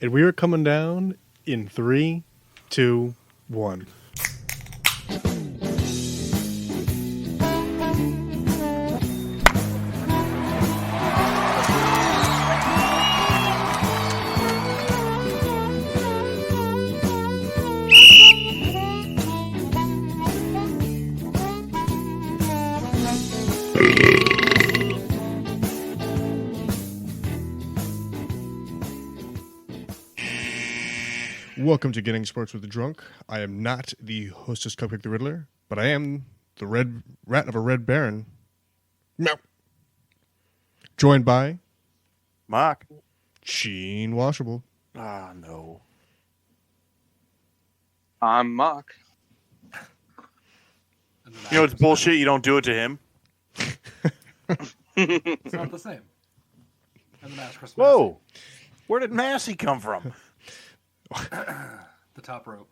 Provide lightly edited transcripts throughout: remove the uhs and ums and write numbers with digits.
And we are coming down in 3, 2, 1. Welcome to Getting Sports with the Drunk. I am not the hostess Cupcake the Riddler, but I am the red rat of a red baron. Meow. Joined by Mark. Sheen Washable. Ah, no. I'm Mock. You know, it's bullshit. You don't do it to him. It's not the same. And the mask Christmas. Whoa. Where did Massey come from? The top rope.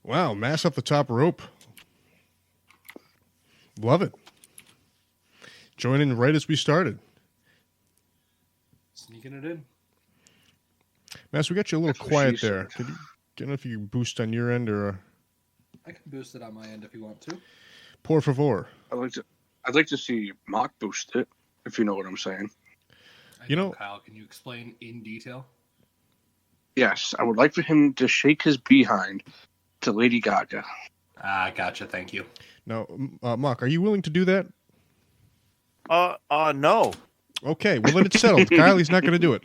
Wow, mass up the top rope. Love it. Joining right as we started. Sneaking it in. Mass, we got you a little That's what quiet she there. said. I don't know if you can boost on your end or I can boost it on my end if you want to. por favor. I'd like to see Mock boost it, if you know what I'm saying. You know- Kyle, can you explain in detail? Yes, I would like for him to shake his behind to Lady Gaga. Ah, gotcha. Thank you. Now, Mark, are you willing to do that? No. Okay, well then it's settled. Kylie's not going to do it.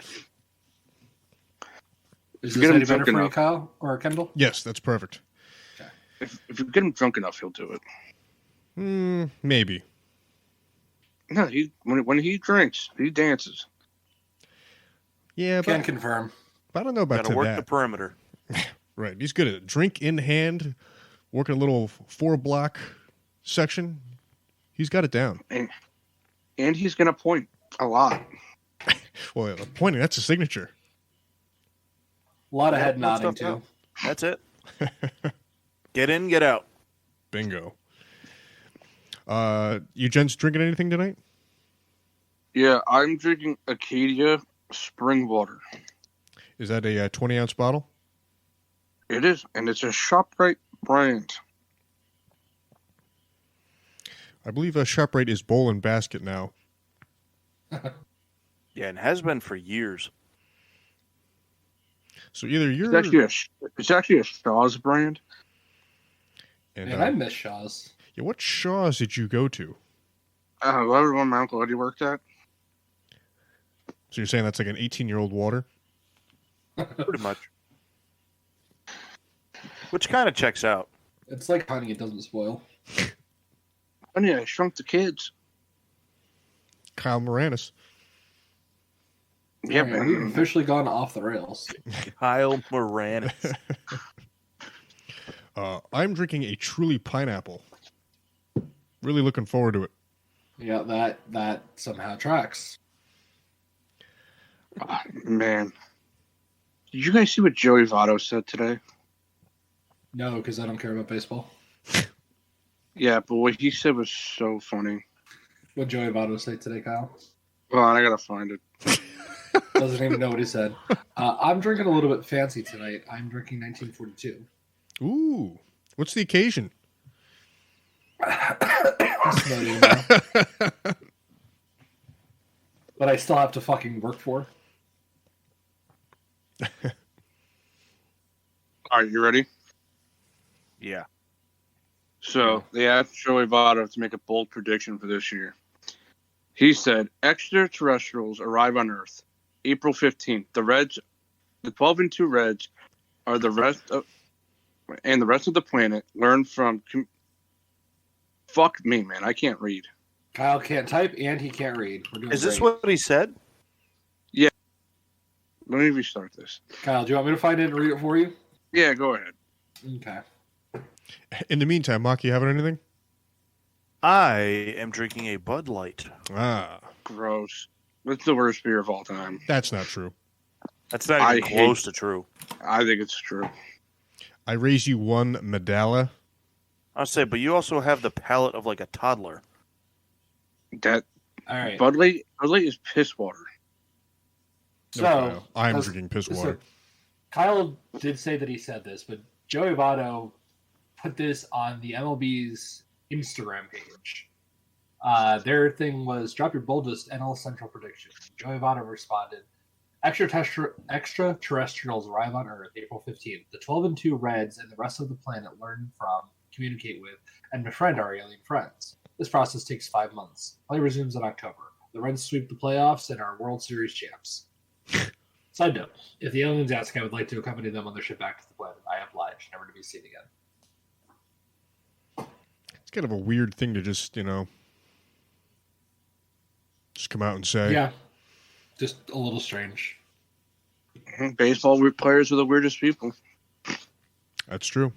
Is You this get him any better drunk for you, enough. Kyle or Kendall? Yes, that's perfect. If you get him drunk enough, he'll do it. Maybe. No, when he drinks, he dances. Yeah, Can but confirm. I don't know about Gotta work that. the perimeter. Right, he's good at it. Drink in hand, working a little 4-block section. He's got it down. And he's going to point a lot. Well, pointing, that's a signature. A lot of Yeah, head good nodding stuff now. too. That's it. Get in, get out. Bingo. You gents drinking anything tonight? Yeah, I'm drinking Acadia spring water. Is that a 20-ounce bottle? It is, and it's a ShopRite brand. I believe ShopRite is bowl and basket now. Yeah, and has been for years. So either you're... It's actually a Shaw's brand. and, Man, I miss Shaw's. yeah, what Shaw's did you go to? Whatever one my Uncle Eddie worked at. So you're saying that's like an 18-year-old water? Pretty much. Which kind of checks out. It's like honey; it doesn't spoil. Honey, I shrunk the kids. Kyle Moranis. Yeah, All right, we've man. officially gone off the rails. Kyle Moranis. I'm drinking a Truly Pineapple. Really looking forward to it. Yeah, that somehow tracks. Oh, man. Did you guys see what Joey Votto said today? No, because I don't care about baseball. Yeah, but what he said was so funny. What Joey Votto say today, Kyle? Well, I gotta find it. Doesn't even know what he said. I'm drinking a little bit fancy tonight. I'm drinking 1942. Ooh. What's the occasion? Just not even know. But I still have to fucking work for. All right, you ready? Yeah. So they asked Joey Votto to make a bold prediction for this year. He said, extraterrestrials arrive on Earth April 15th. The 12-2 Reds are the rest of the planet learn from... Fuck me, man. I can't read. Kyle can't type and he can't read. We're doing Is this great. what he said? Let me restart this. Kyle, do you want me to find it and read it for you? Yeah, go ahead. Okay. In the meantime, Mark, you having anything? I am drinking a Bud Light. Ah, Gross. That's the worst beer of all time. that's not true. That's not even I close to true. I think it's true. I raise you one medalla. I'll say, but you also have the palate of like a toddler. That All right. Bud Light is piss water. So, Kyle, I'm as- drinking piss so- water. Kyle did say that he said this, but Joey Votto put this on the MLB's Instagram page. Their thing was drop your boldest NL Central prediction. Joey Votto responded, extraterrestrials arrive on Earth April 15th. The 12-2 Reds and the rest of the planet learn from, communicate with, and befriend our alien friends. This process takes 5 months. Play resumes in October. The Reds sweep the playoffs and are World Series champs. Side note, if the aliens ask, I would like to accompany them on their ship back to the planet. I oblige, never to be seen again. It's kind of a weird thing to just come out and say. Yeah, just a little strange. Baseball players are the weirdest people. That's true.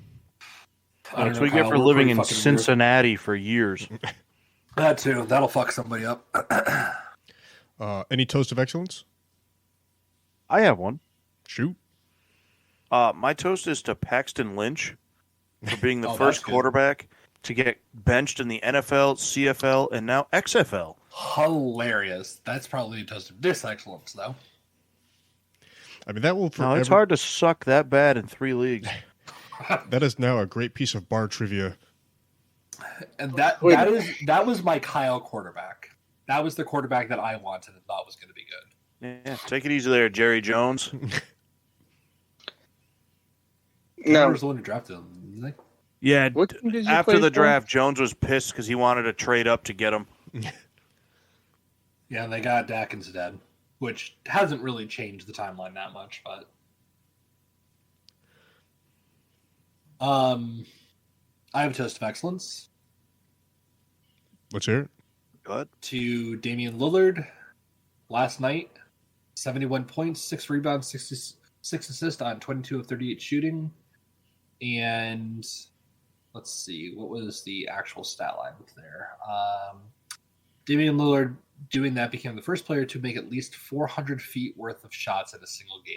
That's what we get for living in Cincinnati for years. That too. That'll fuck somebody up. Any toast of excellence? I have one. Shoot. My toast is to Paxton Lynch for being the Oh, first that's good. quarterback to get benched in the NFL, CFL, and now XFL. Hilarious. That's probably a toast of excellence, though. I mean, that will No, forever. it's hard to suck that bad in 3 leagues. That is now a great piece of bar trivia. And that was my Kyle quarterback. That was the quarterback that I wanted and thought was going to be good. Yeah, take it easy there, Jerry Jones. No, was the one who drafted him, isn't Yeah, What team did you after play the for? draft, Jones was pissed because he wanted to trade up to get him. he? Yeah, and they got Dak instead, which hasn't really changed the timeline that much, but I have a toast of excellence Let's hear it. Good. to Damian Lillard last night. 71 points, 6 rebounds, 6 assists on 22 of 38 shooting. And let's see, what was the actual stat line there? Damian Lillard doing that became the first player to make at least 400 feet worth of shots in a single game.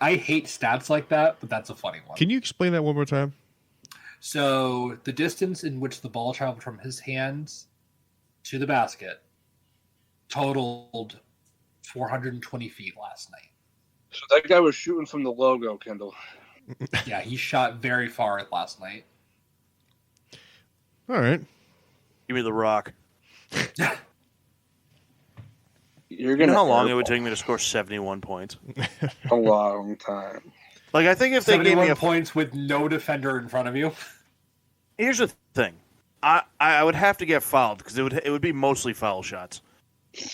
I hate stats like that, but that's a funny one. Can you explain that one more time? So the distance in which the ball traveled from his hands to the basket totaled 420 feet last night. So that guy was shooting from the logo, Kendall. Yeah, he shot very far last night. All right. Give me the rock. You're You gonna know how long it airball would take me to score 71 points? a long time. Like, I think if they gave me 71 points with no defender in front of you. Here's the thing. I would have to get fouled because it would be mostly foul shots.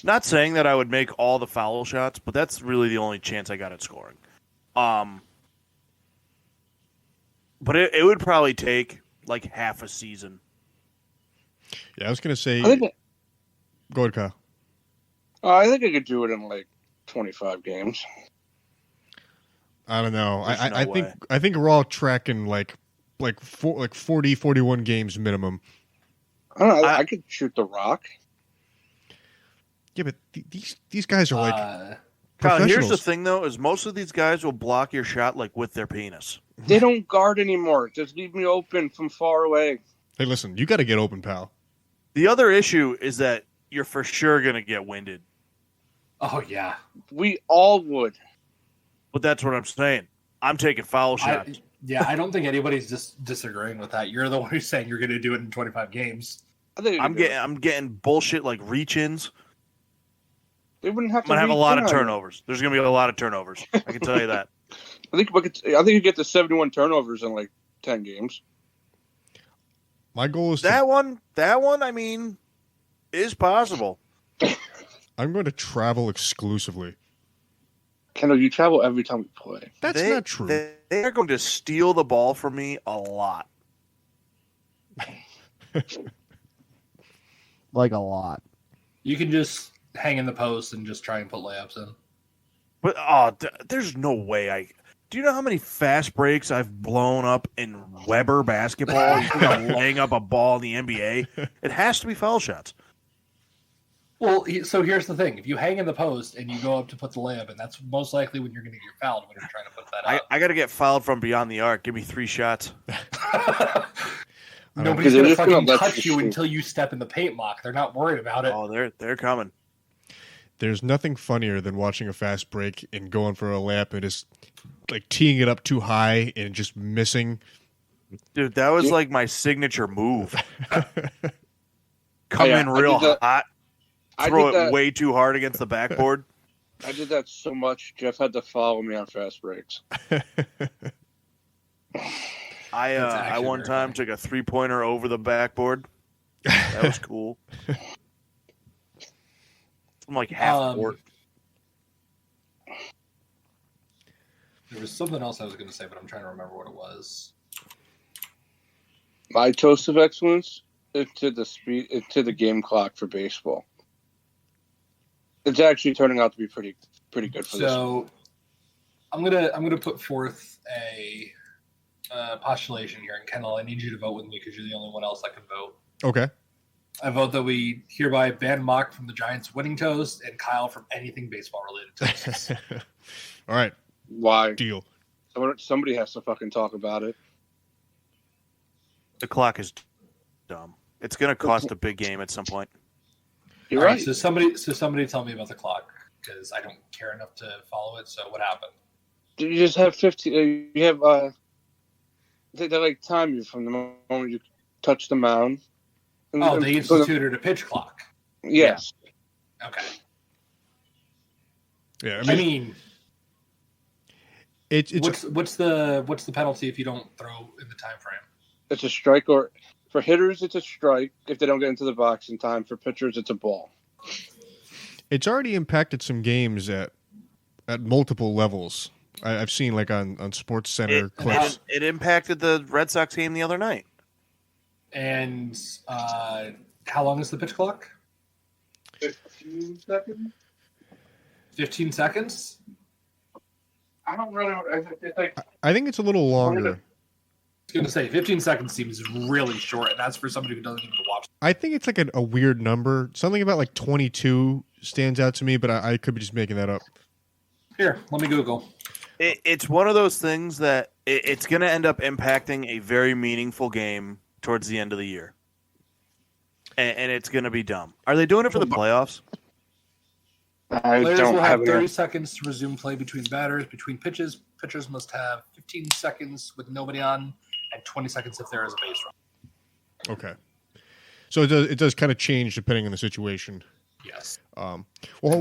Not saying that I would make all the foul shots, but that's really the only chance I got at scoring. But it would probably take like half a season. Yeah, I was going to say. I think Go ahead, Kyle. I think I could do it in like 25 games. I don't know. There's no I way. think we're all tracking like 40, 41 games minimum. I don't know. I could shoot the rock. Yeah, but these guys are like Kyle, professionals. here's the thing though: is most of these guys will block your shot like with their penis. They don't guard anymore. Just leave me open from far away. Hey, listen, you got to get open, pal. The other issue is that you're for sure gonna get winded. Oh, yeah. We all would. But that's what I'm saying. I'm taking foul shots. I don't think anybody's just disagreeing with that. You're the one who's saying you're going to do it in 25 games. I think I'm getting bullshit like reach-ins. They wouldn't have I'm to. gonna have a lot of reach in on turnovers. There's gonna be a lot of turnovers. I can tell you that. it. I think you get to 71 turnovers in like 10 games. My goal is That one, I mean, is possible. I'm going to travel exclusively. Kendall, you travel every time we play. That's not true. They are going to steal the ball from me a lot. Like a lot. You can just hang in the post and just try and put layups in. But there's no way Do you know how many fast breaks I've blown up in Weber basketball? You think I'm laying up a ball in the NBA? It has to be foul shots. Well, so here's the thing. If you hang in the post and you go up to put the layup in, that's most likely when you're going to get fouled when you're trying to put that up. I got to get fouled from beyond the arc. Give me 3 shots. Nobody's Because they're going to just gonna fucking let touch you you shoot. until you step in the paint lock. They're not worried about it. Oh, they're coming. There's nothing funnier than watching a fast break and going for a lap and just like teeing it up too high and just missing. Dude, that was like my signature move. Come in real hot, throw it way too hard against the backboard. I did that so much. Jeff had to follow me on fast breaks. I one time took a 3-pointer over the backboard. That was cool. I'm like half court. There was something else I was going to say, but I'm trying to remember what it was. My toast of excellence into the game clock for baseball. It's actually turning out to be pretty good for this. So I'm gonna put forth a postulation here, and Kendall, I need you to vote with me because you're the only one else that can vote. Okay. I vote that we hereby ban Mock from the Giants' winning toast and Kyle from anything baseball related toasts. All right. Why? Deal. Somebody has to fucking talk about it. The clock is dumb. It's going to cost a big game at some point. You're right. So somebody tell me about the clock because I don't care enough to follow it. So what happened? You just have 15. You have they like time you from the moment you touch the mound. Oh, they instituted a pitch clock. Yes. Yeah. Okay. Yeah, I mean it's what's the penalty if you don't throw in the time frame? It's a strike, or for hitters, it's a strike if they don't get into the box in time. For pitchers, it's a ball. It's already impacted some games at multiple levels. I've seen like on Sports Center clips. It impacted the Red Sox game the other night. And how long is the pitch clock? 15 seconds. 15 seconds? I don't really. It's like, I think it's a little longer. I was going to say 15 seconds seems really short, and that's for somebody who doesn't even watch. I think it's like a weird number. Something about like 22 stands out to me, but I could be just making that up. Here, let me Google. It's one of those things that it's going to end up impacting a very meaningful game towards the end of the year. And it's going to be dumb. Are they doing it for the playoffs? I Players don't will have have 30 it. seconds to resume play between batters. Between pitches, pitchers must have 15 seconds with nobody on and 20 seconds if there is a base run. Okay. So it does kind of change depending on the situation. Yes. Well,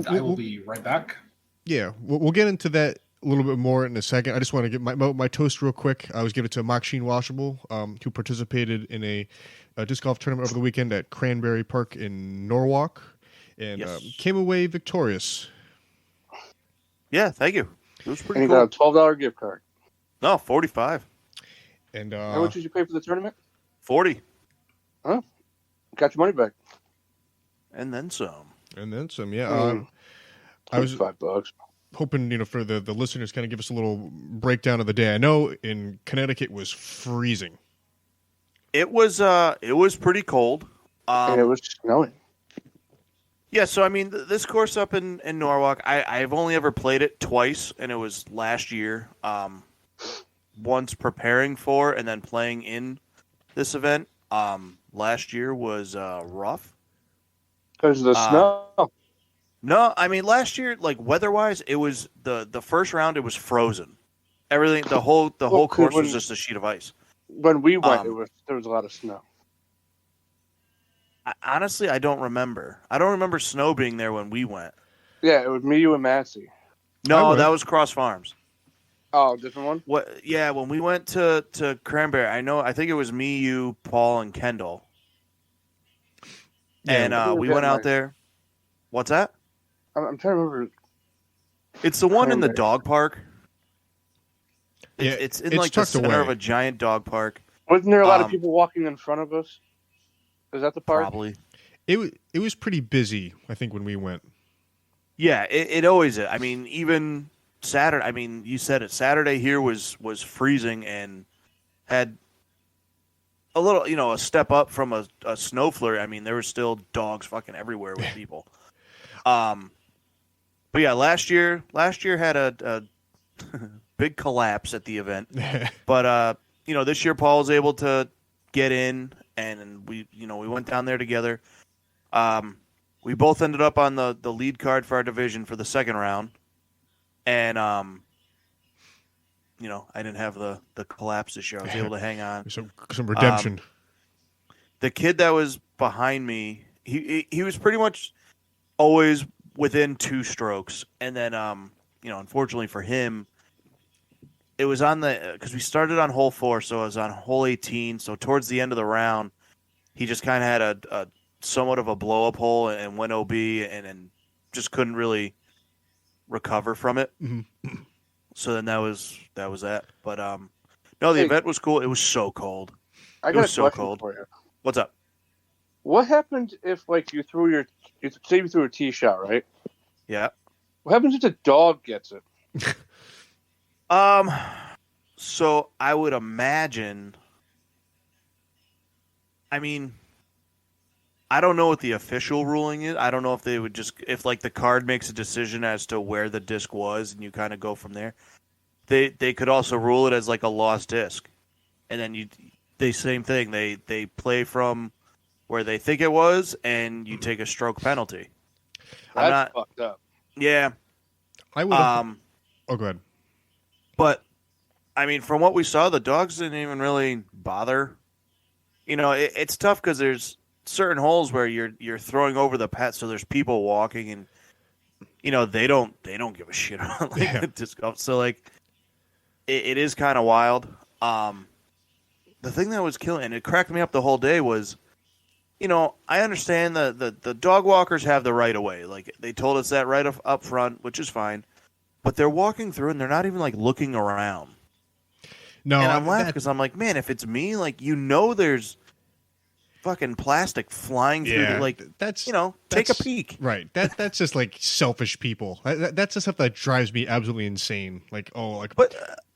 I will be right back. Yeah, we'll get into that a little bit more in a second. I just want to get my toast real quick. I was giving it to Maksheen Washable, who participated in a disc golf tournament over the weekend at Cranberry Park in Norwalk, and came away victorious. Yeah, thank you. It was pretty And you cool. got a $12 gift card. No, 45. And How much did you pay for the tournament? 40. Huh? Got your money back. And then some. And then some, yeah. I was $5. hoping, for the listeners, kind of give us a little breakdown of the day. I know in Connecticut it was freezing. It was pretty cold. And it was snowing. Yeah, so I mean, this course up in Norwalk, I've only ever played it twice, and it was last year. Once preparing for and then playing in this event. Last year was rough. Because of the snow. No, I mean last year, like weather-wise, it was the first round. It was frozen. Everything, the whole course was just a sheet of ice. When we went, there was a lot of snow. Honestly, I don't remember. I don't remember snow being there when we went. Yeah, it was me, you, and Massey. No, that was Cross Farms. Oh, different one? What? Yeah, when we went to Cranberry, I think it was me, you, Paul, and Kendall. Yeah, and we went out there. What's that? I'm trying to remember. It's the one in the dog park. Yeah, it's in like the center away. of a giant dog park. Wasn't there a lot of people walking in front of us? Is that the park? Probably. It was pretty busy, I think, when we went. Yeah, it always is. I mean, even Saturday. I mean, you said it. Saturday here was freezing and had a little, a step up from a snow flurry. I mean, there were still dogs fucking everywhere with people. But yeah, last year had a big collapse at the event. But this year Paul was able to get in, and we went down there together. we both ended up on the lead card for our division for the second round, and I didn't have the collapse this year. I was able to hang on. Some redemption. The kid that was behind me, he was pretty much always within 2 strokes, and then unfortunately for him, it was on because we started on hole 4, so it was on hole 18. So towards the end of the round, he just kind of had a somewhat of a blow up hole and went OB and just couldn't really recover from it. Mm-hmm. So then that was that. But no, the event was cool. It was so cold. I It got was a so question cold. for you. What's up? What happened if you threw say you threw a tee shot, right? Yeah. What happens if the dog gets it? So I would imagine. I mean, I don't know what the official ruling is. I don't know if they would if the card makes a decision as to where the disc was, and you kind of go from there. They could also rule it as like a lost disc, and then same thing. They play from where they think it was, and you take a stroke penalty. That's fucked up. Yeah. I would. Oh, go ahead. But I mean, from what we saw, the dogs didn't even really bother. It's tough because there's certain holes where you're throwing over the pet, so there's people walking, and they don't give a shit about the disc golf. So it is kind of wild. The thing that was killing, and it cracked me up the whole day, was I understand the dog walkers have the right of way. Like they told us that right up front, which is fine. But they're walking through and they're not even looking around. No, and I'm laughing because I'm like, man, if it's me, there's fucking plastic flying through. That's take a peek. Right. That's just selfish people. That's the stuff that drives me absolutely insane. But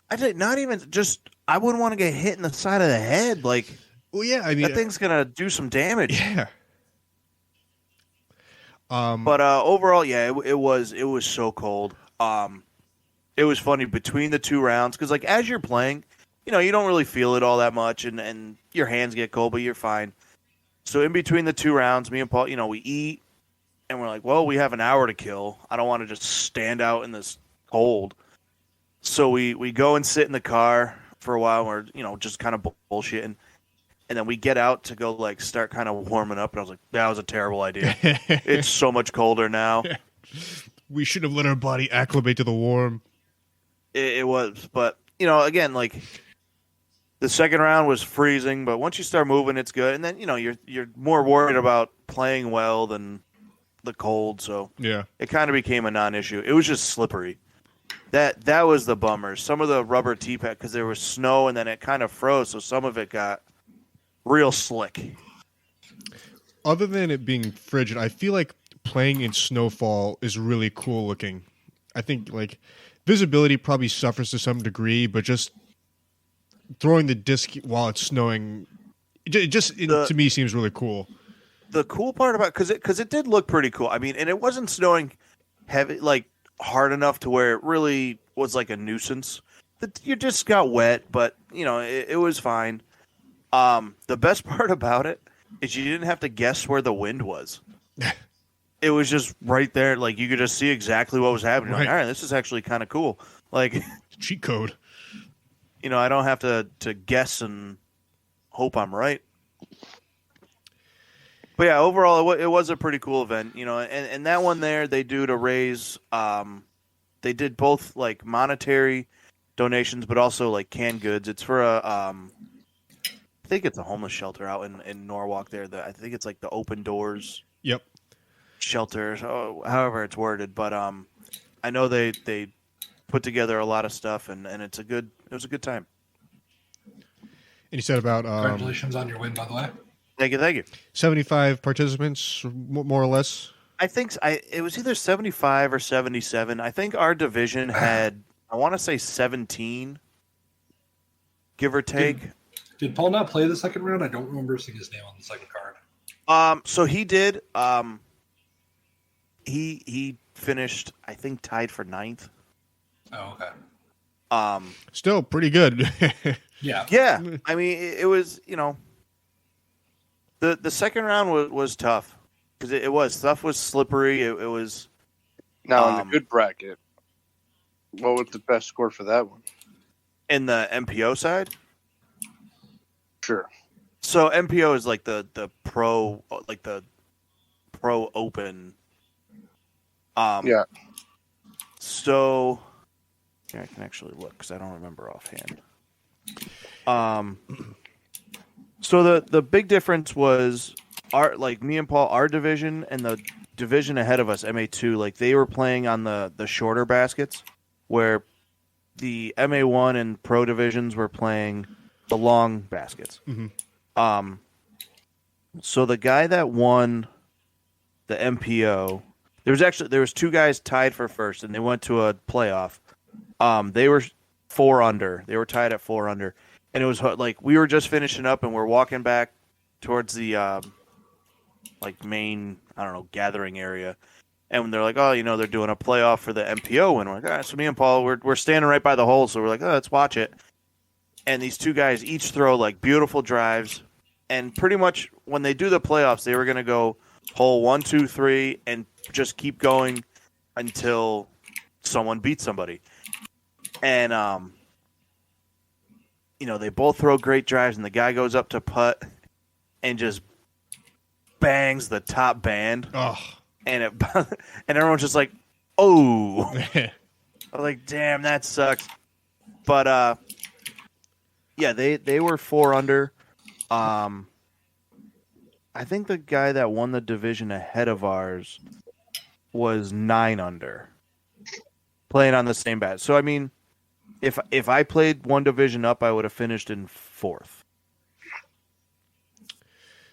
I did not even just. I wouldn't want to get hit in the side of the head. Well, yeah, I mean, that thing's gonna do some damage. Yeah. But overall, yeah, it was so cold. It was funny between the 2 rounds because as you're playing, you don't really feel it all that much, and your hands get cold, but you're fine. So in between the 2 rounds, me and Paul, we eat, and we're like, well, we have an hour to kill. I don't want to just stand out in this cold. So we go and sit in the car for a while. We're just kind of bullshitting. And then we get out to go start kind of warming up, and I was like, that was a terrible idea. It's so much colder now. Yeah. We should have let our body acclimate to the warm. It was, but again, the second round was freezing, but once you start moving, it's good. And then you're more worried about playing well than the cold, so yeah, it kind of became a non-issue. It was just slippery. That was the bummer. Some of the rubber tee pad, because there was snow and then it kind of froze, so some of it got real slick. Other than it being frigid, I feel like playing in snowfall is really cool looking. I think visibility probably suffers to some degree, but just throwing the disc while it's snowing, to me seems really cool. The cool part about because it did look pretty cool. I mean, and it wasn't snowing heavy, hard enough to where it really was a nuisance. Your disc got wet, but it was fine. The best part about it is you didn't have to guess where the wind was. It was just right there. You could just see exactly what was happening. Right. All right, this is actually kind of cool. Cheat code. I don't have to guess and hope I'm right. But yeah, overall, it was a pretty cool event. And that one there, they do to raise. They did both monetary donations, but also canned goods. It's for I think it's a homeless shelter out in Norwalk there. I think it's the Open Doors. Yep. Shelter, however it's worded, but I know they put together a lot of stuff, and it was a good time. And you said about Congratulations on your win, by the way. Thank you. 75 participants, more or less. I think it was either 75 or 77. I think our division had, I want to say 17, give or take. Did Paul not play the second round? I don't remember seeing his name on the second card. So he did. He finished, I think, tied for 9th. Oh, okay. Still pretty good. Yeah. Yeah. I mean, it was, the second round was tough. because it was stuff was slippery. It was Now in the good bracket, what was the best score for that one? in the MPO side. Sure. So MPO is like the pro, like the pro open. Yeah. So yeah, I can actually look because I don't remember offhand. So the big difference was me and Paul, our division and the division ahead of us, MA2, like they were playing on the shorter baskets, where the MA1 and pro divisions were playing the long baskets. Mm-hmm. So the guy that won the MPO, there was two guys tied for first, and they went to a playoff. They were 4 under. They were tied at 4 under, and it was like we were just finishing up, and we're walking back towards the main, I don't know, gathering area, and they're like, oh, they're doing a playoff for the MPO, and we're like, so me and Paul, we're standing right by the hole, so we're like, oh, let's watch it. And these two guys each throw like beautiful drives, and pretty much when they do the playoffs, they were gonna go hole 1, 2, 3, and just keep going until someone beats somebody. And they both throw great drives, and the guy goes up to putt and just bangs the top band. Oh. And and everyone's just like, oh. I was like, damn, that sucks. But yeah, they were 4 under. I think the guy that won the division ahead of ours was 9 under, playing on the same bat. So I mean, if I played one division up, I would have finished in 4th,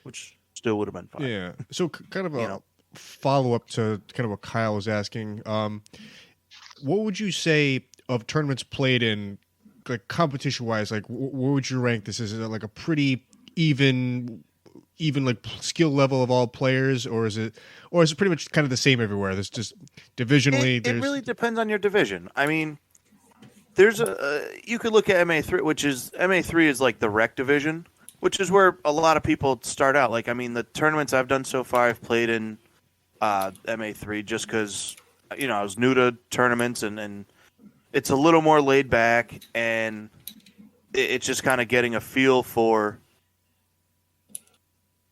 which still would have been fine. Yeah. So kind of a follow up to kind of what Kyle was asking. What would you say of tournaments played in, like competition wise? Like, where would you rank this? Is it like a pretty even like skill level of all players, or is it pretty much kind of the same everywhere? There's just divisionally. It really depends on your division. I mean, there's you could look at MA3 is like the rec division, which is where a lot of people start out. Like, I mean, the tournaments I've done so far, I've played in MA3 just because I was new to tournaments, and it's a little more laid back, and it's just kind of getting a feel for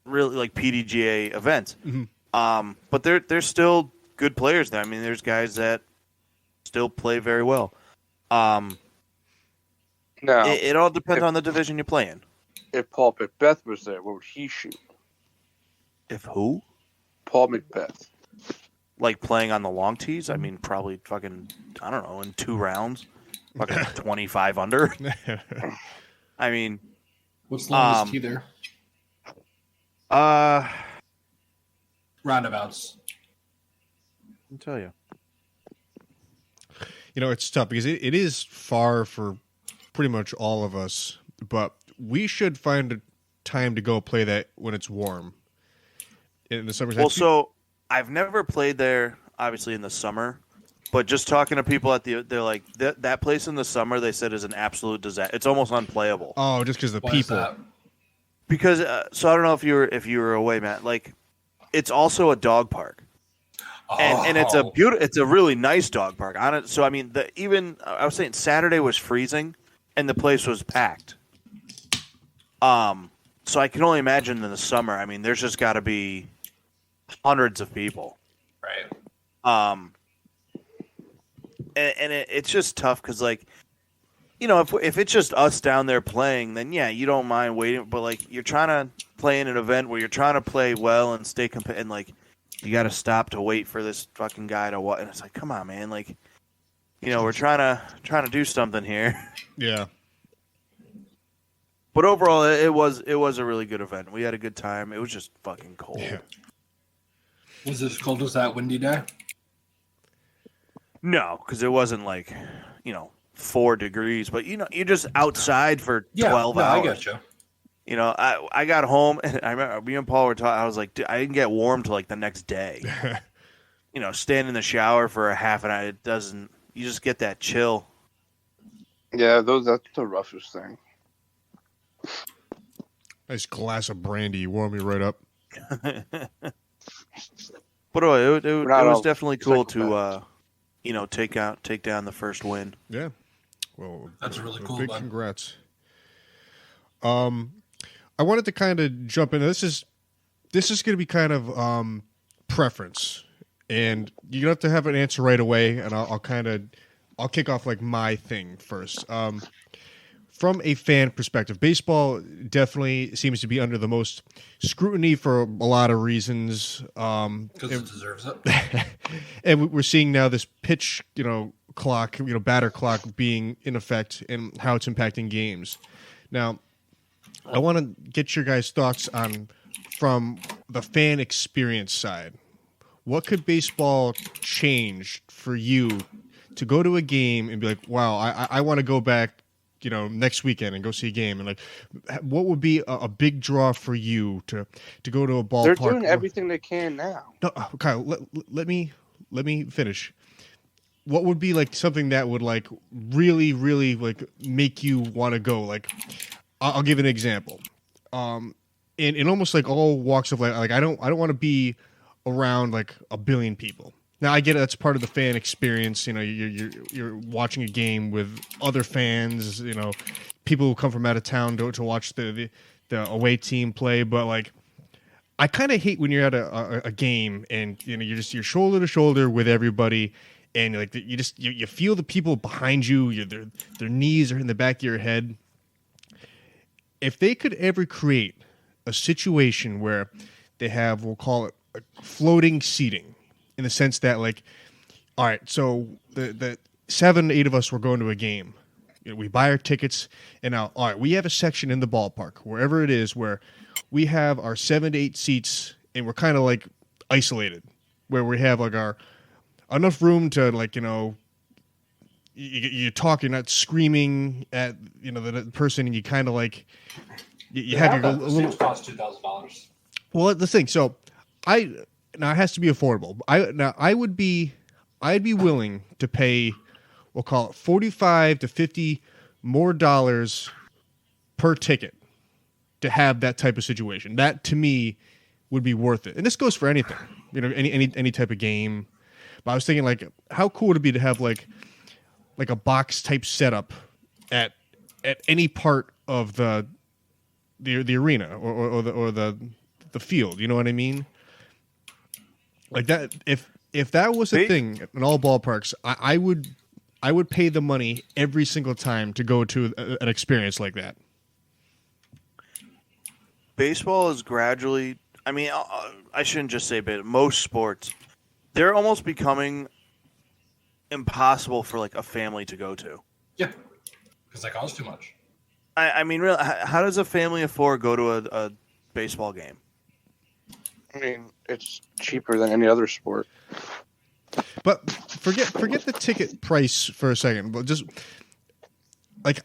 really like PDGA events. Mm-hmm. But there's still good players there. I mean, there's guys that still play very well. Now, it all depends on the division you play in. If Paul Macbeth was there, what would he shoot? If who? Paul Macbeth. Like playing on the long tees? I mean, probably fucking, I don't know, in 2 rounds, fucking 25 under. I mean, What's the longest tee there? Roundabouts. I'll tell you. It's tough because it is far for pretty much all of us, but we should find a time to go play that when it's warm. In the summer. Well, so I've never played there, obviously, in the summer, but just talking to people they're like, that place in the summer, they said, is an absolute disaster. It's almost unplayable. Oh, just because the Why is people. that? Because, so I don't know if you were away, Matt. Like, it's also a dog park. And it's a really nice dog park. So I mean, I was saying Saturday was freezing, and the place was packed. So I can only imagine in the summer. I mean, there's just got to be hundreds of people, right? And it's just tough because, like, if it's just us down there playing, then yeah, you don't mind waiting. But like, you're trying to play in an event where you're trying to play well and stay and like. You got to stop to wait for this fucking guy to what? And it's like, come on, man! Like, we're trying to do something here. Yeah. But overall, it was a really good event. We had a good time. It was just fucking cold. Yeah. Was it as cold as that windy day? No, because it wasn't like 4 degrees. But you're just outside for 12 hours. I get you. I got home, and I remember me and Paul were talking. I was like, dude, I didn't get warm till like the next day. Stand in the shower for a half an hour. It doesn't. You just get that chill. Yeah, that's the roughest thing. Nice glass of brandy, warm me right up. But it not was all definitely cool psychopaths. to take down the first win. Yeah. Well, That's really cool, big bud. congrats. I wanted to kind of jump in. This is going to be kind of preference, and you don't have to have an answer right away. And I'll kick off like my thing first. From a fan perspective, baseball definitely seems to be under the most scrutiny for a lot of reasons. Because it deserves it. And we're seeing now this pitch, clock, batter clock being in effect and how it's impacting games. Now, I want to get your guys' thoughts on from the fan experience side. What could baseball change for you to go to a game and be like, wow, I want to go back, next weekend and go see a game? And like, what would be a big draw for you to go to a ballpark? They're doing everything they can now. No, Kyle, let me finish. What would be like something that would like really, really like make you want to go? Like, I'll give an example. In almost like all walks of life, like I don't want to be around like a billion people. Now I get it, that's part of the fan experience. You're watching a game with other fans. People who come from out of town to watch the away team play. But like, I kind of hate when you're at a game and you're shoulder to shoulder with everybody, and like you feel the people behind you. Their knees are in the back of your head. If they could ever create a situation where they have, we'll call it like floating seating, in the sense that like, all right, so the 7, 8 of us were going to a game. We buy our tickets, and now, all right, we have a section in the ballpark, wherever it is, where we have our 7 to 8 seats, and we're kind of like isolated, where we have like our enough room to like, you talk, you're not screaming at the person, and you kind of like you have a little. Cost $2,000. Well, the thing, so now it has to be affordable. I'd be willing to pay, we'll call it $45 to $50 more dollars per ticket to have that type of situation. That to me would be worth it, and this goes for anything, any type of game. But I was thinking, like, how cool would it be to have like a box type setup at any part of the arena or the field. You know what I mean? Like that. If that was a thing in all ballparks, I would pay the money every single time to go to an experience like that. Baseball is gradually. I mean, I shouldn't just say, but most sports, they're almost becoming impossible for like a family to go to. Yeah, because they cost too much. I mean, really, how does a family of 4 go to a baseball game? I mean, it's cheaper than any other sport. But forget the ticket price for a second. But just like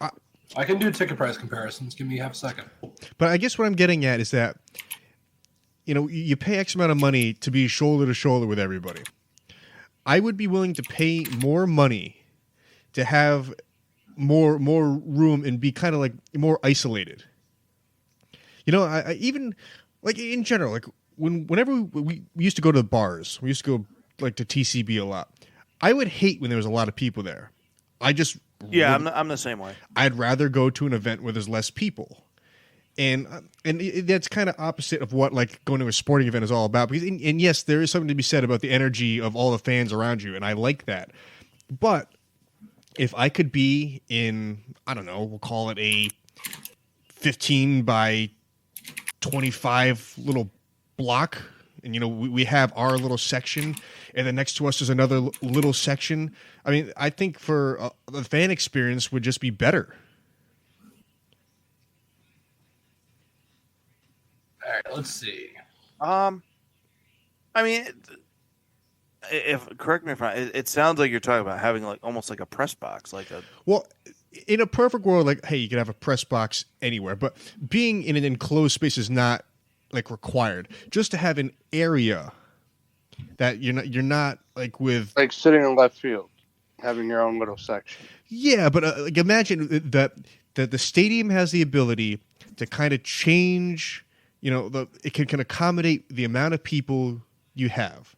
I can do ticket price comparisons. Give me half a second. But I guess what I'm getting at is that you pay X amount of money to be shoulder to shoulder with everybody. I would be willing to pay more money to have more room and be kind of like more isolated. I even like in general, like whenever we used to go to the bars, we used to go like to TCB a lot. I would hate when there was a lot of people there. I'm the same way. I'd rather go to an event where there's less people. And that's kind of opposite of what like going to a sporting event is all about. Because and yes, there is something to be said about the energy of all the fans around you, and I like that. But if I could be in, I don't know, we'll call it a 15 by 25 little block, and we have our little section, and then next to us is another little section. I mean, I think for the fan experience would just be better. All right, let's see. I mean, correct me if it sounds like you're talking about having like almost like a press box, like a. Well, in a perfect world, like, hey, you could have a press box anywhere, but being in an enclosed space is not like required. Just to have an area that you're not like with like sitting in left field, having your own little section. Yeah, but like imagine that the stadium has the ability to kind of change. It can accommodate the amount of people you have.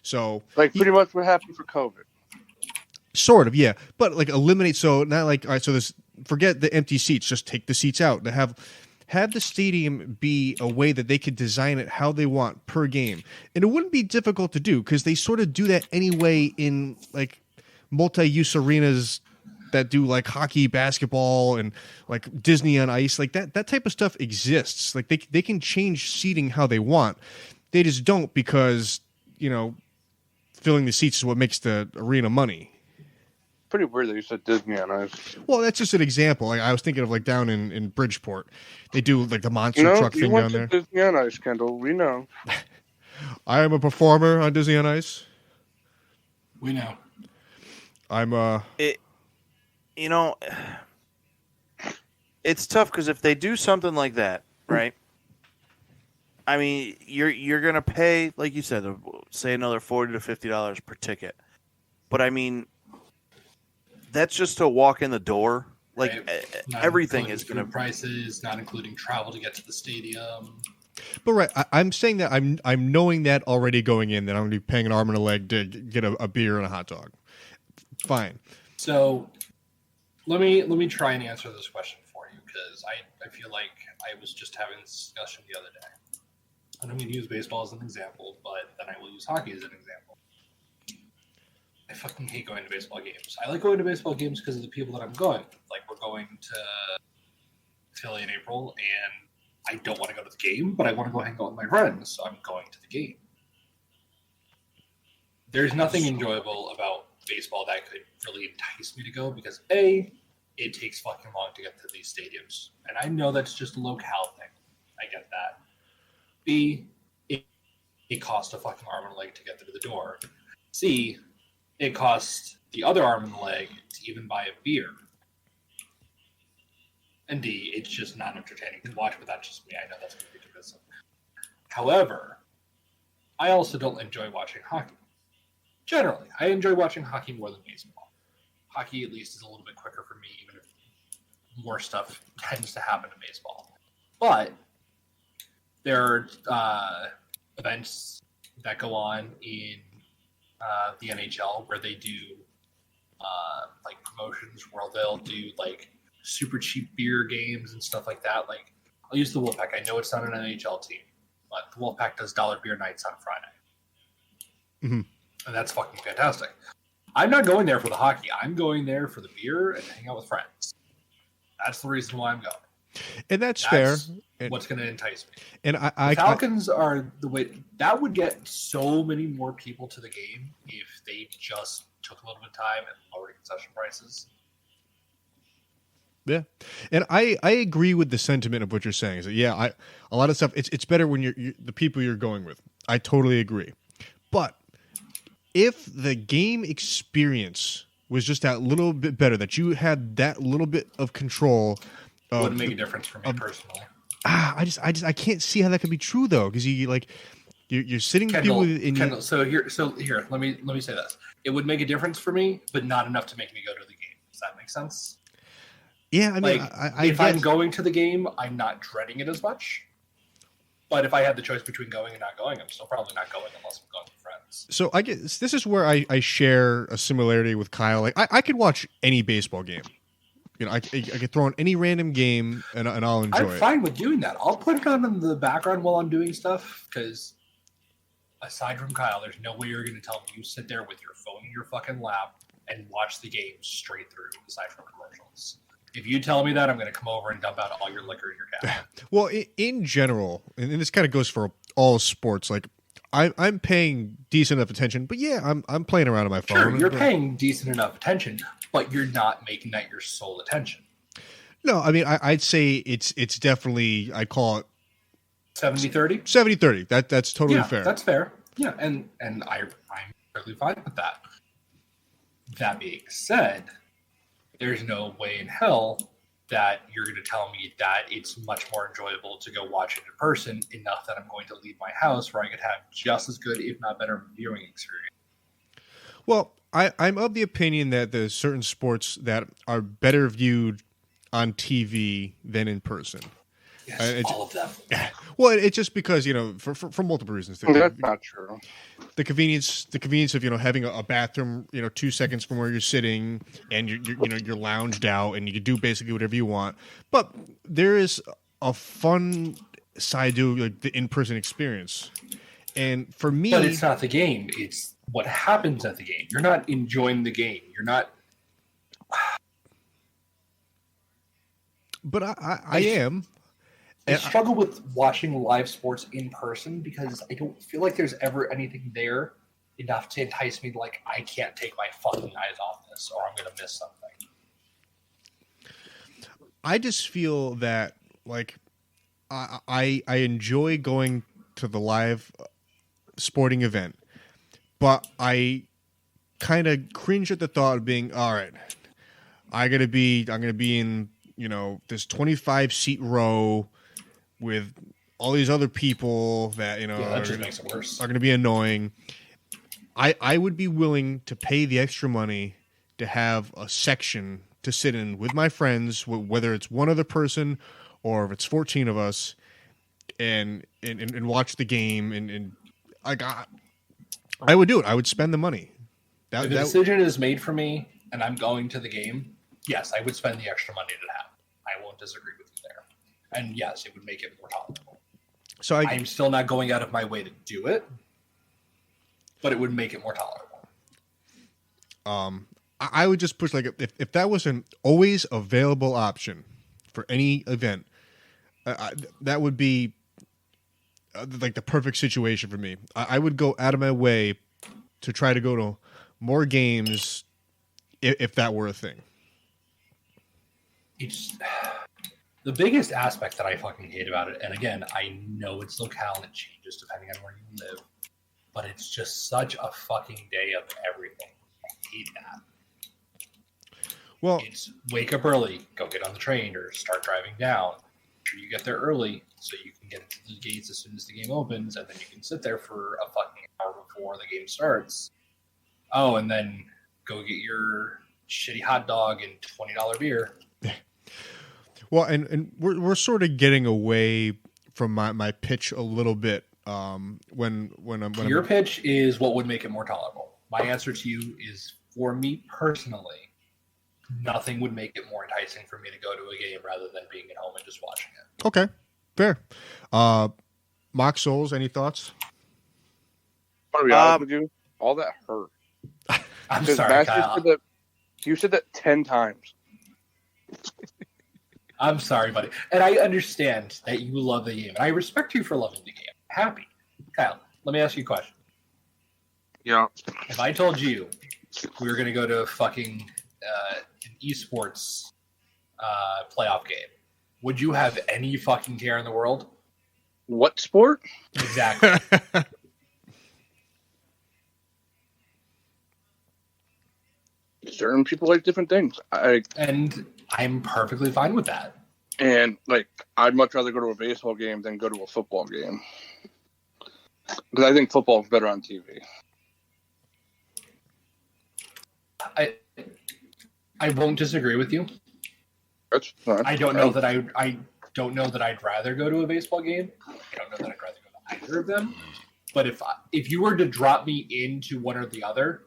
So Like pretty much what happened for COVID. sort of, yeah, but like eliminate. So not like all right. So this forget the empty seats. Just take the seats out and have the stadium be a way that they could design it how they want per game, and it wouldn't be difficult to do because they sort of do that anyway in like multi-use arenas that do like hockey, basketball, and like Disney on Ice. Like that type of stuff exists. Like they can change seating how they want. They just don't because filling the seats is what makes the arena money. Pretty weird that you said Disney on Ice. Well, that's just an example. Like I was thinking of like down in Bridgeport, they do like the monster truck you thing went down to there. Disney on Ice, Kendall. We know. I am a performer on Disney on Ice. We know. I'm It's tough because if they do something like that, right? I mean, you're gonna pay, like you said, say another $40 to $50 per ticket, but I mean, that's just to walk in the door. Like everything is gonna prices, not including travel to get to the stadium. But right, I'm saying that I'm knowing that already going in that I'm going to be paying an arm and a leg to get a beer and a hot dog. Fine. So let me try and answer this question for you because I feel like I was just having this discussion the other day. And I'm going to use baseball as an example, but then I will use hockey as an example. I fucking hate going to baseball games. I like going to baseball games because of the people that I'm going with. Like, we're going to Philly in April, and I don't want to go to the game, but I want to go hang out with my friends, so I'm going to the game. There's nothing enjoyable about baseball that could really entice me to go because, A, it takes fucking long to get to these stadiums. And I know that's just a locale thing. I get that. B, it costs a fucking arm and a leg to get through the door. C, it costs the other arm and leg to even buy a beer. And D, it's just not entertaining to watch, but that's just me. I know that's going to be divisive. However, I also don't enjoy watching hockey. Generally, I enjoy watching hockey more than baseball. Hockey, at least, is a little bit quicker for me, even if more stuff tends to happen in baseball. But there are events that go on in the NHL where they do like promotions where they'll do like super cheap beer games and stuff like that. Like, I'll use the Wolfpack. I know it's not an NHL team, but the Wolfpack does dollar beer nights on Friday. Mm-hmm. And that's fucking fantastic. I'm not going there for the hockey. I'm going there for the beer and hang out with friends. That's the reason why I'm going. And that's fair. What's going to entice me. And the Falcons are the way that would get so many more people to the game if they just took a little bit of time and lowered concession prices. Yeah, and I agree with the sentiment of what you're saying. Is that a lot of stuff. It's better when you're the people you're going with. I totally agree. But if the game experience was just that little bit better, that you had that little bit of control, wouldn't make a difference for me personally. I can't see how that could be true though, because you're sitting with people in Kendall. So here, let me say this. It would make a difference for me, but not enough to make me go to the game. Does that make sense? Yeah, I mean, if I'm going to the game, I'm not dreading it as much. But if I had the choice between going and not going, I'm still probably not going unless I'm going with friends. So I guess this is where I share a similarity with Kyle. Like I could watch any baseball game. I could throw on any random game and I'll enjoy it. I'm fine with doing that. I'll put it on in the background while I'm doing stuff because aside from Kyle, there's no way you're going to tell me you sit there with your phone in your fucking lap and watch the game straight through aside from commercials. If you tell me that, I'm going to come over and dump out all your liquor in your cabinet. Well, in general, and this kind of goes for all sports, like I'm paying decent enough attention, but yeah, I'm playing around on my phone. Sure, you're paying decent enough attention, but you're not making that your sole attention. No, I mean, I'd say it's definitely, I call it 70-30? 70-30. That's totally fair. That's fair. Yeah, and I'm perfectly fine with that. That being said, there's no way in hell that you're going to tell me that it's much more enjoyable to go watch it in person enough that I'm going to leave my house where I could have just as good, if not better, viewing experience. Well, I'm of the opinion that there's certain sports that are better viewed on TV than in person. Yes, all of them. Well, it's just because for multiple reasons. That's not true. The convenience of having a bathroom 2 seconds from where you're sitting, and you're lounged out, and you can do basically whatever you want. But there is a fun side to like the in-person experience, and for me, but it's not the game. It's what happens at the game. You're not enjoying the game. You're not. But I am. I struggle with watching live sports in person because I don't feel like there's ever anything there enough to entice me. Like, I can't take my fucking eyes off this, or I'm going to miss something. I just feel that like I enjoy going to the live sporting event, but I kind of cringe at the thought of being all right. I'm gonna be in this 25 seat row with all these other people that that just makes it worse. Are going to be annoying. I would be willing to pay the extra money to have a section to sit in with my friends, whether it's one other person or if it's 14 of us, and watch the game. And I would do it. I would spend the money. If the decision is made for me and I'm going to the game, yes, I would spend the extra money to have. I won't disagree with you there. And yes, it would make it more tolerable. So I'm still not going out of my way to do it, but it would make it more tolerable. I would just push like if that was an always available option for any event, that would be like the perfect situation for me. I would go out of my way to try to go to more games if that were a thing. It's the biggest aspect that I fucking hate about it. And again, I know it's locale and it changes depending on where you live, but it's just such a fucking day of everything. I hate that. Well, it's wake up early, go get on the train or start driving down. Make sure you get there early so you can get into the gates as soon as the game opens, and then you can sit there for a fucking hour before the game starts. Oh, and then go get your shitty hot dog and $20 beer. Well, and we're sort of getting away from my pitch a little bit. When your pitch is what would make it more tolerable. My answer to you is, for me personally, nothing would make it more enticing for me to go to a game rather than being at home and just watching it. Okay, fair. Mock Souls, any thoughts? I want to be honest with you. All that hurt. I'm sorry, Kyle. You said that 10 times. I'm sorry, buddy. And I understand that you love the game. And I respect you for loving the game. Happy. Kyle, let me ask you a question. Yeah. If I told you we were going to go to a fucking an esports playoff game, would you have any fucking care in the world? What sport? Exactly. Certain people like different things. And I'm perfectly fine with that. And I'd much rather go to a baseball game than go to a football game, because I think football is better on TV. I won't disagree with you. That's fine. I don't know that I don't know that I'd rather go to a baseball game. I don't know that I'd rather go to either of them. But if you were to drop me into one or the other,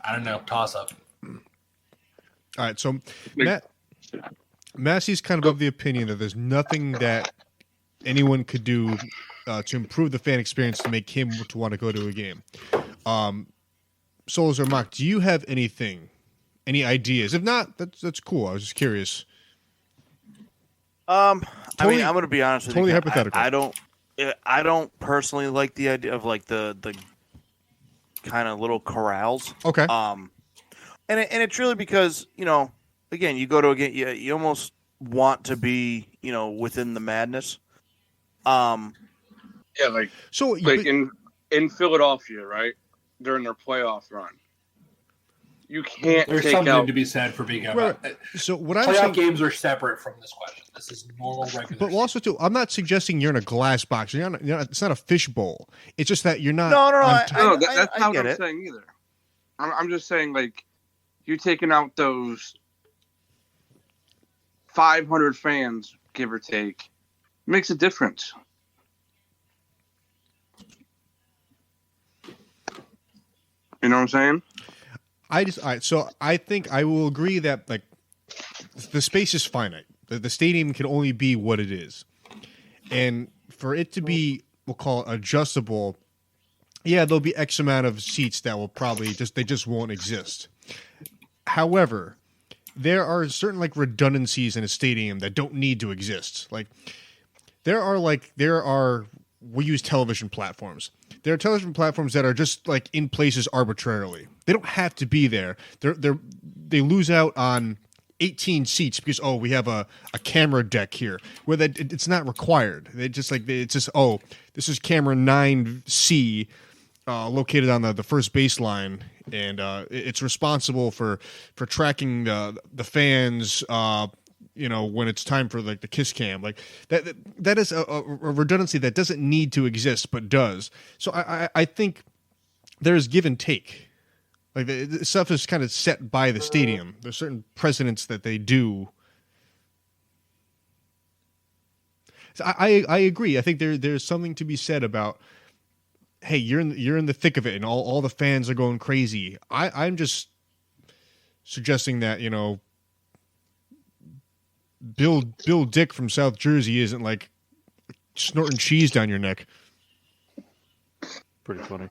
I don't know, toss up. All right, so Massey's kind of the opinion that there's nothing that anyone could do to improve the fan experience to make him to want to go to a game. Souls or Mock, do you have anything, any ideas? If not, that's cool. I was just curious. I mean, I'm going to be honest with you. Totally hypothetical. I don't personally like the idea of like the kind of little corrals. Okay. And it's really because, again, you go to a game, you almost want to be, within the madness. Yeah, in Philadelphia, right, during their playoff run, you can't. There's take something out... to be said for being right. So what I'm playoff saying, games are separate from this question. This is normal regular. But also too, I'm not suggesting you're in a glass box. You're not, it's not a fish bowl. It's just that you're not. No. That's not what I'm saying either. I'm just saying, you taking out those 500 fans, give or take, makes a difference. You know what I'm saying? All right, so I think I will agree that like the space is finite. The stadium can only be what it is, and for it to be, we'll call it adjustable. Yeah, there'll be X amount of seats that will probably just won't exist. However, there are certain like redundancies in a stadium that don't need to exist. Like we use television platforms. There are television platforms that are just like in places arbitrarily. They don't have to be there. They lose out on 18 seats because we have a camera deck here where it's not required. This is camera 9C located on the first baseline, and it's responsible for tracking the fans when it's time for like the kiss cam. Like that is a redundancy that doesn't need to exist but does. So I think there's give and take. Like the stuff is kind of set by the stadium. There's certain precedents that they do. So I agree. I think there's something to be said about, hey, you're in the thick of it and all the fans are going crazy. I'm just suggesting that, Bill Dick from South Jersey isn't like snorting cheese down your neck. Pretty funny.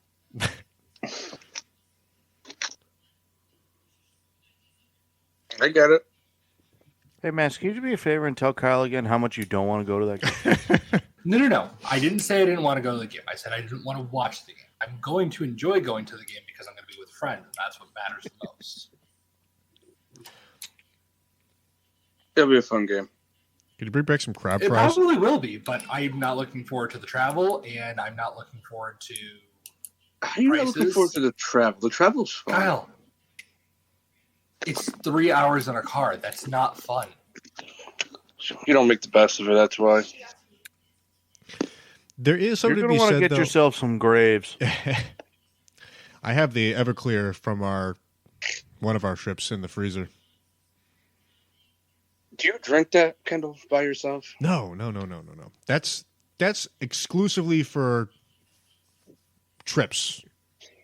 I get it. Hey, Max, can you do me a favor and tell Kyle again how much you don't want to go to that game? No. I didn't say I didn't want to go to the game. I said I didn't want to watch the game. I'm going to enjoy going to the game because I'm going to be with friends, and that's what matters the most. It'll be a fun game. Could you bring back some crab It fries? probably will be, but I'm not looking forward to the travel, and I'm not looking forward to How are you not looking prices. forward to the travel? The travel's fun. Kyle. It's 3 hours in a car. That's not fun. You don't make the best of it, that's why. There is something You're to going be to want said, to get though. yourself some Graves. I have the Everclear from one of our trips in the freezer. Do you drink that, Kendall, by yourself? No. That's exclusively for trips.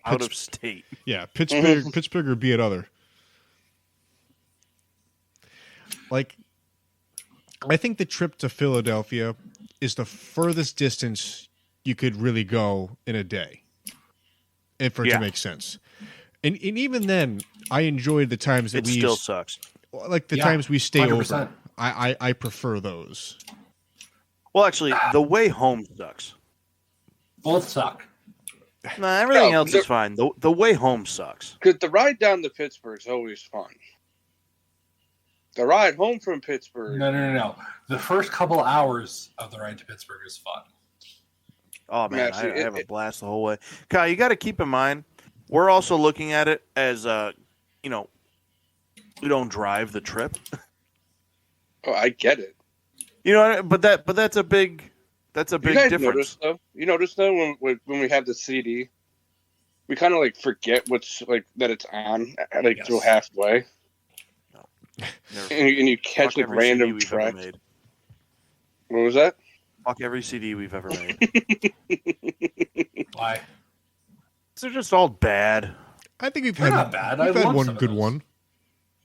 Out of state. Yeah, Pittsburgh or be it other. Like, I think the trip to Philadelphia is the furthest distance you could really go in a day, and for it to make sense. And even then, I enjoyed the times that It still sucks. like the times we stay 100%. over. I prefer those. Well, actually, the way home sucks. Both suck. Nah, everything No, else is fine. The way home sucks. Because the ride down to Pittsburgh is always fun. The ride home from Pittsburgh. No. The first couple hours of the ride to Pittsburgh is fun. Oh, man, Yeah, I see, have a blast the whole way. Kyle, you got to keep in mind, we're also looking at it as, we don't drive the trip. Oh, I get it. But that's a big You guys difference. notice though? You notice though when we have the CD, we kind of like forget what's like that it's on like through halfway, Never- and you catch Fuck like every random CD we've ever tracks. made. What was that? Fuck every CD we've ever made. Why? They're just all bad. I think we've They're had not bad. I We've had love one some of good those. one.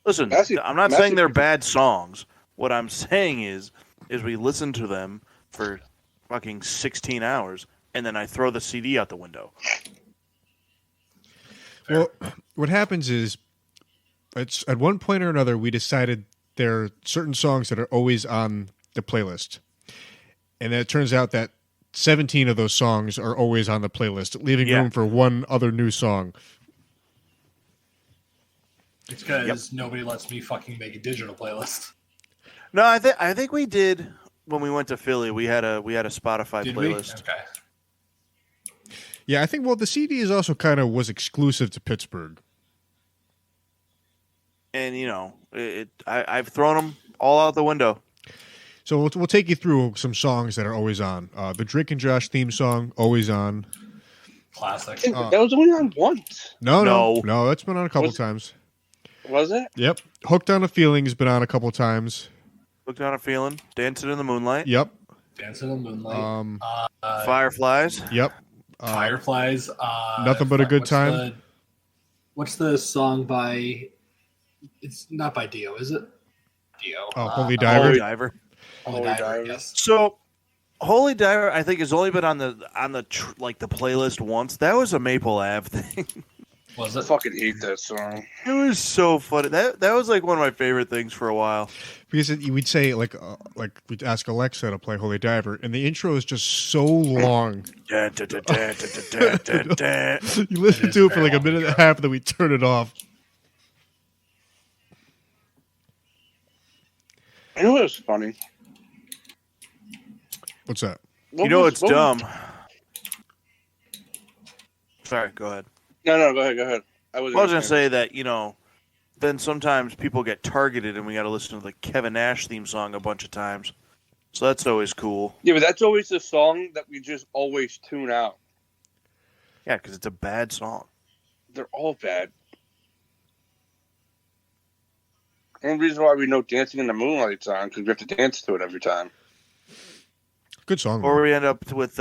Listen, Massive- I'm not massive saying they're people- bad songs. What I'm saying is we listen to them for fucking 16 hours, and then I throw the CD out the window. Well, what happens is, it's at one point or another we decided there are certain songs that are always on the playlist, and then it turns out that 17 of those songs are always on the playlist, leaving Yeah. room for one other new song. It's because nobody lets me fucking make a digital playlist. No, I think we did when we went to Philly. We had a Spotify Did playlist. we? Okay. Yeah, I think the CD is also kind of was exclusive to Pittsburgh. And I've thrown them all out the window. So we'll take you through some songs that are always on. The Drake and Josh theme song, always on. Classic. That was only on once. No, that's been on a couple times. Was it? Yep. Hooked on a Feeling has been on a couple times. Look Down a Feeling, Dancing in the Moonlight, Yep. Dancing in the Moonlight. Fireflies. Yep. Fireflies. Nothing But a Good Time. What's the song by? It's not by Dio, is it? Dio. Oh, Holy Diver. Holy Diver. Holy Holy Diver. Diver. Yes. So, Holy Diver, I think, has only been on the the playlist once. That was a Maple Ave thing. Was I it? fucking hate that song. It was so funny. That was like one of my favorite things for a while. Because we'd say like we'd ask Alexa to play Holy Diver, and the intro is just so long. Da, da, da, da, da, da, da, da. You listen to it for like a minute and a half, and then we turn it off. You know what was funny? What's that? You know it's dumb. Sorry, go ahead. No, go ahead. I was going to say that, then sometimes people get targeted and we got to listen to the Kevin Nash theme song a bunch of times. So that's always cool. Yeah, but that's always the song that we just always tune out. Yeah, because it's a bad song. They're all bad. The only reason why we know Dancing in the Moonlight's on because we have to dance to it every time. Good song. Or we end up with,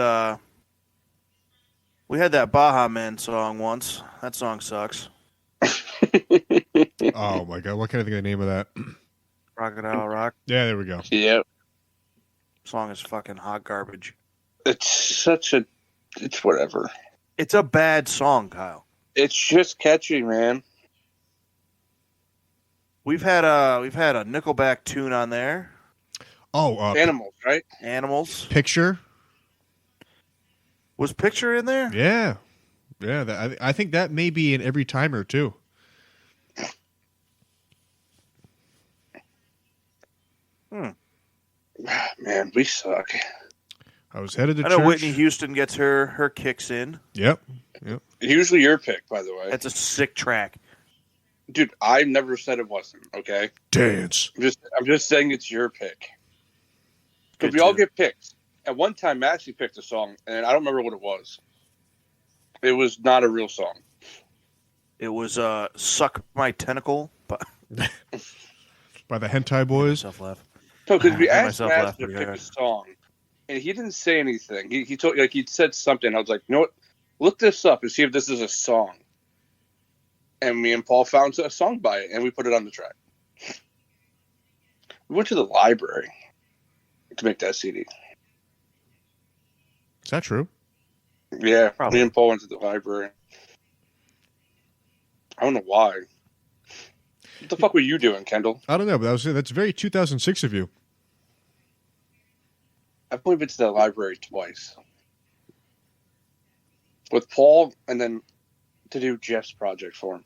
we had that Baha Man song once. That song sucks. Oh my god, what can I think of the name of that? Crocodile Rock. Yeah, there we go. Yep. Song is fucking hot garbage. It's whatever. It's a bad song, Kyle. It's just catchy, man. We've had a Nickelback tune on there. Oh, Animals, right? Animals. Picture. Was Picture in there? Yeah. I think that may be in every timer too. Man, we suck. I was headed to I know church. Whitney Houston gets her kicks in. Yep. Usually your pick, by the way. That's a sick track. Dude, I never said it wasn't, okay? Dance. I'm just saying it's your pick. Good Because we all tune. get picked. At one time, Matt actually picked a song, and I don't remember what it was. It was not a real song. It was "Suck My Tentacle" but By the Hentai Boys. myself laugh. No, because we I made asked myself Matt laugh to pretty pick hard. a song, and he didn't say anything. He told he said something. I was like, you know what? Look this up and see if this is a song. And me and Paul found a song by it, and we put it on the track. We went to the library to make that CD. Is that true? Yeah, Probably. me and Paul went to the library. I don't know why. What the fuck were you doing, Kendall? I don't know, but that's very 2006 of you. I've only been to the library twice. With Paul, and then to do Jeff's project for him.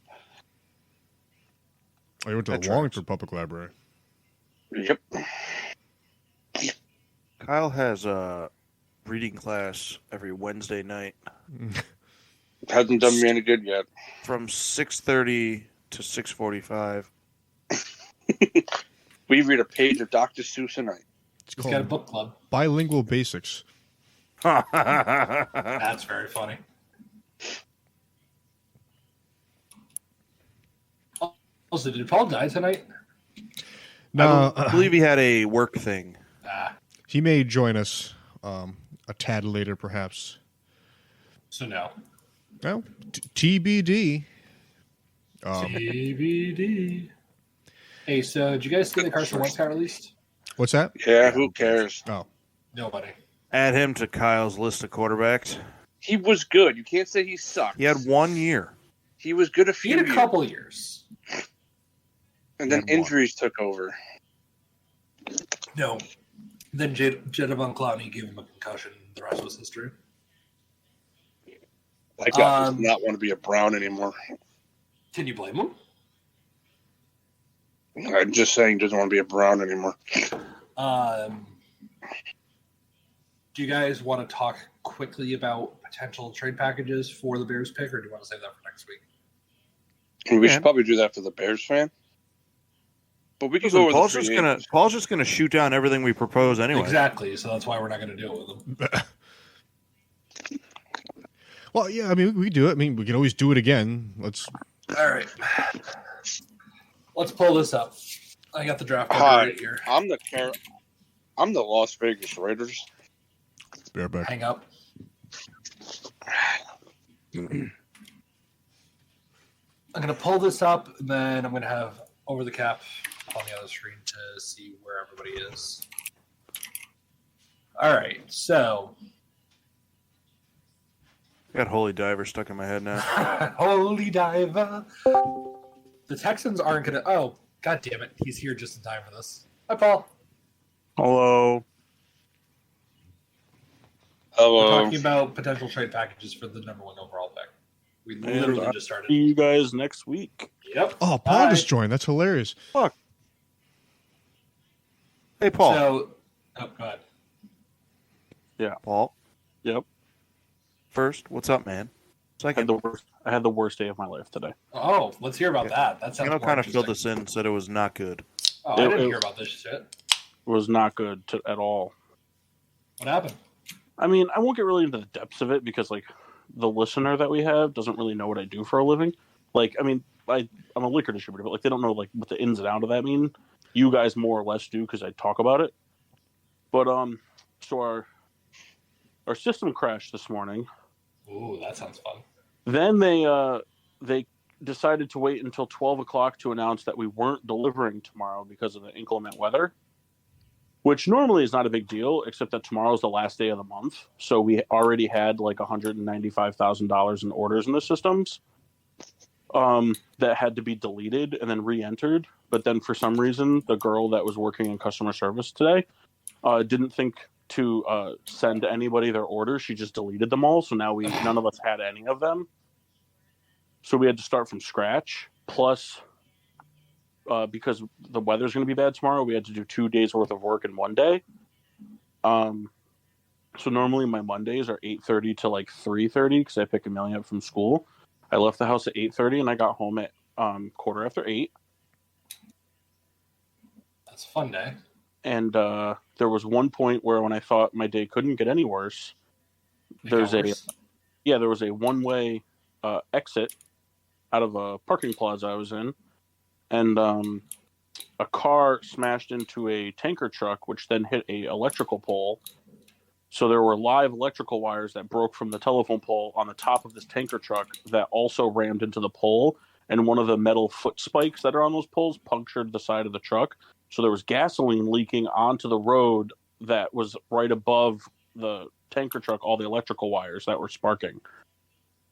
I went to That the tracks. Wallingford Public Library. Yep. Kyle has a reading class every Wednesday night Hasn't done me any good yet. from 6:30 to 6:45. We read a page of Dr. Seuss a night. It's He's got a called book club. Bilingual Basics. That's very funny. Also, did Paul die tonight? No, I believe he had a work thing. he may join us a tad later, perhaps. So no. Well, TBD. TBD. Hey, so did you guys see that Carson Wentz got released? What's that? Yeah, who cares? Oh, Nobody. Add him to Kyle's list of quarterbacks. He was good. You can't say he sucked. He had 1 year. He was good a He few had a years. couple years. And then He had one. injuries took over. No. Then Jadavon Clowney gave him a concussion. The rest was history. That guy does not want to be a Brown anymore. Can you blame him? I'm just saying, doesn't want to be a Brown anymore. Do you guys want to talk quickly about potential trade packages for the Bears pick, or do you want to save that for next week? And we Yeah. should probably do that for the Bears fan. But we can Listen, go over Paul's the just free gonna agents. Paul's just gonna shoot down everything we propose anyway. Exactly. So that's why we're not going to do it with him. well, yeah. I mean, we do it. I mean, we can always do it again. Let's. All right. Let's pull this up. I got the draft number Hi, right here. I'm the Las Vegas Raiders. Bareback. Hang up. I'm going to pull this up, and then I'm going to have over the cap on the other screen to see where everybody is. All right, so I got Holy Diver stuck in my head now. Holy Diver. The Texans aren't going to. Oh, God damn it. He's here just in time for this. Hi, Paul. Hello. We're Hello. talking about potential trade packages for the number 1 overall pick. We And literally I'll just started. See you guys next week. Yep. Oh, Paul Bye. just joined. That's hilarious. Hey, Paul. So, oh, go ahead. Paul. Yep. First, what's up, man? Second, I had the worst day of my life today. Oh, let's hear about that. That sounds more kind of filled interesting. this in and said it was not good. Oh, I didn't It- hear about this shit. It was not good at all. What happened? I mean, I won't get really into the depths of it because, like, the listener that we have doesn't really know what I do for a living. Like, I mean, I'm a liquor distributor, but, like, they don't know, like, what the ins and outs of that mean. You guys more or less do because I talk about it. But, so our system crashed this morning. Ooh, that sounds fun. Then they decided to wait until 12 o'clock to announce that we weren't delivering tomorrow because of the inclement weather, which normally is not a big deal, except that tomorrow's the last day of the month. So we already had like $195,000 in orders in the systems that had to be deleted and then re-entered. But then for some reason, the girl that was working in customer service today didn't think to send anybody their orders. She just deleted them all. So now none of us had any of them. So we had to start from scratch. Plus, because the weather's going to be bad tomorrow, we had to do 2 days worth of work in one day. So normally my Mondays are 8:30 to like 3:30 because I pick Amelia up from school. I left the house at 8:30 and I got home at 8:15. That's a fun day. And there was one point where when I thought my day couldn't get any worse, there was a one-way exit out of a parking plaza I was in, and a car smashed into a tanker truck, which then hit a electrical pole. So there were live electrical wires that broke from the telephone pole on the top of this tanker truck that also rammed into the pole, and one of the metal foot spikes that are on those poles punctured the side of the truck. So there was gasoline leaking onto the road that was right above the tanker truck, all the electrical wires that were sparking.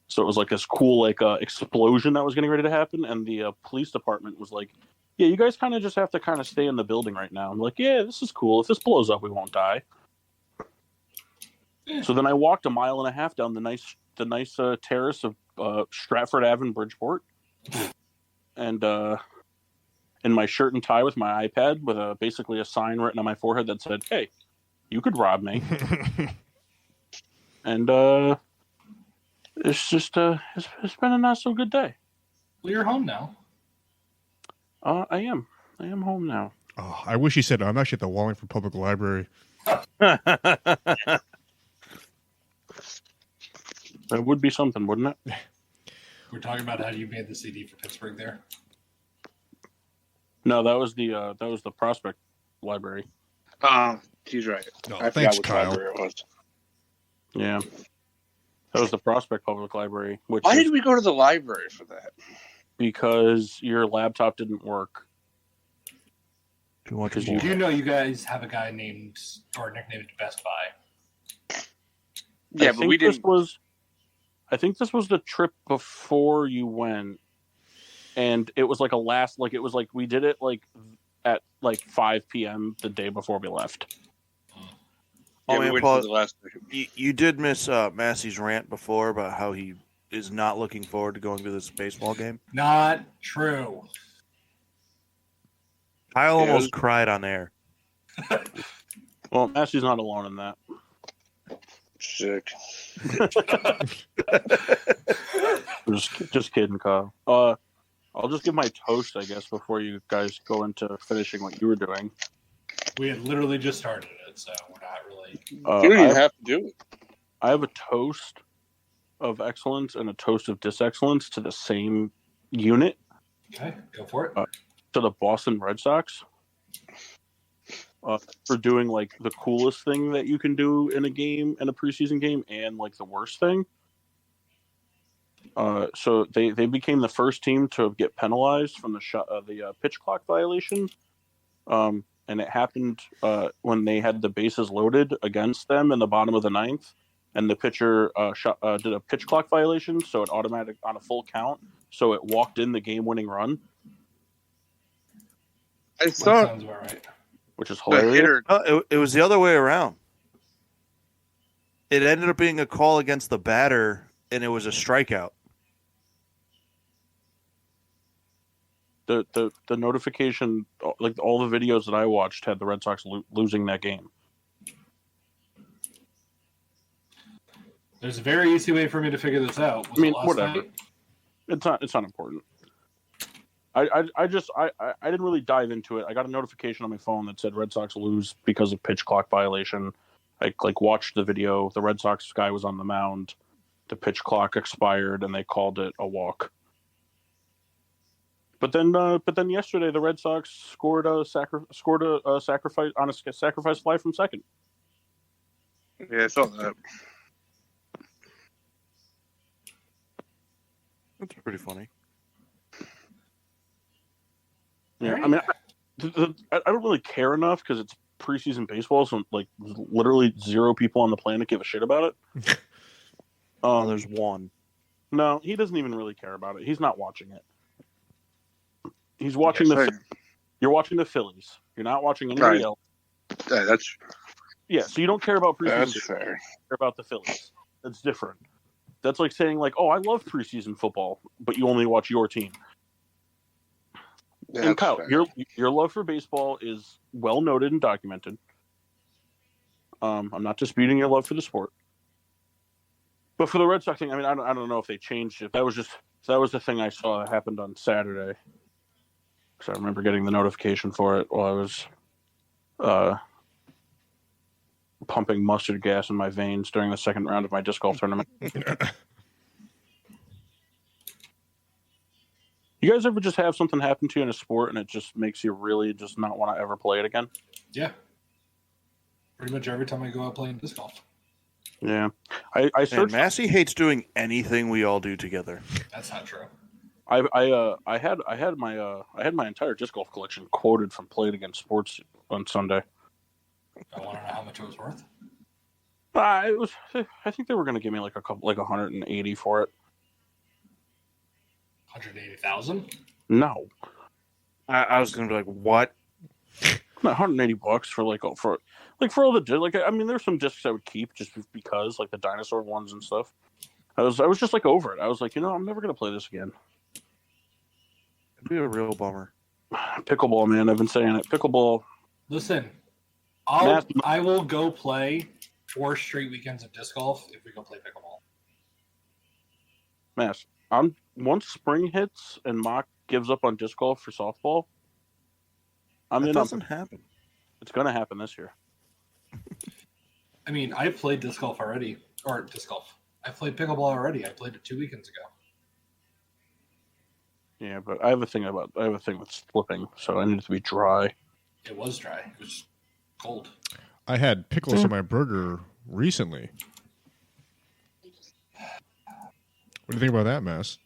So it was like this cool explosion that was getting ready to happen, and the police department was like, yeah, you guys kind of just have to kind of stay in the building right now. I'm like, yeah, this is cool. If this blows up, we won't die. So then I walked a mile and a half down the nice terrace of Stratford Ave in Bridgeport, and in my shirt and tie with my iPad with basically a sign written on my forehead that said, "Hey, you could rob me." And it's just it's been a not so good day. Well, you're home now. I am home now. Oh, I wish he said I'm actually at the Wallingford Public Library. That would be something, wouldn't it? We're talking about how you made the CD for Pittsburgh there. No, that was the Prospect Library. He's right. No, I thanks, forgot which Kyle. library it was. Yeah, that was the Prospect Public Library. Which Why is did we go to the library for that? because your laptop didn't work. Too much Because bull. Do you know you guys have a guy named or nicknamed Best Buy? Yeah, but we didn't. I think this was the trip before you went, and it was like we did it like at like 5 p.m. the day before we left. Oh, Yeah, we man, waited Paul, for the last. you did miss Massey's rant before about how he is not looking forward to going to this baseball game. Not true. Kyle Yeah, almost cried on air. Well, Massey's not alone in that. Sick. Just kidding, Kyle. I'll just give my toast, I guess, before you guys go into finishing what you were doing. We had literally just started it, so we're not really. You don't even have to do it. I have a toast of excellence and a toast of disexcellence to the same unit, Okay, go for it. to the Boston Red Sox. for doing like the coolest thing that you can do in a game, in a preseason game, and like the worst thing. So they became the first team to get penalized from the pitch clock violation. And it happened when they had the bases loaded against them in the bottom of the ninth, and the pitcher did a pitch clock violation, so it automatic on a full count, so it walked in the game-winning run. I That thought sounds about right. Which is the hilarious. hitter. It was the other way around. It ended up being a call against the batter, and it was a strikeout. The notification, like all the videos that I watched, had the Red Sox losing that game. There's a very easy way for me to figure this out. Was I mean, it last whatever. night? It's not important. I didn't really dive into it. I got a notification on my phone that said Red Sox lose because of pitch clock violation. I watched the video. The Red Sox guy was on the mound. The pitch clock expired, and they called it a walk. But then yesterday the Red Sox scored a sacrifice on a sacrifice fly from second. Yeah, I saw that. That's pretty funny. Yeah, I mean, I don't really care enough because it's preseason baseball, so like literally 0 people on the planet give a shit about it. There's one. No, he doesn't even really care about it. He's not watching it. He's watching You're watching the Phillies. You're not watching anybody else. Yeah, that's So you don't care about preseason. that's baseball. fair. You care about the Phillies. That's different. That's like saying like, oh, I love preseason football, but you only watch your team. Yeah, And that's Kyle, fair. your love for baseball is well noted and documented. I'm not disputing your love for the sport, but for the Red Sox thing, I mean, I don't know if they changed it. That was the thing I saw that happened on Saturday. Because I remember getting the notification for it while I was pumping mustard gas in my veins during the second round of my disc golf tournament. You guys ever just have something happen to you in a sport and it just makes you really just not want to ever play it again? Yeah. Pretty much every time I go out playing disc golf. Yeah. I And searched. Massey hates doing anything we all do together. That's not true. I had my entire disc golf collection quoted from Played Against Sports on Sunday. I want to know how much it was worth. I think they were going to give me like 180 for it. 180,000? No, I was going to be like, what? not $180 for all the I mean, there's some discs I would keep just because like the dinosaur ones and stuff. I was just like over it. I was like, I'm never going to play this again. It'd be a real bummer. Pickleball, man. I've been saying it. Pickleball. Listen, Matt- I will go play 4 straight weekends of disc golf if we go play pickleball. Mass. Once spring hits and Mock gives up on disc golf for softball, It doesn't happen. It's going to happen this year. I mean, I played disc golf already. Or disc golf. I played pickleball already. I played it 2 weekends ago. Yeah, but I have a thing with slipping, so I need it to be dry. It was dry. It was cold. I had pickles in my burger recently. What do you think about that mess?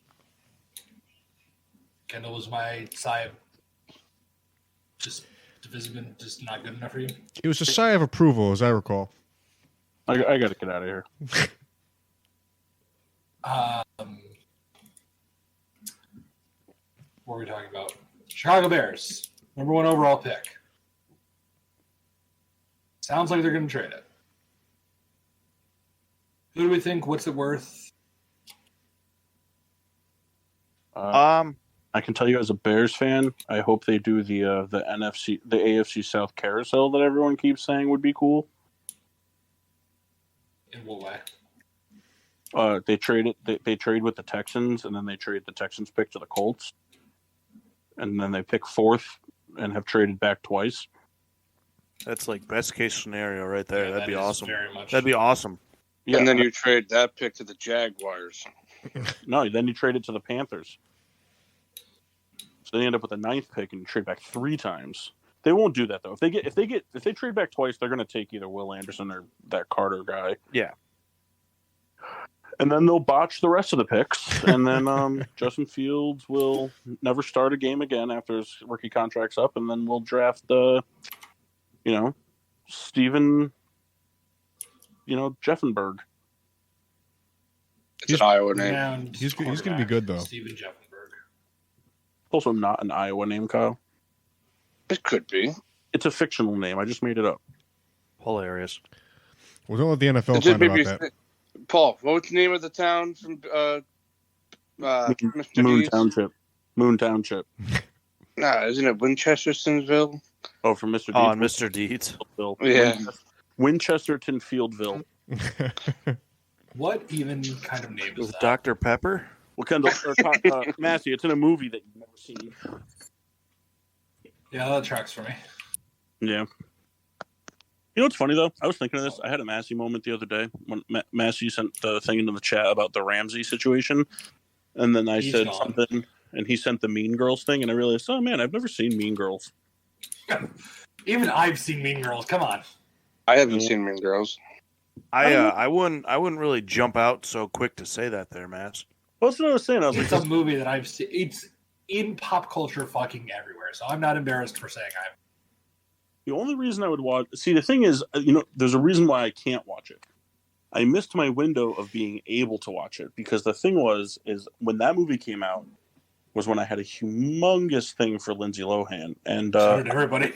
Kendall, was my sigh of just divisible, just not good enough for you? It was a sigh of approval, as I recall. I got to get out of here. What were we talking about? Chicago Bears, number 1 overall pick. Sounds like they're going to trade it. Who do we think? What's it worth? I can tell you as a Bears fan, I hope they do the AFC South carousel that everyone keeps saying would be cool. In what way? They trade with the Texans, and then they trade the Texans pick to the Colts, and then they pick 4th and have traded back twice. That's like best case scenario right there. Yeah, That'd be that is awesome. very much. That'd be awesome. Yeah, And then you trade that pick to the Jaguars. no, then you trade it to the Panthers. So they end up with a 9th pick and you trade back 3 times. They won't do that though. If they trade back twice, they're going to take either Will Anderson or that Carter guy. Yeah. And then they'll botch the rest of the picks, and then Justin Fields will never start a game again after his rookie contract's up, and then we'll draft Steven, Jeffenberg. It's an Iowa name. Renowned He's going to be quarterback, good, though. Steven Jeffenberg. Also not an Iowa name, Kyle. It could be. It's a fictional name. I just made it up. Hilarious. Well, don't let the NFL Is it find out maybe- about that. Paul, what was the name of the town from Mr. Moon D's? Township. Moon Township. Nah, isn't it Winchestersonville? Oh, from Mr. Oh, and Deeds. Mr. Deeds. Yeah. Winchesterton Fieldville. What even kind of name is With that? Dr. Pepper? Well, Kendall, Massey, it's in a movie that you've never seen. Yeah, that tracks for me. Yeah. You know what's funny, though? I was thinking of this. I had a Massey moment the other day when Massey sent the thing into the chat about the Ramsey situation. And then I He's said gone. something, and he sent the Mean Girls thing, and I realized, oh, man, I've never seen Mean Girls. Even I've seen Mean Girls. Come on. I haven't seen Mean Girls. I wouldn't really jump out so quick to say that there, Mass. Well, that's what I was saying. I was It's like, a movie that I've seen. It's in pop culture fucking everywhere. So I'm not embarrassed for saying I have. the only reason I would watch... See, the thing is, there's a reason why I can't watch it. I missed my window of being able to watch it because the thing is when that movie came out was when I had a humongous thing for Lindsay Lohan. And So did everybody.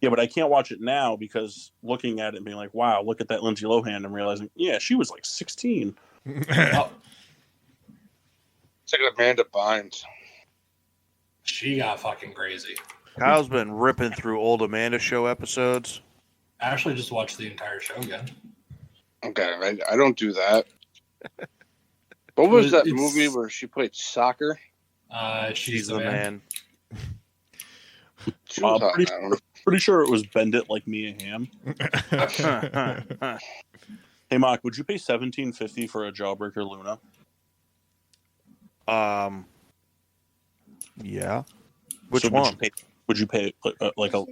yeah, but I can't watch it now because looking at it and being like, wow, look at that Lindsay Lohan, and realizing, yeah, she was like 16. Oh, It's like Amanda Bynes. she got fucking crazy. Kyle's been ripping through old Amanda Show episodes. I actually just watched the entire show again. Okay, I don't do that. What was that It's- movie where she played soccer? She's the man. She was hot in that one. Pretty sure it was Bend It Like Me and Ham. Hey, Mock, would you pay $17.50 for a Jawbreaker Luna? Yeah. Which So one? Would you pay like a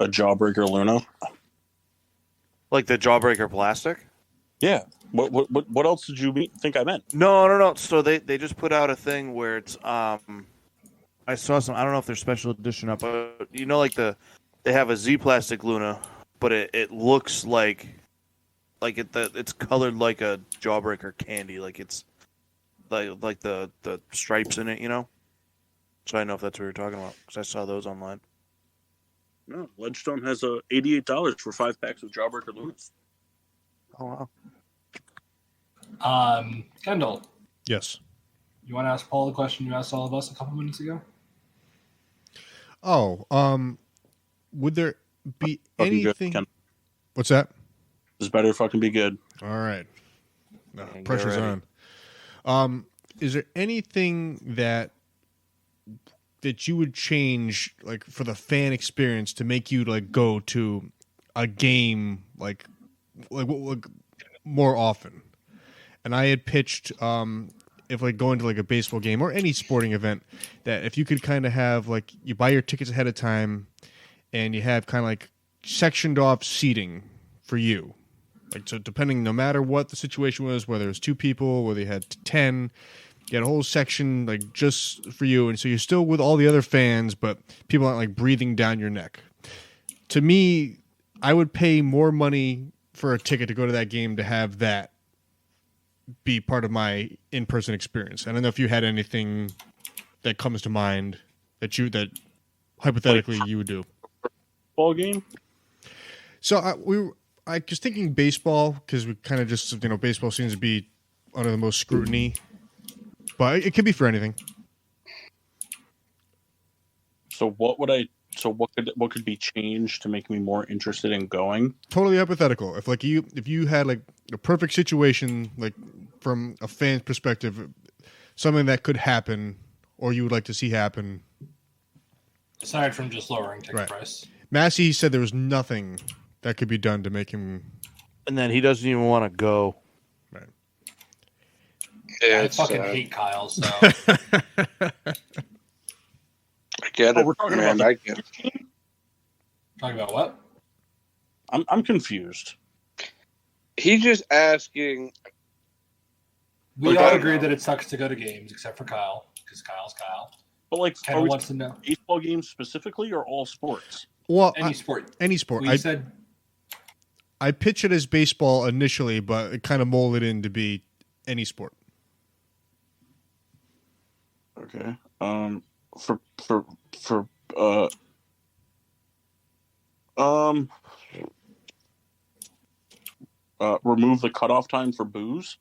Jawbreaker Luna? Like the Jawbreaker plastic? Yeah. What else did you think I meant? No. So they just put out a thing where it's I saw some. I don't know if they're special edition up, but they have a Z plastic Luna, but it looks like it's colored like a Jawbreaker candy, like it's like the stripes in it, So I don't know if that's what you're talking about because I saw those online. No, Ledgestone has $88 for 5 packs of Jawbreaker Lunas. Oh wow. Kendall, Yes. you want to ask Paul the question you asked all of us a couple minutes ago? Oh, would there be Fucking good, anything? Ken. What's that? This better fucking be good. All right. No, Okay, get pressure's ready. on. Is there anything that you would change, like, for the fan experience to make you like go to a game like more often? And I had pitched if like going to like a baseball game or any sporting event, that if you could kind of have like you buy your tickets ahead of time and you have kind of like sectioned off seating for you. Like, so depending, no matter what the situation was, whether it was 2 people, whether you had 10, you had a whole section like just for you. And so you're still with all the other fans, but people aren't like breathing down your neck. To me, I would pay more money for a ticket to go to that game to have that be part of my in-person experience. I don't know if you had anything that comes to mind that hypothetically you would do. Ball game? So I was thinking baseball because we kind of just, baseball seems to be under the most scrutiny, but it could be for anything. So what could be changed to make me more interested in going? Totally hypothetical. If you had like a perfect situation, like from a fan's perspective, something that could happen or you would like to see happen. Aside from just lowering ticket Right. price. Massey said there was nothing that could be done to make him. And then he doesn't even want to go. Right. Yeah, I it's, fucking hate Kyle, so I get it, we're talking man. about I get it. Talking about what? I'm confused. He's just asking. We all agree that it sucks to go to games, except for Kyle, because Kyle's Kyle. But like, Ken wants to know baseball games specifically, or all sports? Well, any sport. Any sport. We said I pitch it as baseball initially, but it kind of molded in to be any sport. Okay. For remove the cutoff time for booze.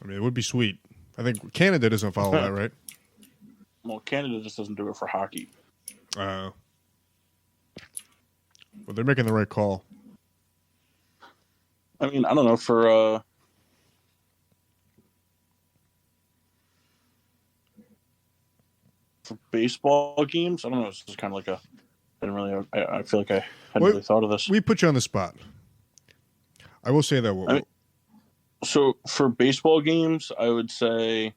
I mean, it would be sweet. I think Canada doesn't follow that, right? Well, Canada just doesn't do it for hockey. Well, they're making the right call. I mean, I don't know, for baseball games, I don't know. It's just kind of like I feel like I hadn't really thought of this. We put you on the spot. I will say that. So for baseball games, I would say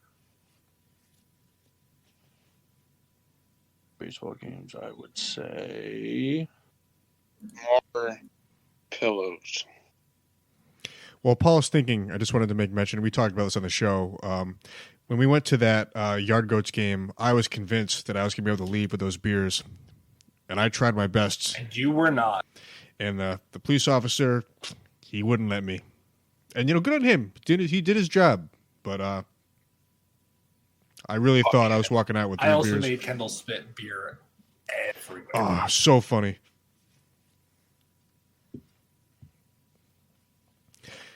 More pillows. Well, Paul's thinking, I just wanted to make mention, we talked about this on the show. When we went to that Yard Goats game, I was convinced that I was going to be able to leave with those beers. And I tried my best. And you were not. And the police officer, he wouldn't let me. And, good on him. He did his job. But I really thought I was walking out with 3 beers. I also made Kendall spit beer everywhere. Oh, so funny.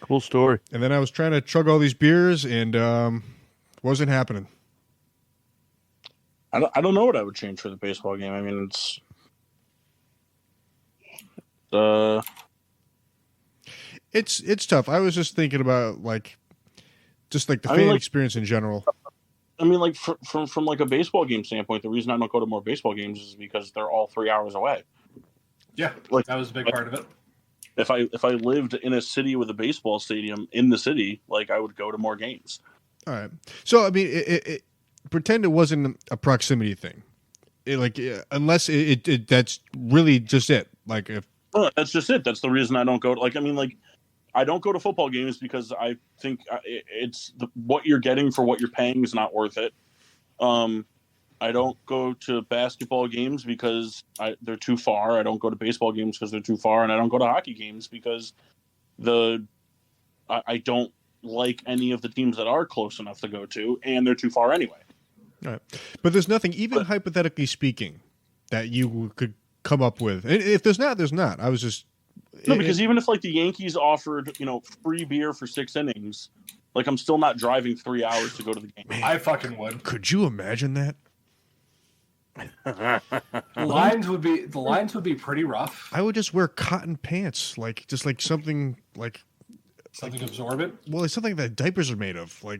Cool story. And then I was trying to chug all these beers, and wasn't happening. I don't know what I would change for the baseball game. I mean, it's tough. I was just thinking about the fan experience in general. I mean, like from like a baseball game standpoint, the reason I don't go to more baseball games is because they're all 3 hours away. Yeah, that was a big part of it. If I lived in a city with a baseball stadium in the city, I would go to more games. All right. So I mean, pretend it wasn't a proximity thing. Unless that's really just it. That's just it. That's the reason I don't go. I don't go to football games because I think it's what you're getting for what you're paying is not worth it. I don't go to basketball games because they're too far. I don't go to baseball games because they're too far, and I don't go to hockey games because I don't like any of the teams that are close enough to go to, and they're too far anyway. All right. But there's nothing, even hypothetically speaking, that you could come up with. And if there's not, there's not. I was just because even if the Yankees offered free beer for 6 innings, I'm still not driving 3 hours to go to the game. Man, I fucking would. Could you imagine that? The lines would be pretty rough. I would just wear cotton pants, something something absorbent. Well, it's something that diapers are made of. Why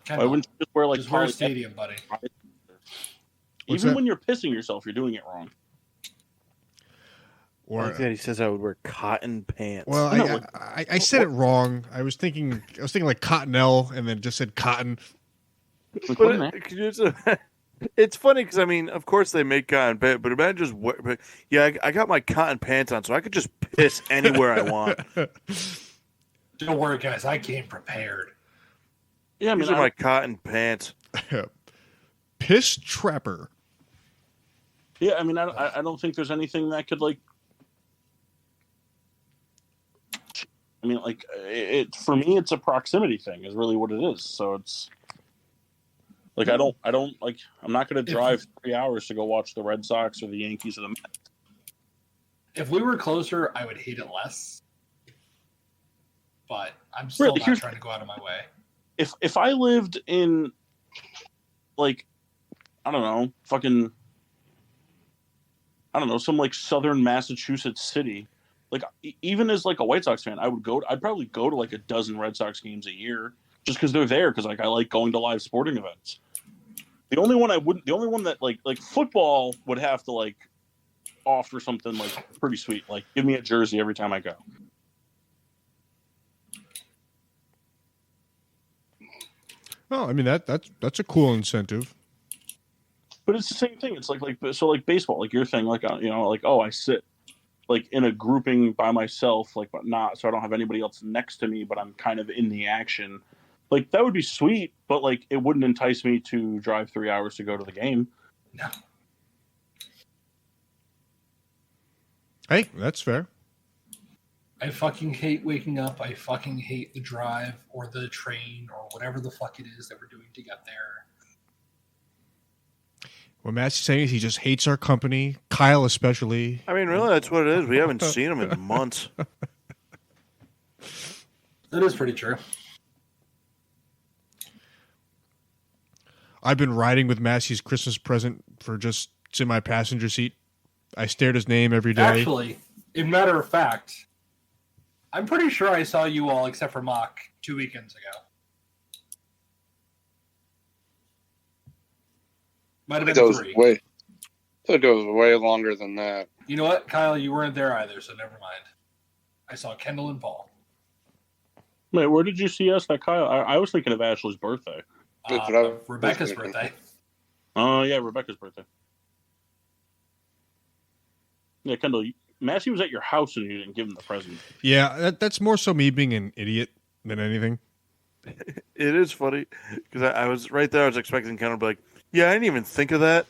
wouldn't you just wear wear a stadium, buddy? Even when you're pissing yourself, you're doing it wrong. Or he says I would wear cotton pants. Well, I said it wrong. I was thinking like Cottonelle, and then just said cotton. It's funny because of course they make cotton pants, but imagine just I got my cotton pants on, so I could just piss anywhere I want. Don't worry, guys. I came prepared. Yeah, these are my cotton pants. Piss trapper. Yeah, I don't think there's anything that could for me, it's a proximity thing. Is really what it is. So it's I don't I'm not going to drive 3 hours to go watch the Red Sox or the Yankees or the Mets. If we were closer, I would hate it less. But I'm still not trying to go out of my way. If I lived in I don't know, some southern Massachusetts city, even as a White Sox fan, I'd probably go to a dozen Red Sox games a year just because they're there, because I like going to live sporting events. The only one that football would have to offer something pretty sweet, give me a jersey every time I go. Oh, that's a cool incentive. But it's the same thing. It's like baseball, like your thing, like like I sit like in a grouping by myself, like but not so I don't have anybody else next to me, but I'm kind of in the action. Like that would be sweet, but like it wouldn't entice me to drive 3 hours to go to the game. No. Hey, that's fair. I fucking hate waking up. I fucking hate the drive or the train or whatever the fuck it is that we're doing to get there. What Matt's saying is he just hates our company, Kyle especially. I mean, really, that's what it is. We haven't seen him in months. That is pretty true. I've been riding with Massey's Christmas present for just it's in my passenger seat. I stare at his name every day. Actually, in matter of fact, I'm pretty sure I saw you all, except for Mock, 2 weekends ago. Might have been 3. I thought it was way longer than that. You know what, Kyle? You weren't there either, so never mind. I saw Kendall and Paul. Wait, where did you see us at Kyle? I was thinking of Ashley's birthday. Rebecca's birthday. Oh, yeah, Rebecca's birthday. Yeah, Kendall, Massey was at your house and you didn't give him the present. Yeah, that's more so me being an idiot than anything. It is funny because I was right there. I was expecting Kendall to be like, yeah, I didn't even think of that.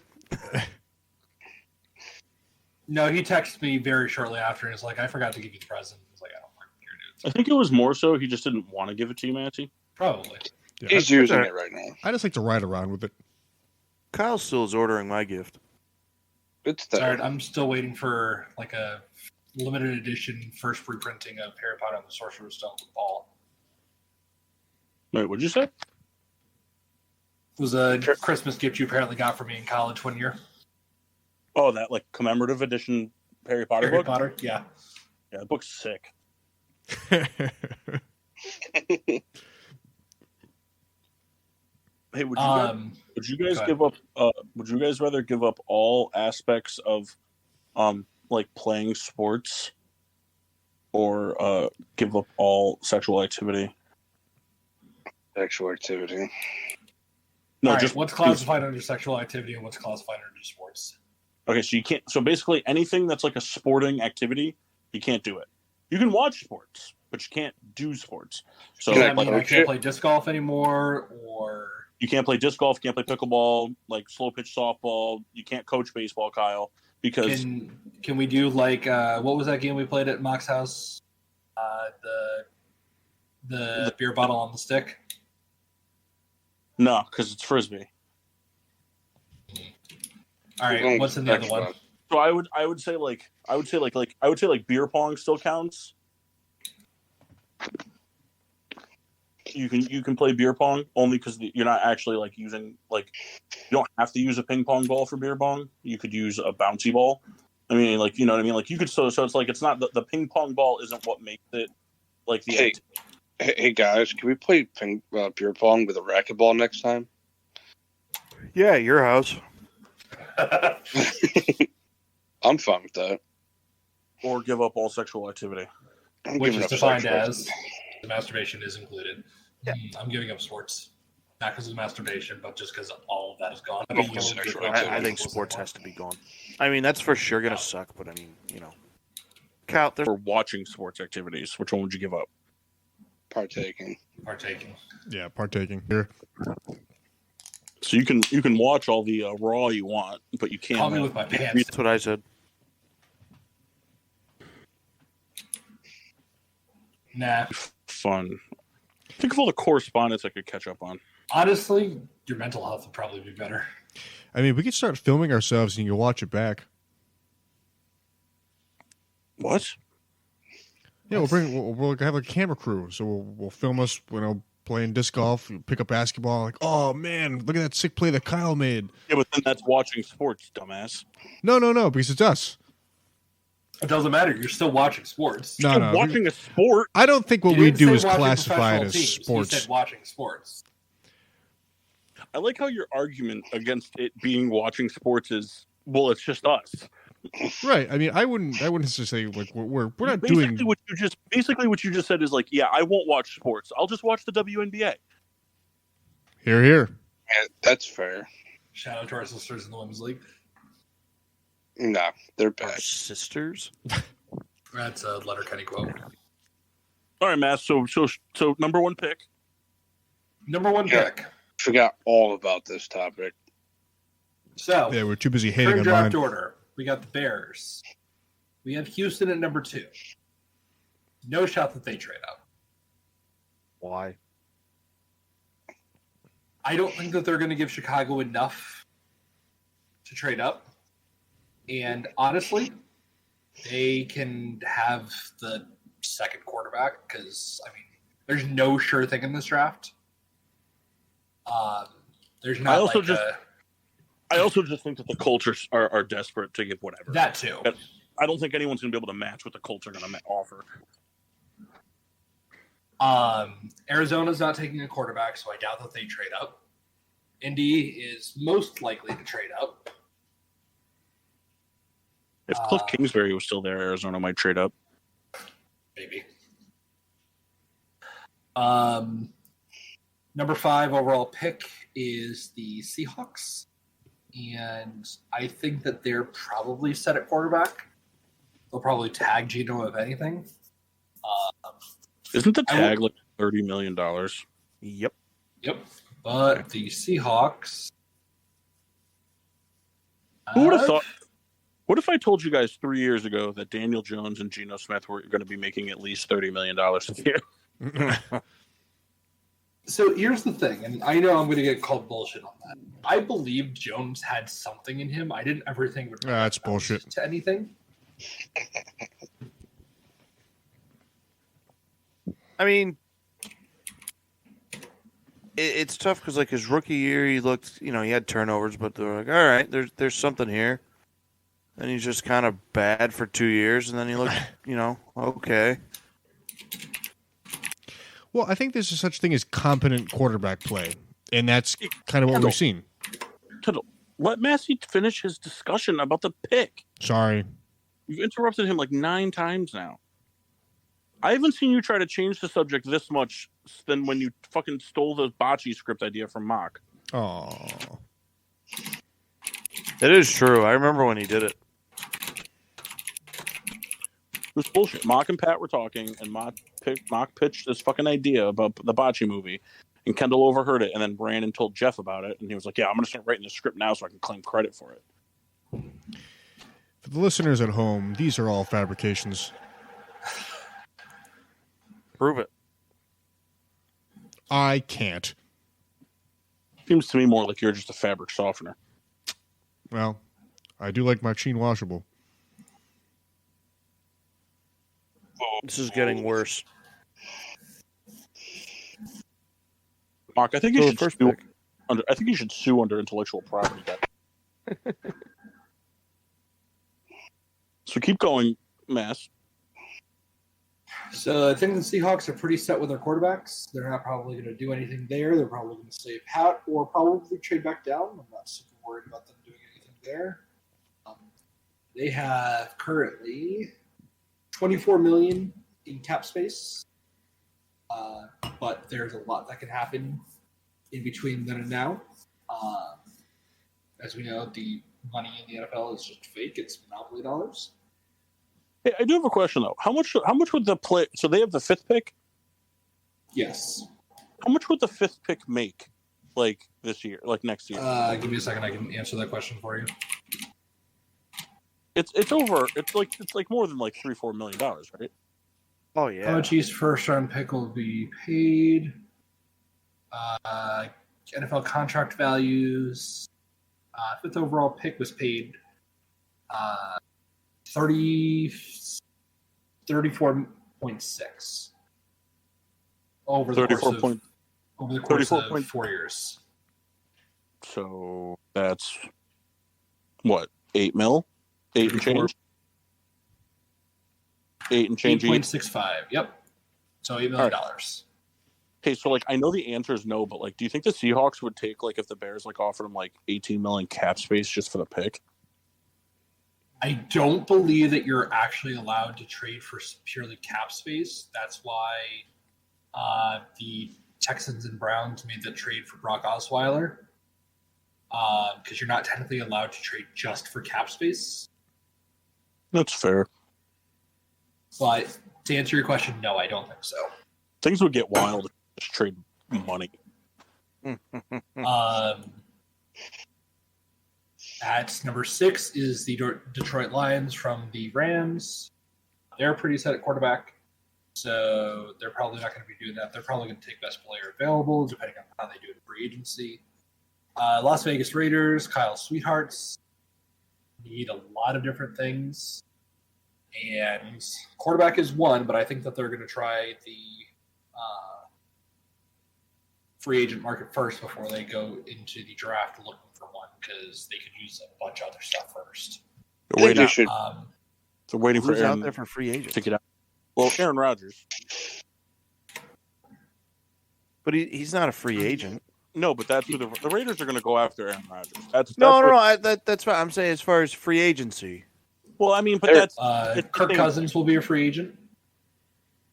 No, he texted me very shortly after and was like, I forgot to give you the present. I was like, I don't fucking care, dude. I think it was more so he just didn't want to give it to you, Massey. Probably. Yeah, He's using it right now. I just like to ride around with it. Kyle still is ordering my gift. It's there. Sorry, I'm still waiting for like a limited edition first reprinting of Harry Potter and the Sorcerer's Stone with Paul. Wait, what'd you say? It was a Christmas gift you apparently got for me in college one year. Oh, that like commemorative edition Harry Potter Harry book? Potter, yeah. Yeah, the book's sick. Hey, would you guys give up? Would you guys rather give up all aspects of, like playing sports, or give up all sexual activity? Sexual activity. No, right, just what's classified under sexual activity and what's classified under sports? Okay, so you can't. So basically, anything that's like a sporting activity, you can't do it. You can watch sports, but you can't do sports. So Does that mean I can't play disc golf anymore, or you can't play disc golf, you can't play pickleball, like slow pitch softball. You can't coach baseball, Kyle, because can we do like what was that game we played at Mock's house? The beer bottle on the stick. No, because it's frisbee. All right, what's in the other one? So I would say beer pong still counts. You can play beer pong only because you're not actually like using like you don't have to use a ping pong ball for beer pong. You could use a bouncy ball. I mean, like, you know what I mean? Like you could so it's like it's not the ping pong ball isn't what makes it like the. Hey guys, can we play beer pong with a racquetball next time? Yeah, your house. I'm fine with that. Or give up all sexual activity. Which is defined as the masturbation is included. Yeah. I'm giving up sports. Not because of masturbation, but just because all of that is gone. I think sports has to be gone. I mean, that's for sure going to suck, but I mean, you know. Cal, for watching sports activities, which one would you give up? Partaking. Yeah, partaking. Here. So you can watch all the Raw you want, but you can't. Call me with my pants. That's what I said. Nah. Fun. Think of all the correspondence I could catch up on. Honestly, your mental health would probably be better. I mean, we could start filming ourselves and you can watch it back. What? Yeah, we'll have a camera crew, so we'll film us, playing disc golf, pick up basketball. Like, oh man, look at that sick play that Kyle made. Yeah, but then that's watching sports, dumbass. No, because it's us. It doesn't matter. You're still watching sports. No, watching a sport. I don't think what we do is classified as sports. You said watching sports. I like how your argument against it being watching sports is, well, it's just us. Right. I mean, I wouldn't just say like we're not basically doing. What you just said is like, yeah, I won't watch sports. I'll just watch the WNBA. Here. Yeah, that's fair. Shout out to our sisters in the women's league. No, they're Our bad. sisters. That's a Letterkenny quote. All right, Matt. So number one pick. Number one Yeah. pick. Forgot all about this topic. So, Yeah, we're too busy hating current on draft mine. order. We got the Bears. We have Houston at number 2. No shot that they trade up. Why? I don't think that they're going to give Chicago enough to trade up. And honestly, they can have the second quarterback because, I mean, there's no sure thing in this draft. There's not I also just think that the Colts are desperate to give whatever. that too. I don't think anyone's going to be able to match what the Colts are going to offer. Arizona's not taking a quarterback, so I doubt that they trade up. Indy is most likely to trade up. If Cliff Kingsbury was still there, Arizona might trade up. Maybe. Number 5 overall pick is the Seahawks. And I think that they're probably set at quarterback. They'll probably tag Geno if anything. Isn't the tag like $30 million? Yep. Yep. But the Seahawks. Who would have thought? What if I told you guys 3 years ago that Daniel Jones and Geno Smith were going to be making at least $30 million a year? So here's the thing, and I know I'm going to get called bullshit on that. I believe Jones had something in him. I didn't ever think it would That's bullshit. to anything. I mean, it's tough because like his rookie year, he looked, he had turnovers, but they're like, all right, there's something here. And he's just kind of bad for 2 years, and then he looked, okay. Well, I think there's such thing as competent quarterback play, and that's kind of what we've seen. Let Massey finish his discussion about the pick. Sorry. You've interrupted him like 9 times now. I haven't seen you try to change the subject this much than when you fucking stole the bocce script idea from Mock. Oh. It is true. I remember when he did it. It was bullshit. Mock and Pat were talking, and Mock pitched this fucking idea about the bocce movie, and Kendall overheard it and then ran and told Jeff about it, and he was like, yeah, I'm going to start writing the script now so I can claim credit for it. For the listeners at home, these are all fabrications. Prove it. I can't. Seems to me more like you're just a fabric softener. Well, I do like machine washable. This is getting worse. Mark, I think you So should first sue pick. I think you should sue under intellectual property. So keep going, Mass. So I think the Seahawks are pretty set with their quarterbacks. They're not probably going to do anything there. They're probably going to stay pat or probably trade back down. I'm not super worried about them doing anything there. They have currently $24 million in cap space, but there's a lot that can happen in between then and now. As we know, the money in the NFL is just fake. It's monopoly dollars. Hey, I do have a question though. How much would the play? So they have the 5th pick. Yes. How much would the 5th pick make, like this year, like next year? Give me a second. I can answer that question for you. It's over. It's like more than like $3-4 million, right? Oh, yeah. Bocce's first round pick will be paid. NFL contract values. 5th overall pick was paid 34.6 over the course of 4 years. So that's what, 8 mil? 8 and change? 8 and change. 8.65. Yep. So $8 million. Okay, so like I know the answer is no, but like, do you think the Seahawks would take like if the Bears like offered them like 18 million cap space just for the pick? I don't believe that you're actually allowed to trade for purely cap space. That's why the Texans and Browns made the trade for Brock Osweiler. because you're not technically allowed to trade just for cap space. That's fair. But to answer your question, no, I don't think so. Things would get wild if you just trade money. At number 6 is the Detroit Lions from the Rams. They're pretty set at quarterback, so they're probably not going to be doing that. They're probably going to take best player available, depending on how they do it in free agency. Las Vegas Raiders, Kyle Sweethearts need a lot of different things. And quarterback is one, but I think that they're going to try the free agent market first before they go into the draft looking for one, because they could use a bunch of other stuff first. They're waiting, They waiting for Who's Aaron out there for free agents? to get out. Well, Aaron Rodgers. But he's not a free agent. No, but that's who the Raiders are going to go after Aaron Rodgers. That's No. That's what I'm saying as far as free agency. Well, I mean, but that's Kirk Cousins will be a free agent.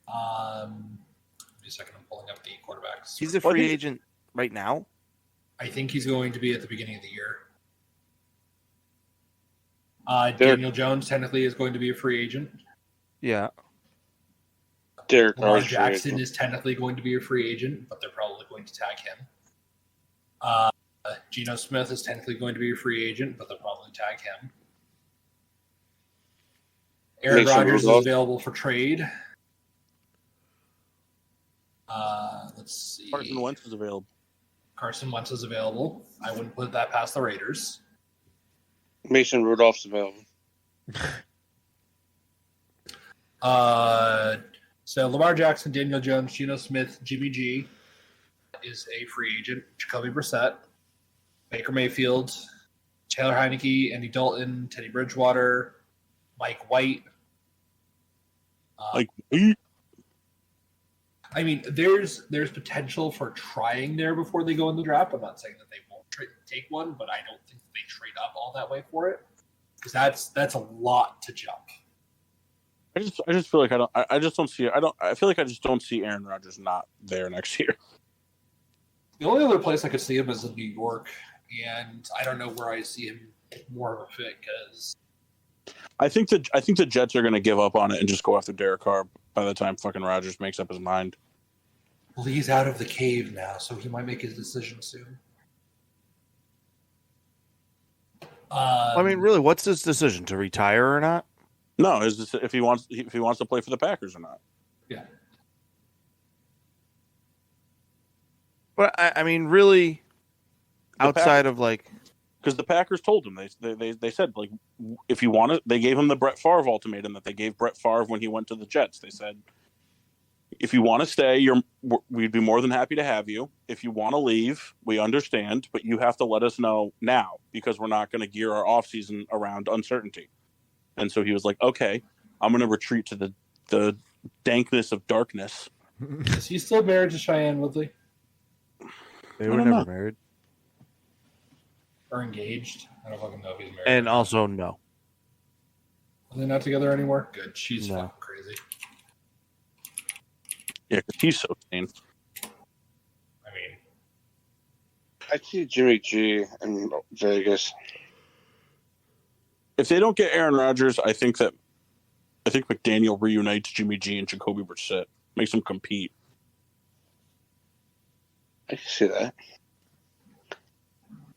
Give me a second. I'm pulling up the quarterbacks. He's a free agent right now. I think he's going to be at the beginning of the year. Daniel Jones technically is going to be a free agent. Yeah. Derek Lamar Carr's Jackson is technically going to be a free agent, but they're probably going to tag him. Geno Smith is technically going to be a free agent, but they'll probably tag him. Aaron Rodgers is available for trade. Let's see. Carson Wentz is available. Carson Wentz is available. I wouldn't put that past the Raiders. Mason Rudolph's available. So Lamar Jackson, Daniel Jones, Geno Smith, Jimmy G is a free agent. Jacoby Brissett, Baker Mayfield, Taylor Heineke, Andy Dalton, Teddy Bridgewater, Mike White. I mean, there's potential for trying there before they go in the draft. I'm not saying that they won't take one, but I don't think they trade up all that way for it, because that's a lot to jump. I just feel like I feel like I just don't see Aaron Rodgers not there next year. The only other place I could see him is in New York, and I don't know where I see him more of a fit, because I think the Jets are going to give up on it and just go after Derek Carr by the time fucking Rodgers makes up his mind. Well, he's out of the cave now, so he might make his decision soon. I mean, really, what's his decision, to retire or not? No, if he wants to play for the Packers or not. Yeah. But I mean, really, outside of like, because the Packers told him, they said, like, if you want it, they gave him the Brett Favre ultimatum that they gave Brett Favre when he went to the Jets. They said, if you want to stay, we'd be more than happy to have you. If you want to leave, we understand, but you have to let us know now, because we're not going to gear our offseason around uncertainty. And so he was like, okay, I'm going to retreat to the dankness of darkness. Is he still married to Cheyenne Woodley? they were never married. Or engaged? I don't fucking know if he's married. And also, no. Are they not together anymore? Good. She's No. fucking crazy. Yeah, because he's so sane. I mean, I see Jimmy G in Vegas. If they don't get Aaron Rodgers, I think McDaniel reunites Jimmy G and Jacoby Brissett, makes them compete. I can see that.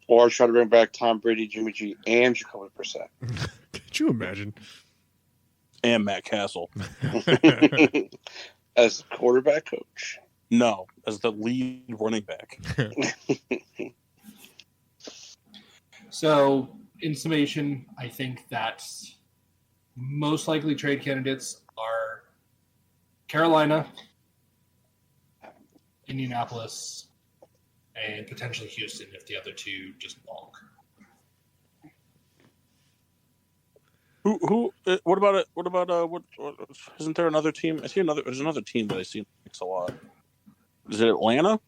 Or try to bring back Tom Brady, Jimmy G, and Jacoby Brissett. Could you imagine? And Matt Castle. As quarterback coach. No, as the lead running back. so in summation, I think that most likely trade candidates are Carolina, Indianapolis, and potentially Houston if the other two just balk. What about it? What isn't there another team? There's another team that I see mix a lot. Is it Atlanta?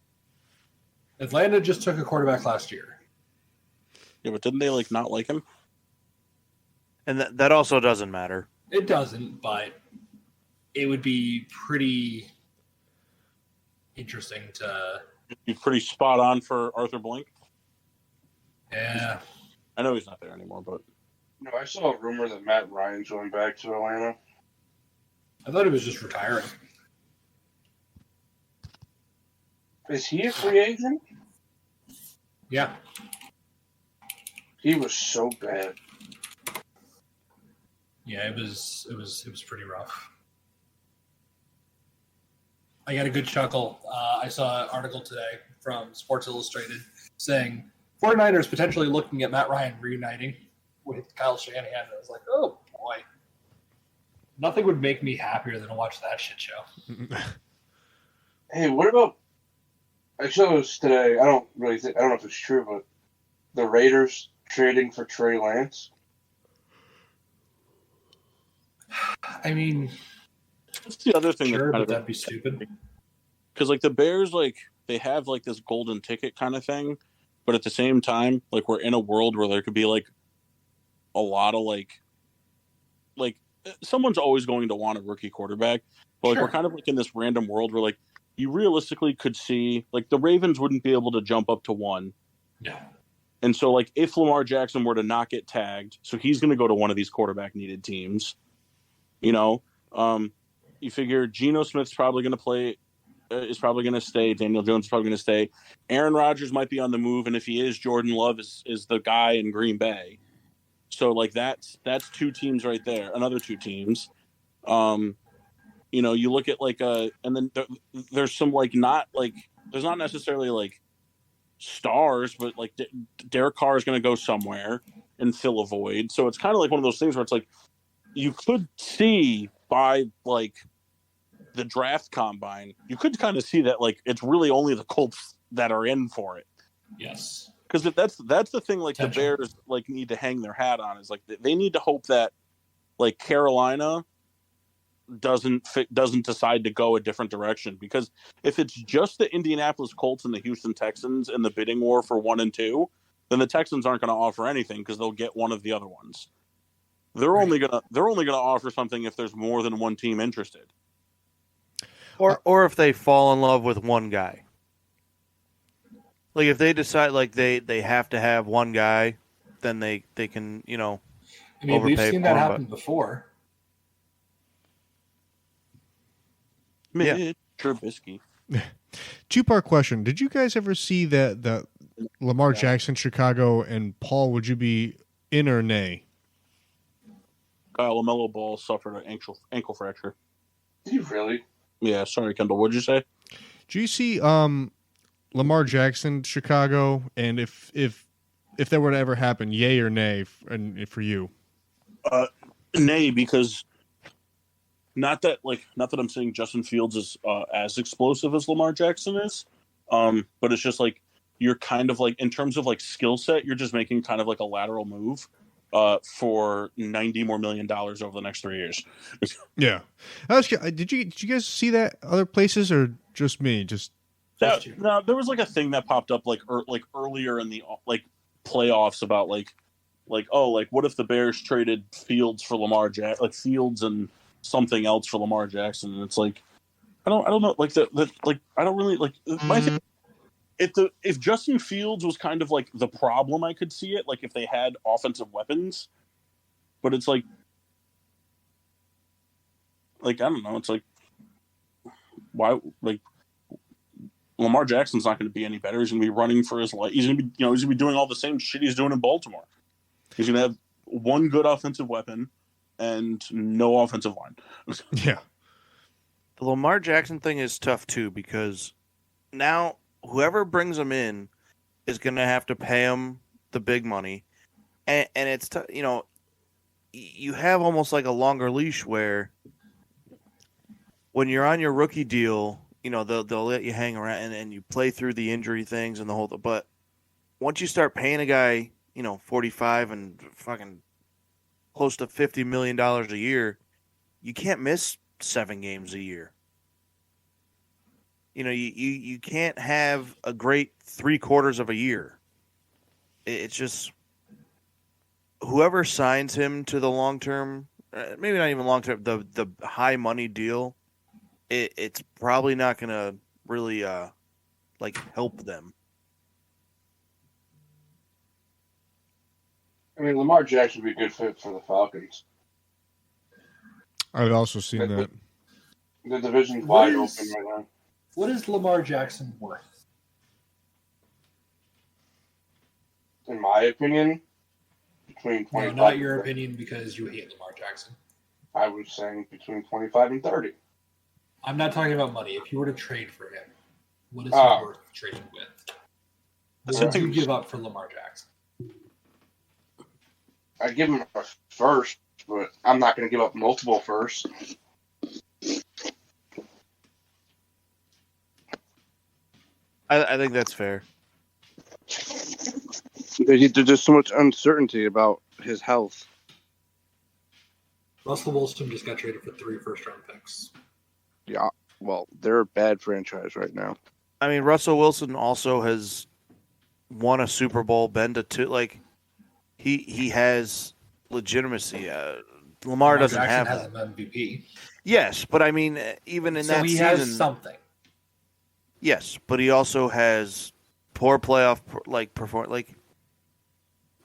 Atlanta just took a quarterback last year. Yeah, but didn't they not like him? And that also doesn't matter. It doesn't, but it would be pretty interesting to. He's pretty spot on for Arthur Blank. Yeah. I know he's not there anymore, but No, I saw a rumor that Matt Ryan's going back to Atlanta. I thought he was just retiring. Is he a free agent? Yeah. He was so bad. Yeah, it was pretty rough. I got a good chuckle. I saw an article today from Sports Illustrated saying 49ers potentially looking at Matt Ryan reuniting with Kyle Shanahan. I was like, oh boy. Nothing would make me happier than to watch that shit show. Hey, what about? I saw this today. I don't know if it's true, but the Raiders trading for Trey Lance. I mean, that's the other thing. Sure, but that'd be stupid. Because like the Bears, like they have like this golden ticket kind of thing, but at the same time, like we're in a world where there could be like a lot of like someone's always going to want a rookie quarterback, but like Sure. we're kind of like in this random world where like you realistically could see like the Ravens wouldn't be able to jump up to 1. Yeah. And so like if Lamar Jackson were to not get tagged, so he's going to go to one of these quarterback needed teams. You know, you figure Geno Smith's probably going to play, is probably going to stay. Daniel Jones is probably going to stay. Aaron Rodgers might be on the move, and if he is, Jordan Love is the guy in Green Bay. So like that's 2 teams right there, another 2 teams. You know, you look at like and then there's some like there's not necessarily like stars, but like Derek Carr is going to go somewhere and fill a void. So it's kind of like one of those things where it's like you could see by like the draft combine, you could kind of see that like it's really only the Colts that are in for it. Yes. Because that's the thing like the Bears like need to hang their hat on is like they need to hope that like Carolina doesn't decide to go a different direction, because if it's just the Indianapolis Colts and the Houston Texans in the bidding war for 1 and 2, then the Texans aren't going to offer anything because they'll get one of the other ones. They're only gonna offer something if there's more than one team interested, or if they fall in love with one guy. Like if they decide like they have to have one guy, then they can I mean overpay we've seen for that him, happen before. Yeah. Trubisky. 2-part question: did you guys ever see that Lamar Jackson, Chicago, and Paul? Would you be in or nay? LaMelo Ball suffered an ankle fracture. Did you really? Yeah, sorry, Kendall. What'd you say? Do you see Lamar Jackson, Chicago, and if that were to ever happen, yay or nay, for you? Nay, because not that I'm saying Justin Fields is as explosive as Lamar Jackson is, but it's just like you're kind of like in terms of like skill set, you're just making kind of like a lateral move for $90 more million over the next 3 years. Yeah, did you guys see that other places or just me? No, there was like a thing that popped up like earlier in the like playoffs about like what if the Bears traded Fields for Lamar Jackson, like Fields and something else for Lamar Jackson, and it's like I don't know, like I don't really like my thing. If Justin Fields was kind of like the problem, I could see it. Like if they had offensive weapons, but it's like I don't know. It's like why like Lamar Jackson's not going to be any better. He's going to be running for his life. He's going to be he's going to be doing all the same shit he's doing in Baltimore. He's going to have one good offensive weapon and no offensive line. Yeah. The Lamar Jackson thing is tough too, because now whoever brings him in is going to have to pay him the big money, and it's you have almost like a longer leash where when you're on your rookie deal, they'll let you hang around and you play through the injury things and the whole. But once you start paying a guy, 45 and fucking close to $50 million a year, you can't miss 7 games a year. You can't have a great 3/4 of a year. It's just whoever signs him to the long term, maybe not even long term, the high money deal. It's probably not going to really help them. I mean, Lamar Jackson would be a good fit for the Falcons. I've also seen that. The division's wide open right now. What is Lamar Jackson worth? In my opinion, between 25. No, not your opinion because you hate Lamar Jackson. I was saying between 25 and 30. I'm not talking about money. If you were to trade for him, what is he worth trading with? What would you give up for Lamar Jackson? I'd give him a first, but I'm not going to give up multiple firsts. I think that's fair. There's just so much uncertainty about his health. Russell Wilson just got traded for 3 first-round picks. Yeah, well, they're a bad franchise right now. I mean, Russell Wilson also has won a Super Bowl, been to 2. Like, he has legitimacy. Lamar doesn't Jackson have has an MVP. Yes, but I mean, even in that he season, has something. Yes, but he also has poor playoff perform. Like,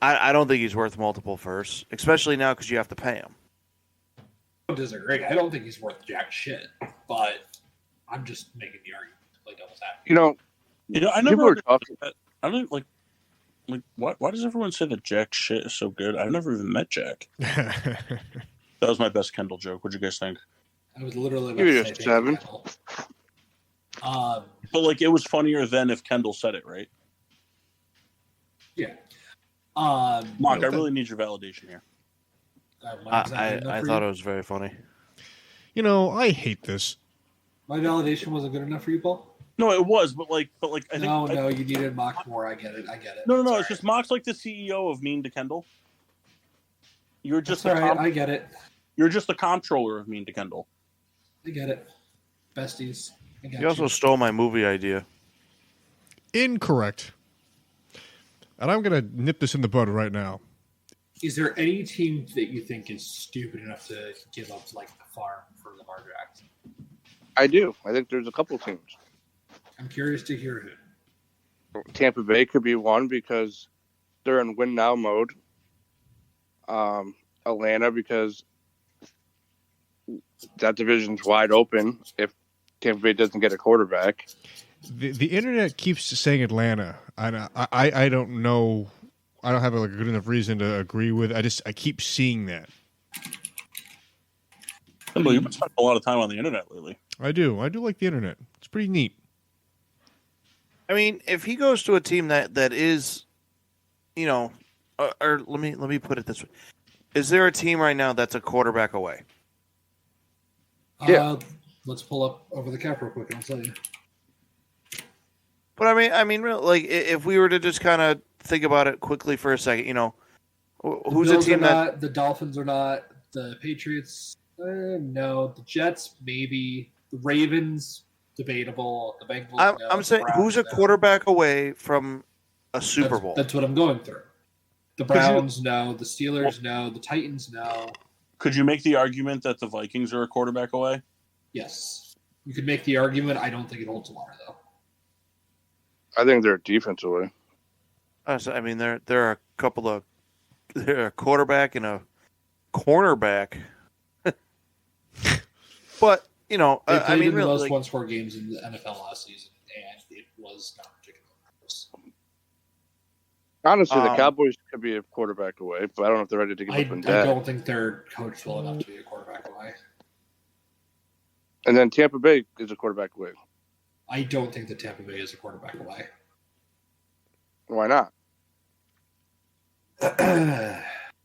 I don't think he's worth multiple firsts, especially now because you have to pay him. I don't disagree. I don't think he's worth jack shit, but I'm just making the argument to play devil's advocate. I never. I don't like. Why does everyone say that Jack shit is so good? I've never even met Jack. That was my best Kendall joke. What'd you guys think? I was literally about You're to just say 7. But like, it was funnier than if Kendall said it, right? Yeah. Mark, I really need your validation here. I thought it was very funny. I hate this. My validation wasn't good enough for you, Paul? No, it was, but I think No, you needed Mock more. I get it. No. It's just Mock's like the CEO of Mean to Kendall. You're just I get it. You're just the comptroller of Mean to Kendall. I get it. Besties. You also stole my movie idea. Incorrect. And I'm going to nip this in the bud right now. Is there any team that you think is stupid enough to give up like the farm for Lamar Jackson? I do. I think there's a couple teams. I'm curious to hear who. Tampa Bay could be one because they're in win now mode. Atlanta because that division's wide open if Tampa Bay doesn't get a quarterback. The internet keeps saying Atlanta. I don't know. I don't have a good enough reason to agree with. I keep seeing that. Well, you've been spending a lot of time on the internet lately. I do like the internet. It's pretty neat. I mean, if he goes to a team that is, or let me put it this way: is there a team right now that's a quarterback away? Yeah. Let's pull up over the cap real quick and I'll tell you. But I mean, like if we were to just kind of think about it quickly for a second, who's a team that the Dolphins are not, the Patriots, no, the Jets maybe, the Ravens debatable, the Bengals. I'm saying who's a quarterback away from a Super Bowl? That's what I'm going through. The Browns, no. The Steelers, no. The Titans, no. Could you make the argument that the Vikings are a quarterback away? Yes. You could make the argument. I don't think it holds water, though. I think they're defensively. I mean, there are a couple of a quarterback and a cornerback, but they played in the most really, one-score games in the NFL last season, and it was not particularly close. Honestly, the Cowboys could be a quarterback away, but I don't know if they're ready to give up on that. I don't think they're coached well enough to be a quarterback away. And then Tampa Bay is a quarterback away. I don't think that Tampa Bay is a quarterback away. Why not?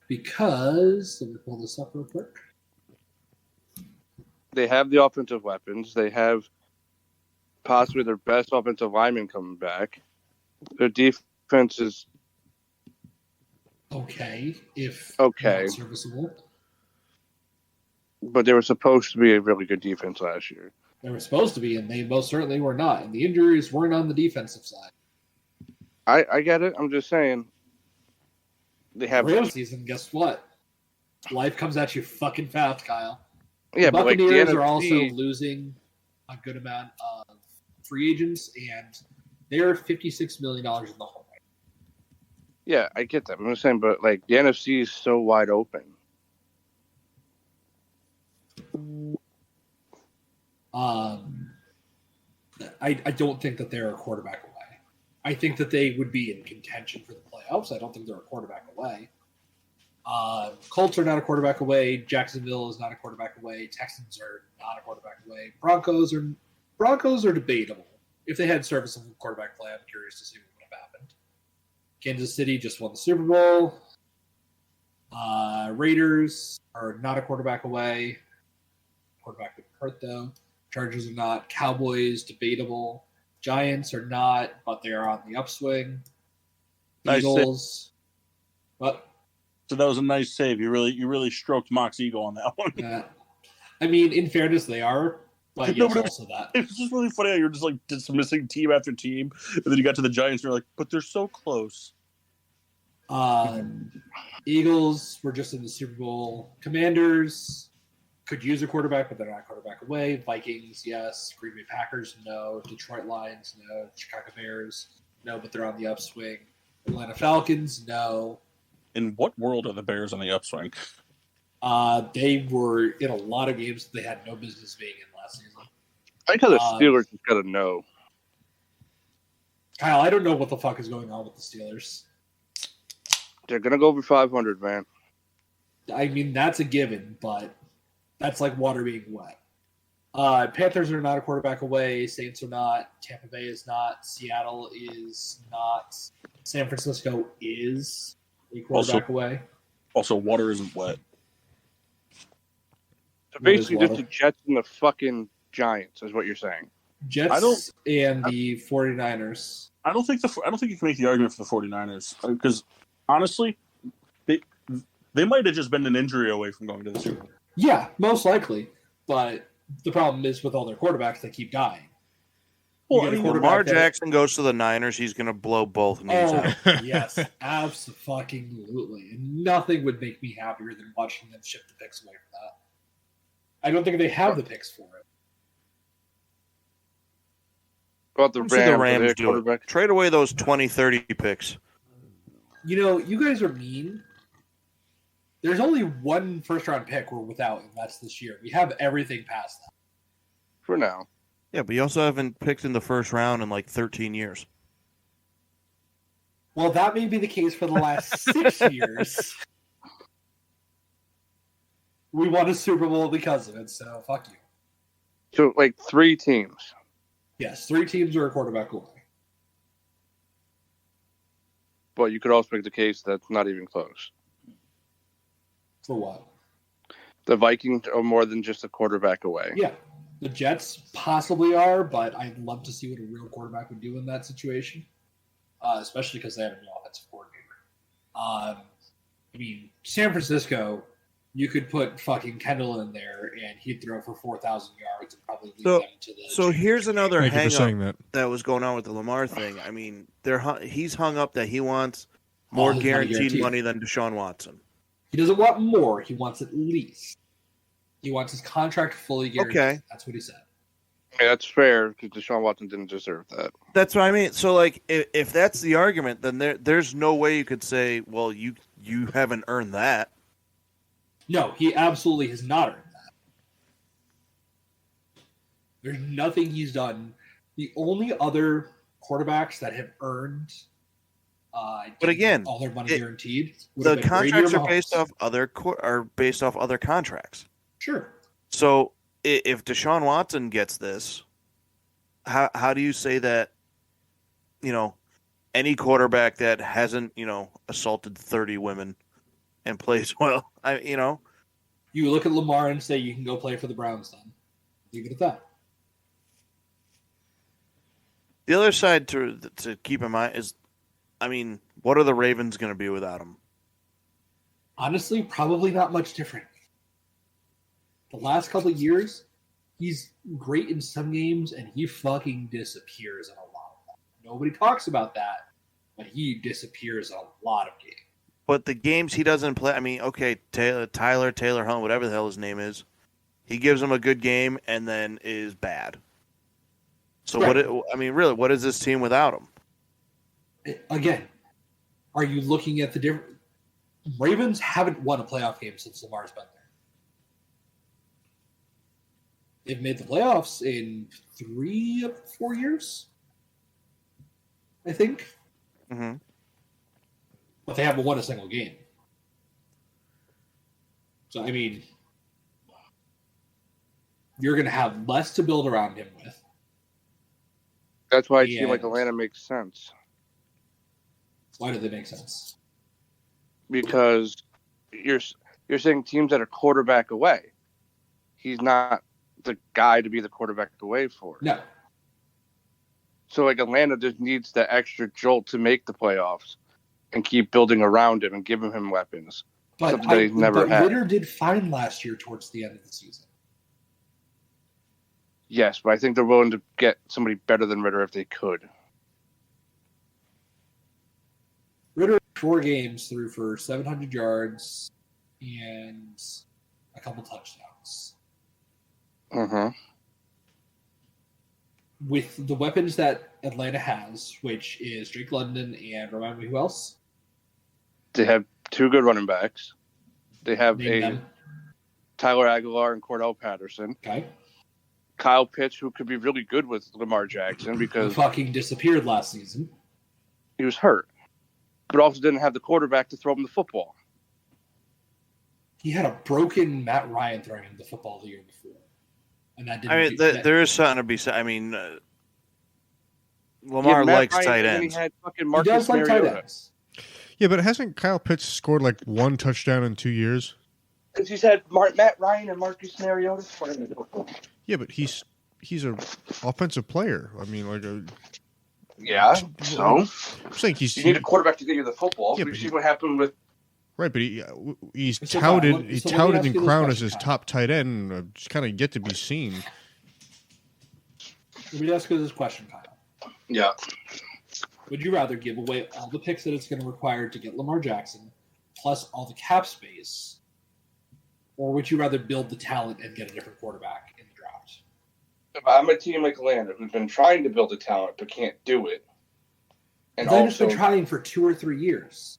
Because, let me pull this up real quick. They have the offensive weapons. They have possibly their best offensive lineman coming back. Their defense is okay, not serviceable. But they were supposed to be a really good defense last year. They were supposed to be, and they most certainly were not. And the injuries weren't on the defensive side. I get it. I'm just saying. They have real season. Guess what? Life comes at you fucking fast, Kyle. Yeah, the Buccaneers but are also losing a good amount of free agents, and they're $56 million in the hole. Yeah, I get that. I'm just saying, but like the NFC is so wide open. I don't think that they're a quarterback away. I think that they would be in contention for the playoffs. I don't think they're a quarterback away. Colts are not a quarterback away. Jacksonville is not a quarterback away. Texans are not a quarterback away. Broncos are debatable. If they had serviceable quarterback play, I'm curious to see what would have happened. Kansas City just won the Super Bowl. Raiders are not a quarterback away. Quarterback would hurt though. Chargers are not. Cowboys debatable. Giants are not, but they are on the upswing. Nice Eagles. What? So that was a nice save. You really stroked Mock's ego on that one. Yeah. I mean, in fairness, they are, but yes, also that. It's just really funny how you're just like dismissing team after team, and then you got to the Giants, and you're like, but they're so close. Eagles were just in the Super Bowl. Commanders could use a quarterback, but they're not a quarterback away. Vikings, yes. Green Bay Packers, no. Detroit Lions, no. Chicago Bears, no, but they're on the upswing. Atlanta Falcons, no. In what world are the Bears on the upswing? They were in a lot of games that they had no business being in last season. I think how the Steelers just got to know. Kyle, I don't know what the fuck is going on with the Steelers. They're going to go over 500, man. I mean, that's a given, but that's like water being wet. Panthers are not a quarterback away. Saints are not. Tampa Bay is not. Seattle is not. San Francisco is a quarterback away. Also, water isn't wet. So basically, just the Jets and the fucking Giants is what you're saying. Jets and the 49ers. I don't think you can make the argument for the 49ers because honestly, they might have just been an injury away from going to the Super Bowl. Yeah, most likely. But the problem is with all their quarterbacks, they keep dying. Well, I mean, Lamar Jackson goes to the Niners, he's going to blow both knees out. Yes, absolutely. And nothing would make me happier than watching them ship the picks away for that. I don't think they have the picks for it. About the Rams do it. Trade away those 20-30 picks. You know, you guys are mean. There's only one first-round pick we're without, and that's this year. We have everything past that. For now. Yeah, but you also haven't picked in the first round in like 13 years. Well, that may be the case for the last 6 years. We won a Super Bowl because of it, so fuck you. So, like, 3 teams. Yes, 3 teams are a quarterback away. But you could also make the case that's not even close. For what? The Vikings are more than just a quarterback away. Yeah. The Jets possibly are, but I'd love to see what a real quarterback would do in that situation, especially because they have a new offensive coordinator. I mean, San Francisco, you could put fucking Kendall in there, and he'd throw for 4,000 yards and probably lead them to the. So here's another hang-up that was going on with the Lamar thing. I mean, he's hung up that he wants more guaranteed money than Deshaun Watson. He doesn't want more. He wants at least. He wants his contract fully guaranteed. Okay. That's what he said. Yeah, that's fair because Deshaun Watson didn't deserve that. That's what I mean. So, like, if that's the argument, then there's no way you could say, well, you haven't earned that. No, he absolutely has not earned that. There's nothing he's done. The only other quarterbacks that have earned but again, all their money guaranteed. The contracts are based off other contracts. Sure. So if Deshaun Watson gets this, how do you say that? You know, any quarterback that hasn't assaulted 30 women and plays well, you look at Lamar and say you can go play for the Browns. Then leave it at that. The other side to keep in mind is, what are the Ravens going to be without him? Honestly, probably not much different. The last couple of years, he's great in some games, and he fucking disappears in a lot of them. Nobody talks about that, but he disappears in a lot of games. But the games he doesn't play, Taylor Hunt, whatever the hell his name is, he gives him a good game and then is bad. So right. What is this team without him? Again, Are you looking at the different? Ravens haven't won a playoff game since Lamar's been there. They've made the playoffs in 3 of 4 years, I think. Mm-hmm. But they haven't won a single game. So, I mean, you're going to have less to build around him with. That's why a team like Atlanta makes sense. Why do they make sense? Because you're saying teams that are quarterback away. He's not the guy to be the quarterback away for. No. So, like, Atlanta just needs that extra jolt to make the playoffs and keep building around him and giving him weapons. But something that he's never had. Ritter did fine last year towards the end of the season. Yes, but I think they're willing to get somebody better than Ritter if they could. Ritter, 4 games, threw for 700 yards and a couple touchdowns. Mm-hmm. With the weapons that Atlanta has, which is Drake London and remind me who else? They have 2 good running backs. They have Name them. Tyler Aguilar and Cordell Patterson. Okay. Kyle Pitts, who could be really good with Lamar Jackson Who because fucking disappeared last season. he was hurt, but also didn't have the quarterback to throw him the football. He had a broken Matt Ryan throwing him the football the year before. And that didn't I mean, there is something to be said. I mean, Lamar likes tight ends. He had fucking He Marcus does like tight Mariota. ends. Yeah, but hasn't Kyle Pitts scored like 1 touchdown in 2 years? Because he's had Matt Ryan and Marcus Mariota. Yeah, but he's an offensive player. I mean, like Yeah, so I'm saying you need a quarterback to get you the football. Yeah, We've seen what happened with. right, but he's So, touted Kyle, he's so let me touted ask and you this crowned question, as his Kyle. top tight end. Just kind of yet to be seen. Let me ask you this question, Kyle. Yeah, Would you rather give away all the picks that it's going to require to get Lamar Jackson, plus all the cap space, or would you rather build the talent and get a different quarterback in the draft? if I'm a team like Atlanta who's been trying to build a talent but can't do it, and They've just also been trying for 2 or 3 years.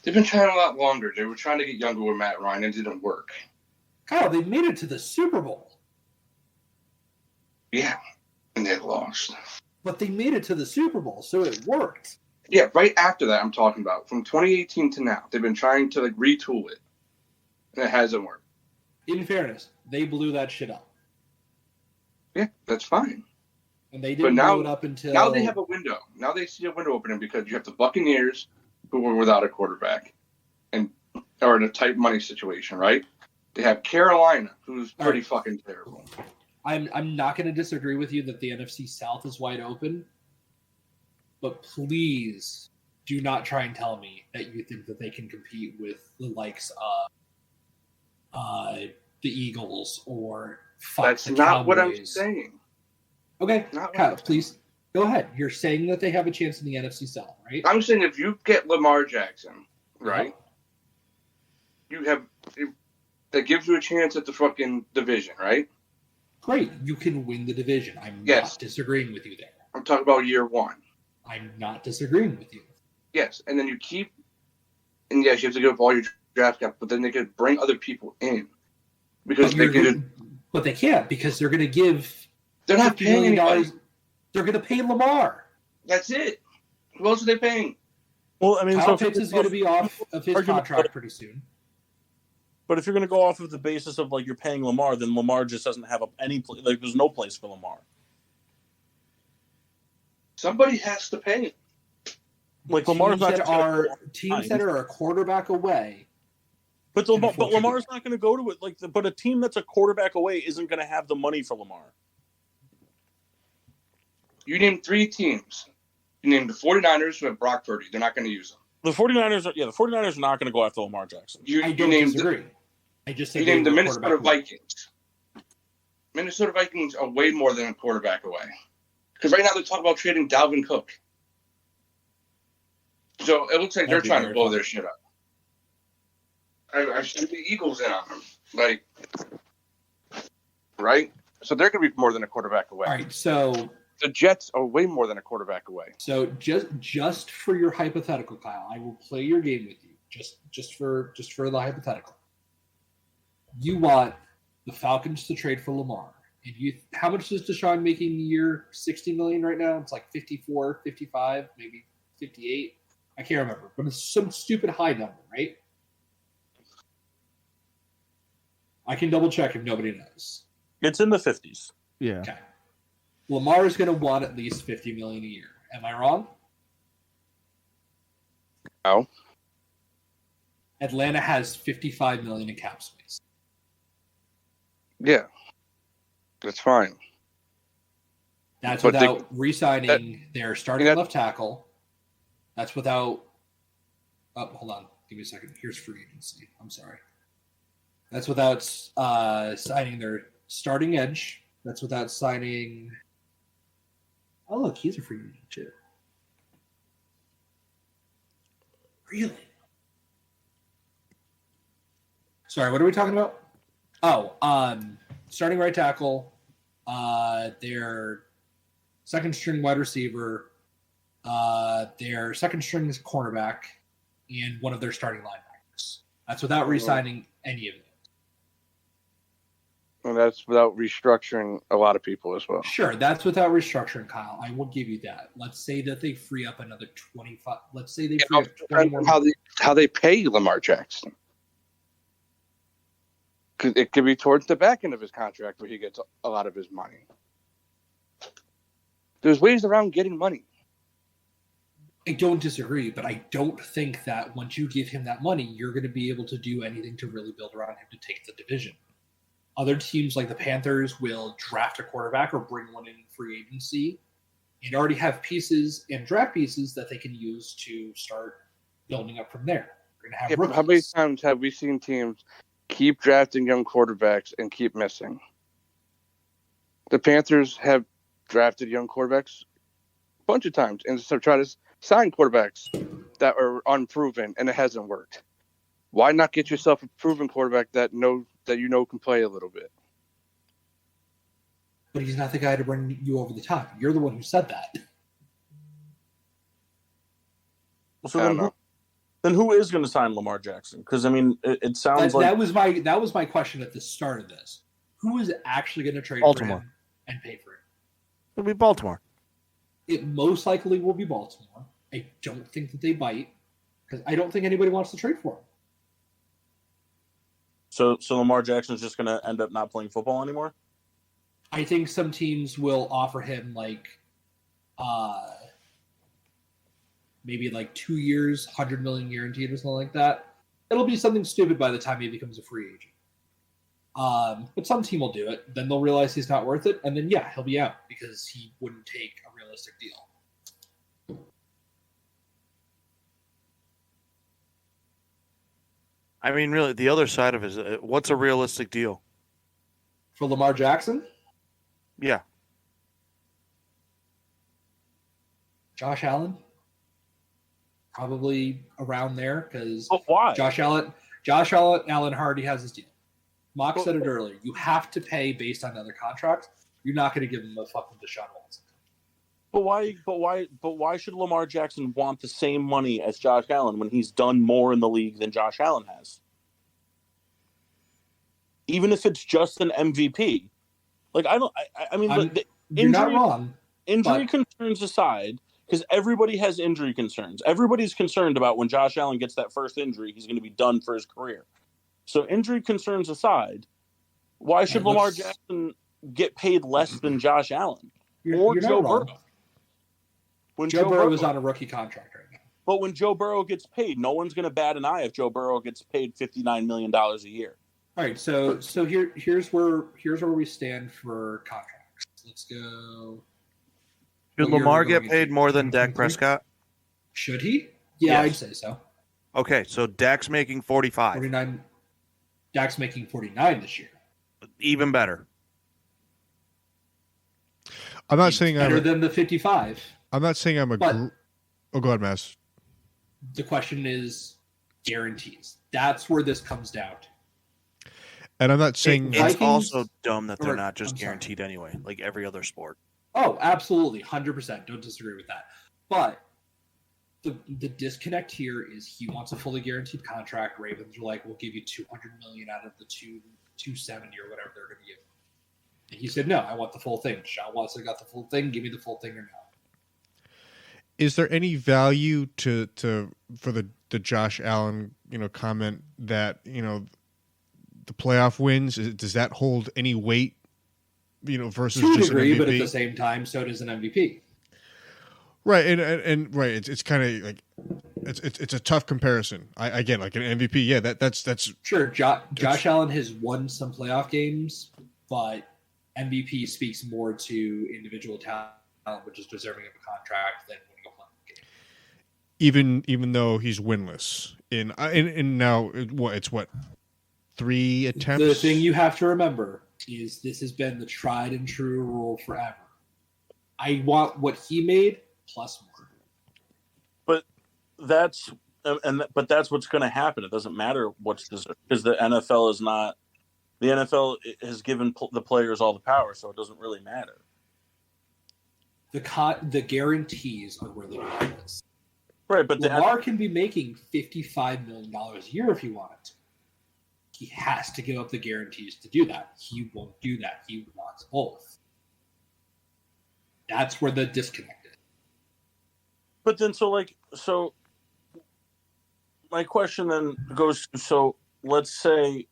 they've been trying a lot longer. They were trying to get younger with Matt Ryan, and it didn't work. Kyle, they made it to the Super Bowl, Yeah, and they lost. but they made it to the Super Bowl, so it worked. Yeah, right after that, I'm talking about from 2018 to now, they've been trying to like retool it, and it hasn't worked. In fairness, they blew that shit up. Yeah, that's fine. And they didn't now- blow it up until... Now they have a window. Now they see a window opening because you have the Buccaneers, who were without a quarterback, and are in a tight money situation, right? They have Carolina, who's pretty fucking terrible. I'm not going to disagree with you that the NFC South is wide open, but please do not try and tell me that you think that they can compete with the likes of the Eagles or That's the not what I'm Cowboys. saying. Okay, Not what Kyle, I'm saying. please go ahead. You're saying that they have a chance in the NFC South, right? I'm saying if you get Lamar Jackson, right, that gives you a chance at the fucking division, right? Great, you can win the division. I'm Yes. not disagreeing with you there. I'm talking about year 1. I'm not disagreeing with you. Yes, and then you keep, and yes, you have to give up all your draft cap, but then they could bring other people in because they can. But they can't because they're going to give. They're not $50 paying million. anybody. They're going to pay Lamar. That's it. Who else are they paying? Well, I mean, Kyle so Pitts is going to be off of his Argument- contract pretty soon. But if you're going to go off of the basis of like you're paying Lamar, then Lamar just doesn't have any like there's no place for Lamar. Somebody has to pay him. Like Lamar's not just gonna go Teams that are a quarterback away. But Lamar's not going to go to it. But a team that's a quarterback away isn't going to have the money for Lamar. You named 3 teams. You named the 49ers who have Brock Purdy. They're not going to use them. The 49ers are not going to go after Lamar Jackson. I don't disagree. I just said You they named the were a Minnesota quarterback away. Vikings. Minnesota Vikings are way more than a quarterback away. Because right now they're talking about trading Dalvin Cook. So it looks like they're That'd be trying to very blow fun. their shit up. I've seen the Eagles in on them. Like, right? So they're going to be more than a quarterback away. All right, so the Jets are way more than a quarterback away. So just for your hypothetical, Kyle, I will play your game with you. Just for the hypothetical. You want the Falcons to trade for Lamar. And how much is Deshaun making a year? $60 million right now? It's like 54, 55, maybe 58. I can't remember, but it's some stupid high number, right? I can double check if nobody knows. It's in the 50s. Yeah. Okay. Lamar is going to want at least $50 million a year. Am I wrong? No. Atlanta has $55 million in cap space. Yeah. That's fine. That's But without re-signing their starting left tackle. That's without. Oh, hold on. Give me a second. Here's free agency. I'm sorry. That's without signing their starting edge. That's without signing. Oh, look, he's a free agent too. Really? Sorry, what are we talking about? Oh, starting right tackle, their second string wide receiver, their second string cornerback, and one of their starting linebackers. That's without re-signing any of it. And that's without restructuring a lot of people as well. Sure, that's without restructuring, Kyle. I will give you that. Let's say that they free up another 25. Let's say they free up 20 more. How they pay Lamar Jackson. Because it could be towards the back end of his contract where he gets a lot of his money. There's ways around getting money. I don't disagree, but I don't think that once you give him that money, you're going to be able to do anything to really build around him to take the division. Other teams like the Panthers will draft a quarterback or bring one in free agency and already have pieces and draft pieces that they can use to start building up from there. We're going to have rookies. How many times have we seen teams keep drafting young quarterbacks and keep missing? The Panthers have drafted young quarterbacks a bunch of times and so try to sign quarterbacks that are unproven and it hasn't worked. Why not get yourself a proven quarterback that you know can play a little bit? But he's not the guy to bring you over the top. You're the one who said that. So then who is going to sign Lamar Jackson? Because I mean, it sounds like that was my question at the start of this. Who is actually going to trade Baltimore. for him and pay for it? It'll be Baltimore. It most likely will be Baltimore. I don't think that they bite because I don't think anybody wants to trade for him. so Lamar Jackson's just going to end up not playing football anymore? I think some teams will offer him maybe 2 years, $100 million guaranteed or something like that. It'll be something stupid by the time he becomes a free agent. But some team will do it. Then they'll realize he's not worth it, and then he'll be out because he wouldn't take a realistic deal. I mean, really, the other side of it is what's a realistic deal? For Lamar Jackson, Yeah. Josh Allen, probably around there because But why? Josh Allen already has his deal. Mock said it earlier. You have to pay based on other contracts. You're not going to give him a fucking Deshaun Watson. But why should Lamar Jackson want the same money as Josh Allen when he's done more in the league than Josh Allen has? Even if it's just an MVP. You're not wrong. Injury concerns aside, because everybody has injury concerns. Everybody's concerned about when Josh Allen gets that first injury, he's going to be done for his career. So injury concerns aside, why should Lamar Jackson get paid less than Josh Allen or Joe Burrow? When Joe Burrow is on a rookie contract right now. But when Joe Burrow gets paid, no one's going to bat an eye if Joe Burrow gets paid $59 million a year. All right, so here's where we stand for contracts. Let's go. Should Lamar get paid more than Dak Prescott? Should he? Yeah, I'd say so. Okay, so Dak's making 45. 49. Dak's making 49 this year. Even better. I'm not saying better than the 55. I'm not saying I'm a. Go ahead, Mass. The question is guarantees. That's where this comes down to. And I'm not saying it's also dumb that they're not just guaranteed anyway, like every other sport. Oh, absolutely, 100%. Don't disagree with that. But the disconnect here is he wants a fully guaranteed contract. Ravens are like, we'll give you $200 million out of the 270 or whatever they're going to give. And he said, no, I want the full thing. Deshaun Watson got the full thing. Give me the full thing or no. Is there any value to for the Josh Allen comment that the playoff wins? Does that hold any weight? Versus to a just degree, an MVP? but at the same time, so does an MVP. Right, and right, it's kind of like it's a tough comparison. I get like an MVP, yeah, that's sure. Josh Allen has won some playoff games, but MVP speaks more to individual talent, which is deserving of a contract than winning a playoff game. Even though he's winless in now it's 3 attempts. The thing you have to remember is this has been the tried and true rule forever. I want what he made plus more. But that's what's going to happen. It doesn't matter what's deserved because the NFL is not. The NFL has given the players all the power, so it doesn't really matter. The guarantees are where the value is. Right, but Lamar can be making $55 million a year if he wanted to. He has to give up the guarantees to do that. He won't do that. He wants both. That's where the disconnect is. But then, so my question then goes, let's say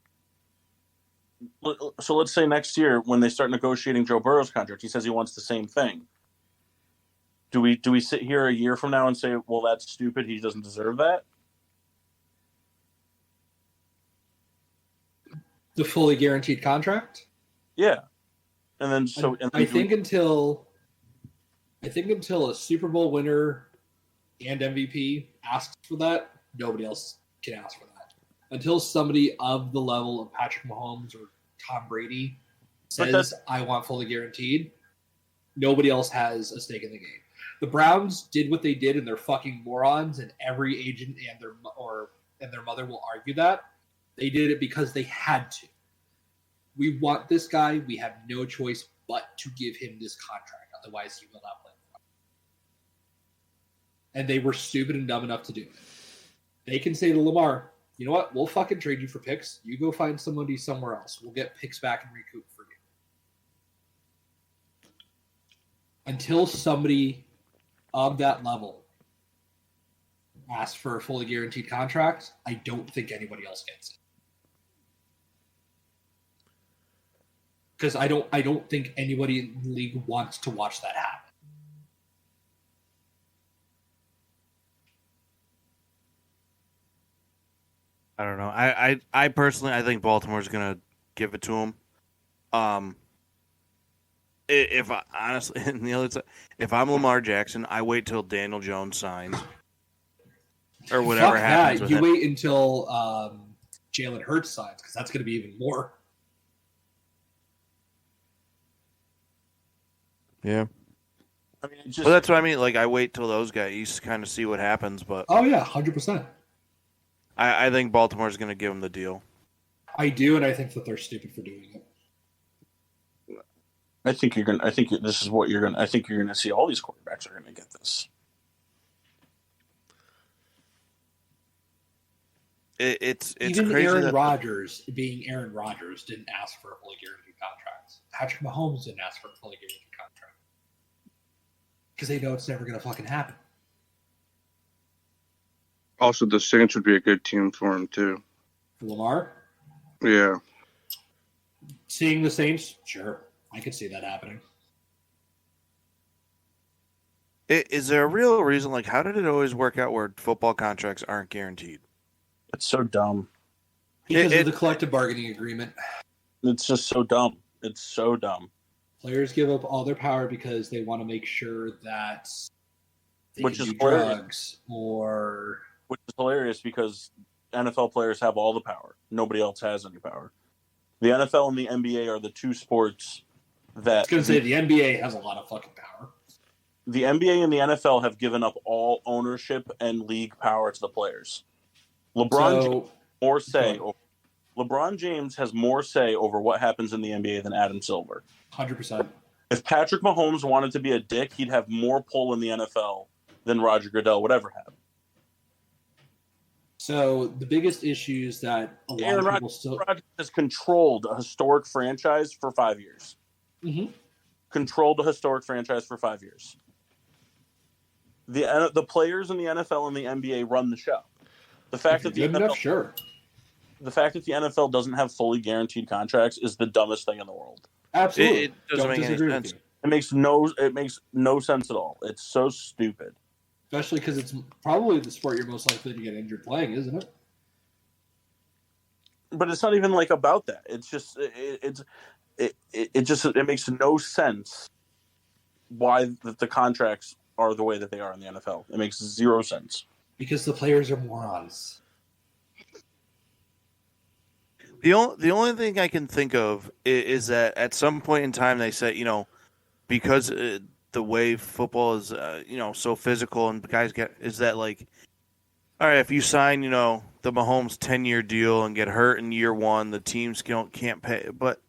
next year when they start negotiating Joe Burrow's contract, he says he wants the same thing. Do we sit here a year from now and say, well, that's stupid, he doesn't deserve that? The fully guaranteed contract? Yeah. And then I think until a Super Bowl winner and MVP asks for that, nobody else can ask for that. Until somebody of the level of Patrick Mahomes or Tom Brady says, I want fully guaranteed, nobody else has a stake in the game. The Browns did what they did, and they're fucking morons, and every agent and their mother will argue that. They did it because they had to. We want this guy. We have no choice but to give him this contract. Otherwise, he will not play. And they were stupid and dumb enough to do it. They can say to Lamar, you know what? We'll fucking trade you for picks. You go find somebody somewhere else. We'll get picks back and recoup for you. Until somebody of that level asks for a fully guaranteed contract, I don't think anybody else gets it. Because I don't think anybody in the league wants to watch that happen. I don't know. I personally, I think Baltimore's gonna give it to him. If I, honestly, and the other side, if I'm Lamar Jackson, I wait till Daniel Jones signs or whatever happens. That. You wait until Jalen Hurts signs because that's gonna be even more. Yeah. I mean, Well, that's what I mean. Like, I wait till those guys kind of see what happens. But oh yeah, 100%. I think Baltimore's going to give them the deal. I do, and I think that they're stupid for doing it. I think you're gonna see all these quarterbacks are gonna get this. It's even crazy. Aaron Rodgers, being Aaron Rodgers, didn't ask for a fully guaranteed contract. Patrick Mahomes didn't ask for a fully guaranteed contract because they know it's never going to fucking happen. Also, the Saints would be a good team for him too. For Lamar? Yeah. Seeing the Saints, sure, I could see that happening. Is there a real reason? Like, how did it always work out where football contracts aren't guaranteed? It's so dumb. Because of the collective bargaining agreement. It's just so dumb. It's so dumb. Players give up all their power because they want to make sure that they Which can is do drugs or... Which is hilarious because NFL players have all the power. Nobody else has any power. The NFL and the NBA are the two sports that... I was going to say, the NBA has a lot of fucking power. The NBA and the NFL have given up all ownership and league power to the players. LeBron James has more say over what happens in the NBA than Adam Silver. 100%. If Patrick Mahomes wanted to be a dick, he'd have more pull in the NFL than Roger Goodell would ever have. So the biggest issues that a lot of people still Rodgers has controlled a historic franchise for 5 years. Mhm. Controlled a historic franchise for 5 years. The players in the NFL and the NBA run the show. The fact that the good NFL, enough, sure. the fact that the NFL doesn't have fully guaranteed contracts is the dumbest thing in the world. Absolutely. It doesn't make any sense. It makes no sense at all. It's so stupid. Especially because it's probably the sport you're most likely to get injured playing, isn't it? But it's not even like about that. It's just it makes no sense why the contracts are the way that they are in the NFL. It makes zero sense. Because the players are morons. The only thing I can think of is that at some point in time they said, because the way football is, so physical and guys is that like, all right, if you sign, the Mahomes 10-year deal and get hurt in year one, the teams can't pay. But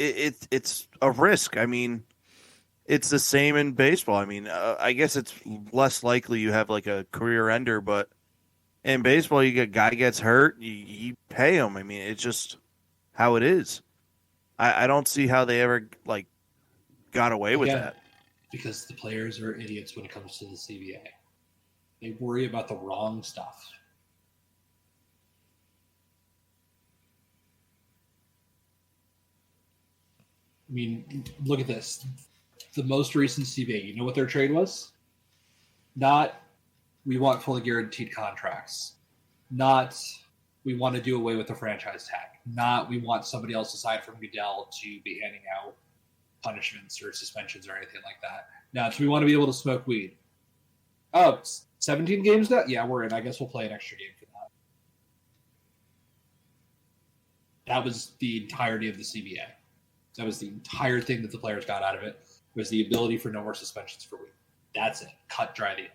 it's a risk. I mean, it's the same in baseball. I mean, I guess it's less likely you have like a career ender, but in baseball, you get guy gets hurt, you pay him. I mean, it's just how it is. I don't see how they ever got away with that. Because the players are idiots when it comes to the CBA. They worry about the wrong stuff. I mean, look at this. The most recent CBA, you know what their trade was? Not, we want fully guaranteed contracts. Not, we want to do away with the franchise tag. Not, we want somebody else aside from Goodell to be handing out punishments or suspensions or anything like that. Now, so we want to be able to smoke weed. Oh, 17 games now? Yeah, we're in. I guess we'll play an extra game for that. That was the entirety of the CBA. That was the entire thing that the players got out of it, was the ability for no more suspensions for weed. That's it. Cut, dry, the end.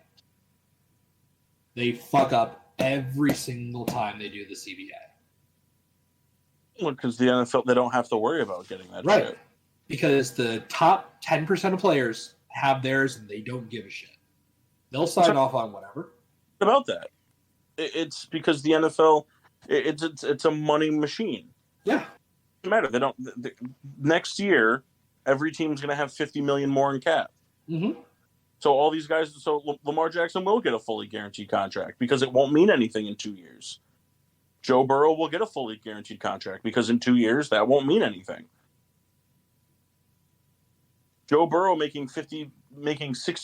They fuck up every single time they do the CBA. Well, because the NFL, they don't have to worry about getting that right. shit. Because the top 10% of players have theirs and they don't give a shit. They'll sign off on whatever. About that, it's because the NFL, it's a money machine. Yeah, doesn't matter. They don't. Next year, every team's going to have $50 million more in cap. Mm-hmm. So all these guys, so Lamar Jackson will get a fully guaranteed contract because it won't mean anything in 2 years. Joe Burrow will get a fully guaranteed contract because in 2 years that won't mean anything. Joe Burrow making $60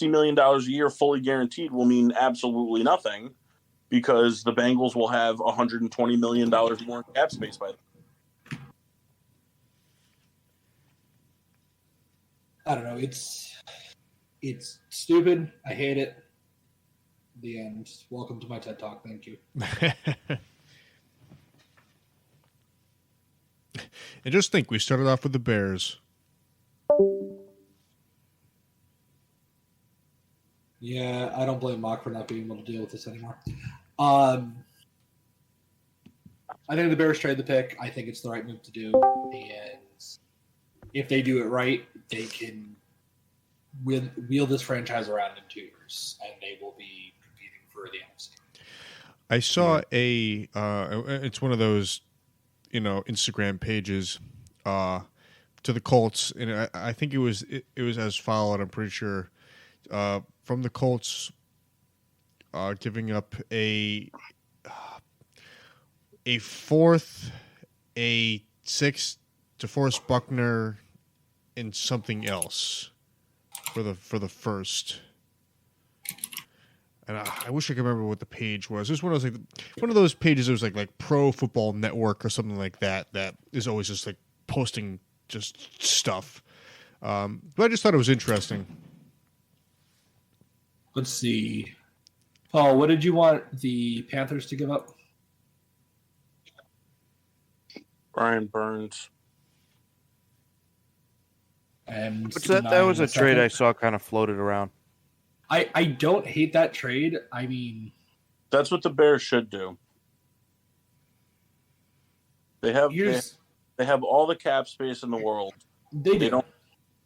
million a year fully guaranteed will mean absolutely nothing because the Bengals will have $120 million more in cap space by then. I don't know. It's stupid. I hate it. The end. Welcome to my TED Talk. Thank you. And just think, we started off with the Bears. Yeah, I don't blame Mock for not being able to deal with this anymore. I think the Bears trade the pick. I think it's the right move to do. And if they do it right, they can wheel this franchise around in 2 years, and they will be competing for the NFC. I saw it's one of those, Instagram pages to the Colts, and I think it was as followed. I'm pretty sure. From the Colts, giving up a fourth, a sixth to Forrest Buckner, and something else for the first. And I wish I could remember what the page was. It was one of those pages that was like Pro Football Network or something like that. That is always just like posting just stuff. But I just thought it was interesting. Let's see. Paul, what did you want the Panthers to give up? Brian Burns. And that was a trade I saw kind of floated around. I don't hate that trade. I mean, that's what the Bears should do. They have all the cap space in the world. They do.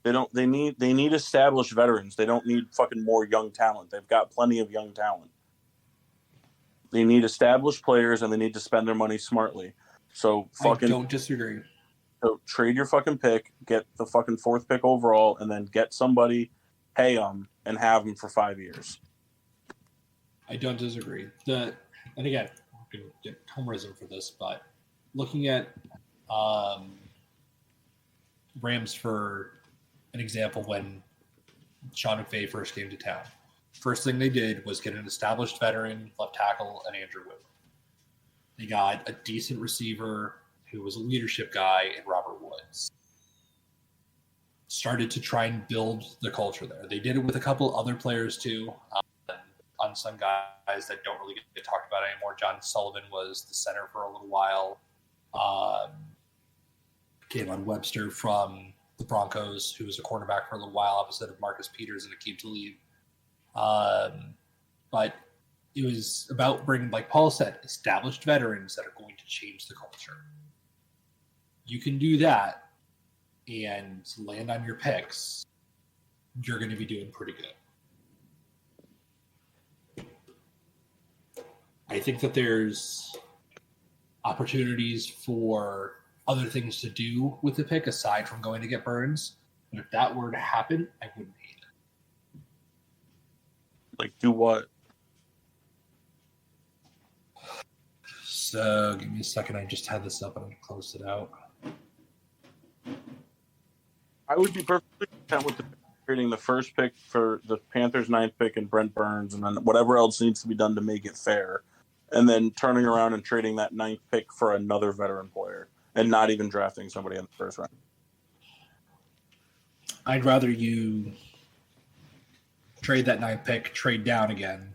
They need established veterans. They don't need fucking more young talent. They've got plenty of young talent. They need established players, and they need to spend their money smartly. So I don't disagree. So trade your fucking pick, get the fucking 4th pick overall, and then get somebody, pay them, and have them for 5 years. I don't disagree. And again, I'm going to get homerism for this, but looking at Rams for an example, when Sean McVay first came to town, first thing they did was get an established veteran left tackle and Andrew Whitworth. They got a decent receiver who was a leadership guy in Robert Woods. Started to try and build the culture there. They did it with a couple other players too, unsung guys that don't really get talked about anymore. John Sullivan was the center for a little while. Kayvon Webster from the Broncos, who was a cornerback for a little while, opposite of Marcus Peters and Akeem Talib. But it was about bringing, like Paul said, established veterans that are going to change the culture. You can do that and land on your picks, you're going to be doing pretty good. I think that there's opportunities for other things to do with the pick aside from going to get Burns. And if that were to happen, I wouldn't hate it. Like, do what? So give me a second. I just had this up and I closed it out. I would be perfectly content with trading the 1st pick for the Panthers' 9th pick and Brent Burns, and then whatever else needs to be done to make it fair, and then turning around and trading that 9th pick for another veteran player, and not even drafting somebody in the 1st round. I'd rather you trade that 9th pick, trade down again,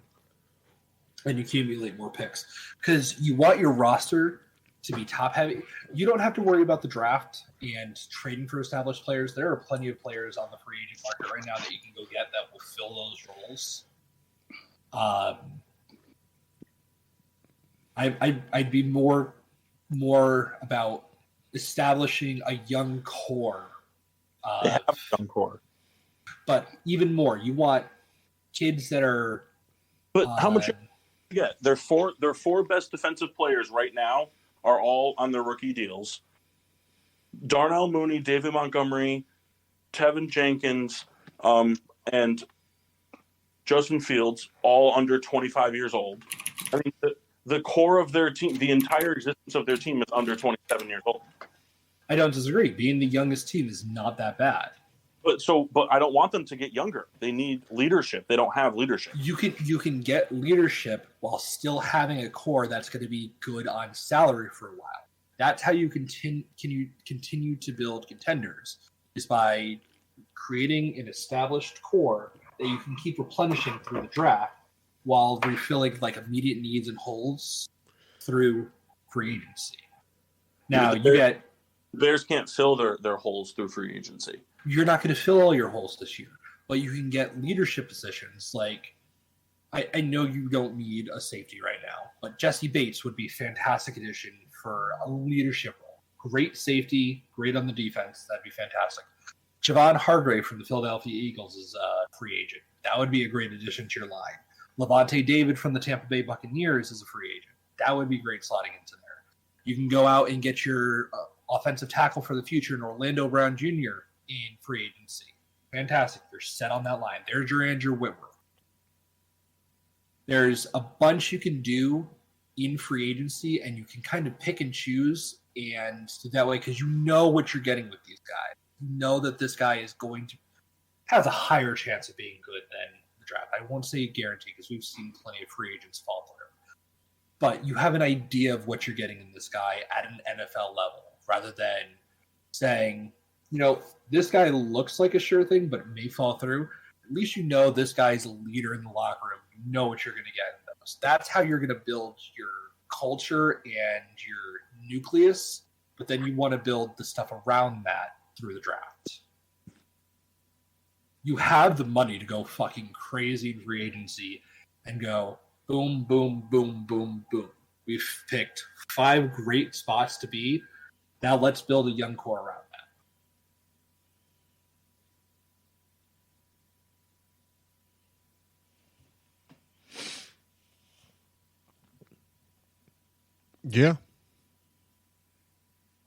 and accumulate more picks. Because you want your roster to be top heavy. You don't have to worry about the draft and trading for established players. There are plenty of players on the free agent market right now that you can go get that will fill those roles. I'd be more about establishing a young core. They have a young core. But even more, you want kids that are. But how much? Yeah, their four best defensive players right now are all on their rookie deals. Darnell Mooney, David Montgomery, Tevin Jenkins, and Justin Fields, all under 25 years old. I mean, the core of their team, the entire existence of their team is under 27 years old. I don't disagree. Being the youngest team is not that bad. But I don't want them to get younger. They need leadership. They don't have leadership. You can get leadership while still having a core that's going to be good on salary for a while. That's how you continue to build contenders, is by creating an established core that you can keep replenishing through the draft while refilling like immediate needs and holes through free agency. Now Bears can't fill their holes through free agency. You're not going to fill all your holes this year, but you can get leadership positions. Like, I know you don't need a safety right now, but Jesse Bates would be a fantastic addition for a leadership role. Great safety, great on the defense. That'd be fantastic. Javon Hargrave from the Philadelphia Eagles is a free agent. That would be a great addition to your line. Levante David from the Tampa Bay Buccaneers is a free agent. That would be great slotting into there. You can go out and get your offensive tackle for the future in Orlando Brown Jr. in free agency. Fantastic. You're set on that line. There's your Andrew Whitworth. There's a bunch you can do in free agency, and you can kind of pick and choose, and that way, because you know what you're getting with these guys. You know that this guy is going to has a higher chance of being good than the draft. I won't say guarantee, because we've seen plenty of free agents fall through. But you have an idea of what you're getting in this guy at an NFL level, rather than saying, you know, this guy looks like a sure thing, but it may fall through. At least you know this guy's a leader in the locker room. You know what you're going to get in those. That's how you're going to build your culture and your nucleus, but then you want to build the stuff around that through the draft. You have the money to go fucking crazy in free agency and go boom, boom, boom, boom, boom. We've picked 5 great spots to be. Now let's build a young core around that. Yeah.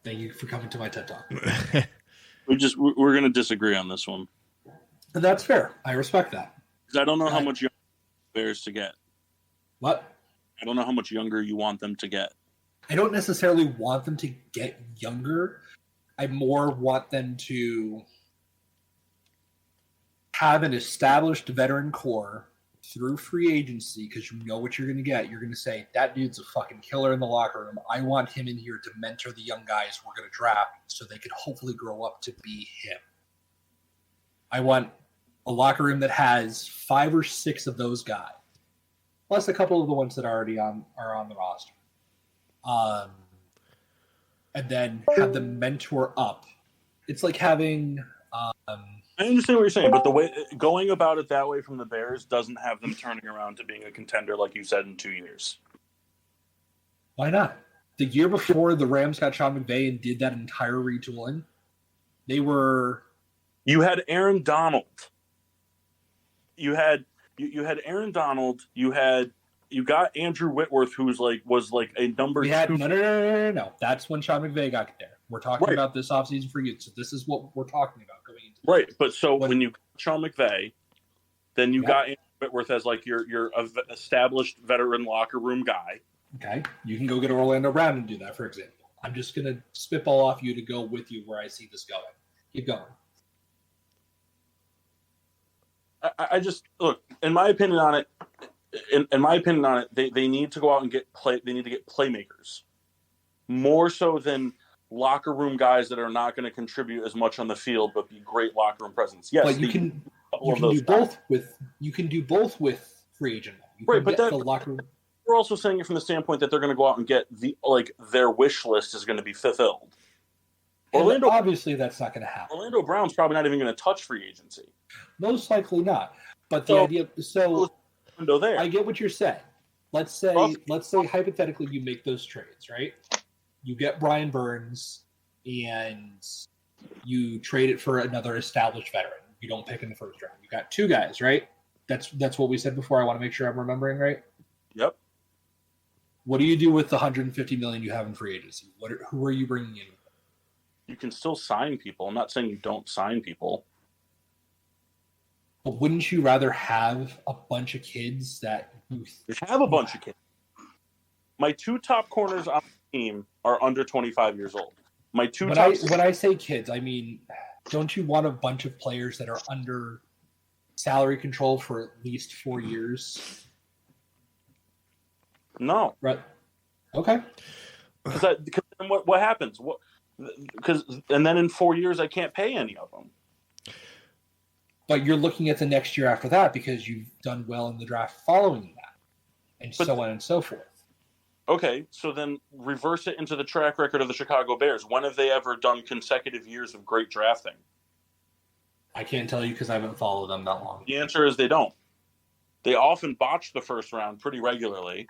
Thank you for coming to my TED Talk. We're going to disagree on this one. And that's fair. I respect that. Because I don't know how much younger Bears to get. What? I don't know how much younger you want them to get. I don't necessarily want them to get younger. I more want them to have an established veteran core through free agency, because you know what you're going to get. You're going to say, that dude's a fucking killer in the locker room. I want him in here to mentor the young guys we're going to draft so they can hopefully grow up to be him. I want a locker room that has 5 or 6 of those guys, plus a couple of the ones that are already on the roster. And then have them mentor up. It's like having... I understand what you're saying, but the way going about it that way from the Bears doesn't have them turning around to being a contender, like you said, in 2 years. Why not? The year before the Rams got Sean McVay and did that entire retooling, they were... You had Aaron Donald. You had Aaron Donald. You got Andrew Whitworth, who was like a number 2. No. That's when Sean McVay got there. We're talking about this offseason for you. So this is what we're talking about going into. Right, but so when you got Sean McVay, then you got Andrew Whitworth as like your established veteran locker room guy. Okay, you can go get Orlando Brown and do that, for example. I'm just going to spitball off you to go with you where I see this going. Keep going. I just look, in my opinion on it, they need to go out and they need to get playmakers more so than locker room guys that are not going to contribute as much on the field but be great locker room presence. Yes, but you can do both with free agent. Right, but the locker room. We're also saying it from the standpoint that they're going to go out and get their wish list is going to be fulfilled. Orlando, obviously, that's not going to happen. Orlando Brown's probably not even going to touch free agency. Most likely not. But the idea, there. I get what you're saying. Let's say hypothetically you make those trades, right? You get Brian Burns and you trade it for another established veteran. You don't pick in the first round. You got 2 guys, right? That's what we said before. I want to make sure I'm remembering right. Yep. What do you do with the $150 million you have in free agency? Who are you bringing in? You can still sign people. I'm not saying you don't sign people. But wouldn't you rather have a bunch of kids that you have a bunch of kids? My 2 top corners on the team are under 25 years old. My 2 when I say kids, I mean, don't you want a bunch of players that are under salary control for at least 4 years? No. Right. Okay. Because then what happens? And then in 4 years I can't pay any of them. But you're looking at the next year after that because you've done well in the draft following that, and so on and so forth. Okay, so then reverse it into the track record of the Chicago Bears. When have they ever done consecutive years of great drafting? I can't tell you because I haven't followed them that long. The answer is they don't. They often botch the first round pretty regularly.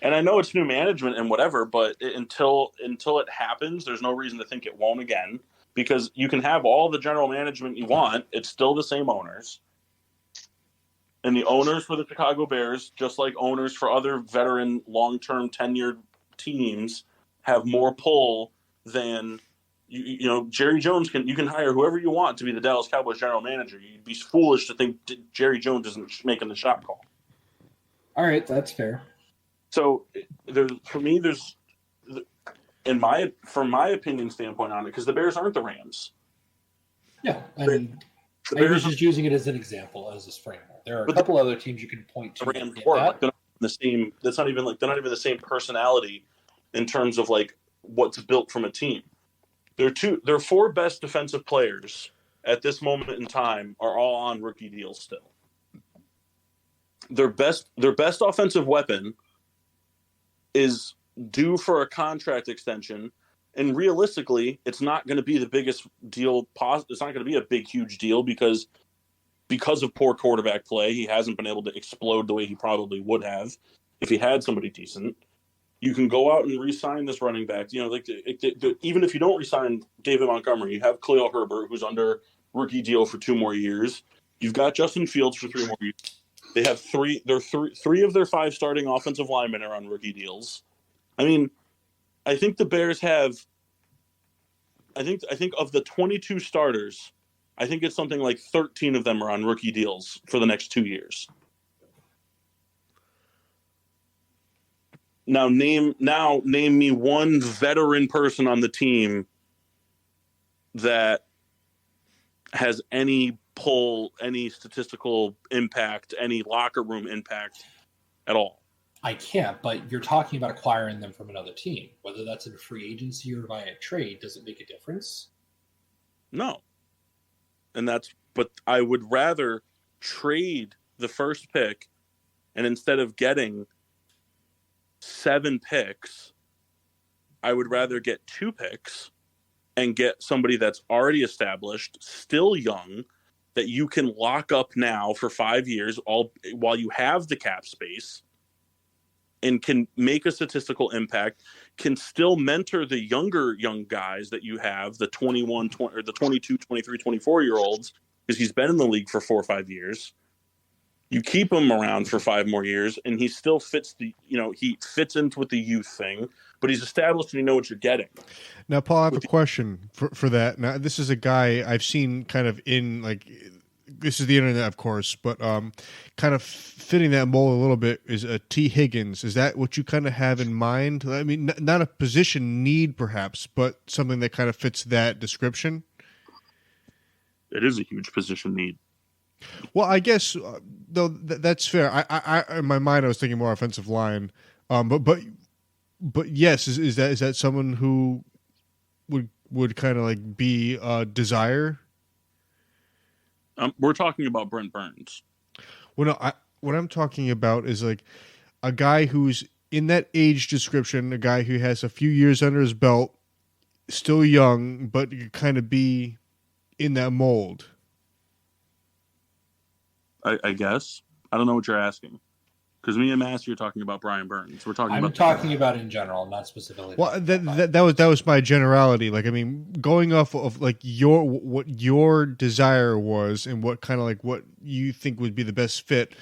And I know it's new management and whatever, but until it happens, there's no reason to think it won't again. Because you can have all the general management you want, it's still the same owners. And the owners for the Chicago Bears, just like owners for other veteran, long-term, tenured teams, have more pull than you know. Jerry Jones you can hire whoever you want to be the Dallas Cowboys general manager. You'd be foolish to think Jerry Jones isn't making the shot call. All right, that's fair. So from my opinion standpoint on it, because the Bears aren't the Rams. Yeah, and I was just using it as an example, as this framework. There are a couple other teams you can point to. The Rams they're not the same. They're not even the same personality in terms of like what's built from a team. Their 4 best defensive players at this moment in time are all on rookie deals still. Their best offensive weapon is due for a contract extension, and realistically, it's not going to be the biggest deal. It's not going to be a big, huge deal because of poor quarterback play. He hasn't been able to explode the way he probably would have if he had somebody decent. You can go out and re-sign this running back. You know, even if you don't re-sign David Montgomery, you have Khalil Herbert, who's under rookie deal for 2 more years. You've got Justin Fields for 3 more years. They have 3 of their 5 starting offensive linemen are on rookie deals. I mean, I think the Bears have. I think of the 22 starters, I think it's something like 13 of them are on rookie deals for the next 2 years. Now name me one veteran person on the team that has any pull, any statistical impact, any locker room impact at all. I can't, but you're talking about acquiring them from another team. Whether that's in free agency or via trade, does it make a difference? No. But I would rather trade the first pick, and instead of getting 7 picks, I would rather get 2 picks and get somebody that's already established, still young, that you can lock up now for 5 years, all while you have the cap space, and can make a statistical impact, can still mentor the young guys that you have, the 21, 20, or the 22, 23, 24-year-olds, because he's been in the league for 4 or 5 years. You keep him around for 5 more years, and he still fits he fits into with the youth thing, but he's established and you know what you're getting. Now, Paul, I have a question for that. Now, this is a guy I've seen kind of in, like, this is the internet, of course, but kind of fitting that mold a little bit is T. Higgins. Is that what you kind of have in mind? I mean, not a position need, perhaps, but something that kind of fits that description? It is a huge position need. Well, I guess though that's fair. I in my mind I was thinking more offensive line, but yes, is that someone who would kind of like be a desire? We're talking about Brent Burns. Well, no, what I'm talking about is like a guy who's in that age description, a guy who has a few years under his belt, still young, but you kind of be in that mold. I guess. I don't know what you're asking. Because me and Massey are talking about Brian Burns. I'm talking about in general, not specifically. Well, that was my generality. Like, I mean, going off of like what your desire was and what kind of like what you think would be the best fit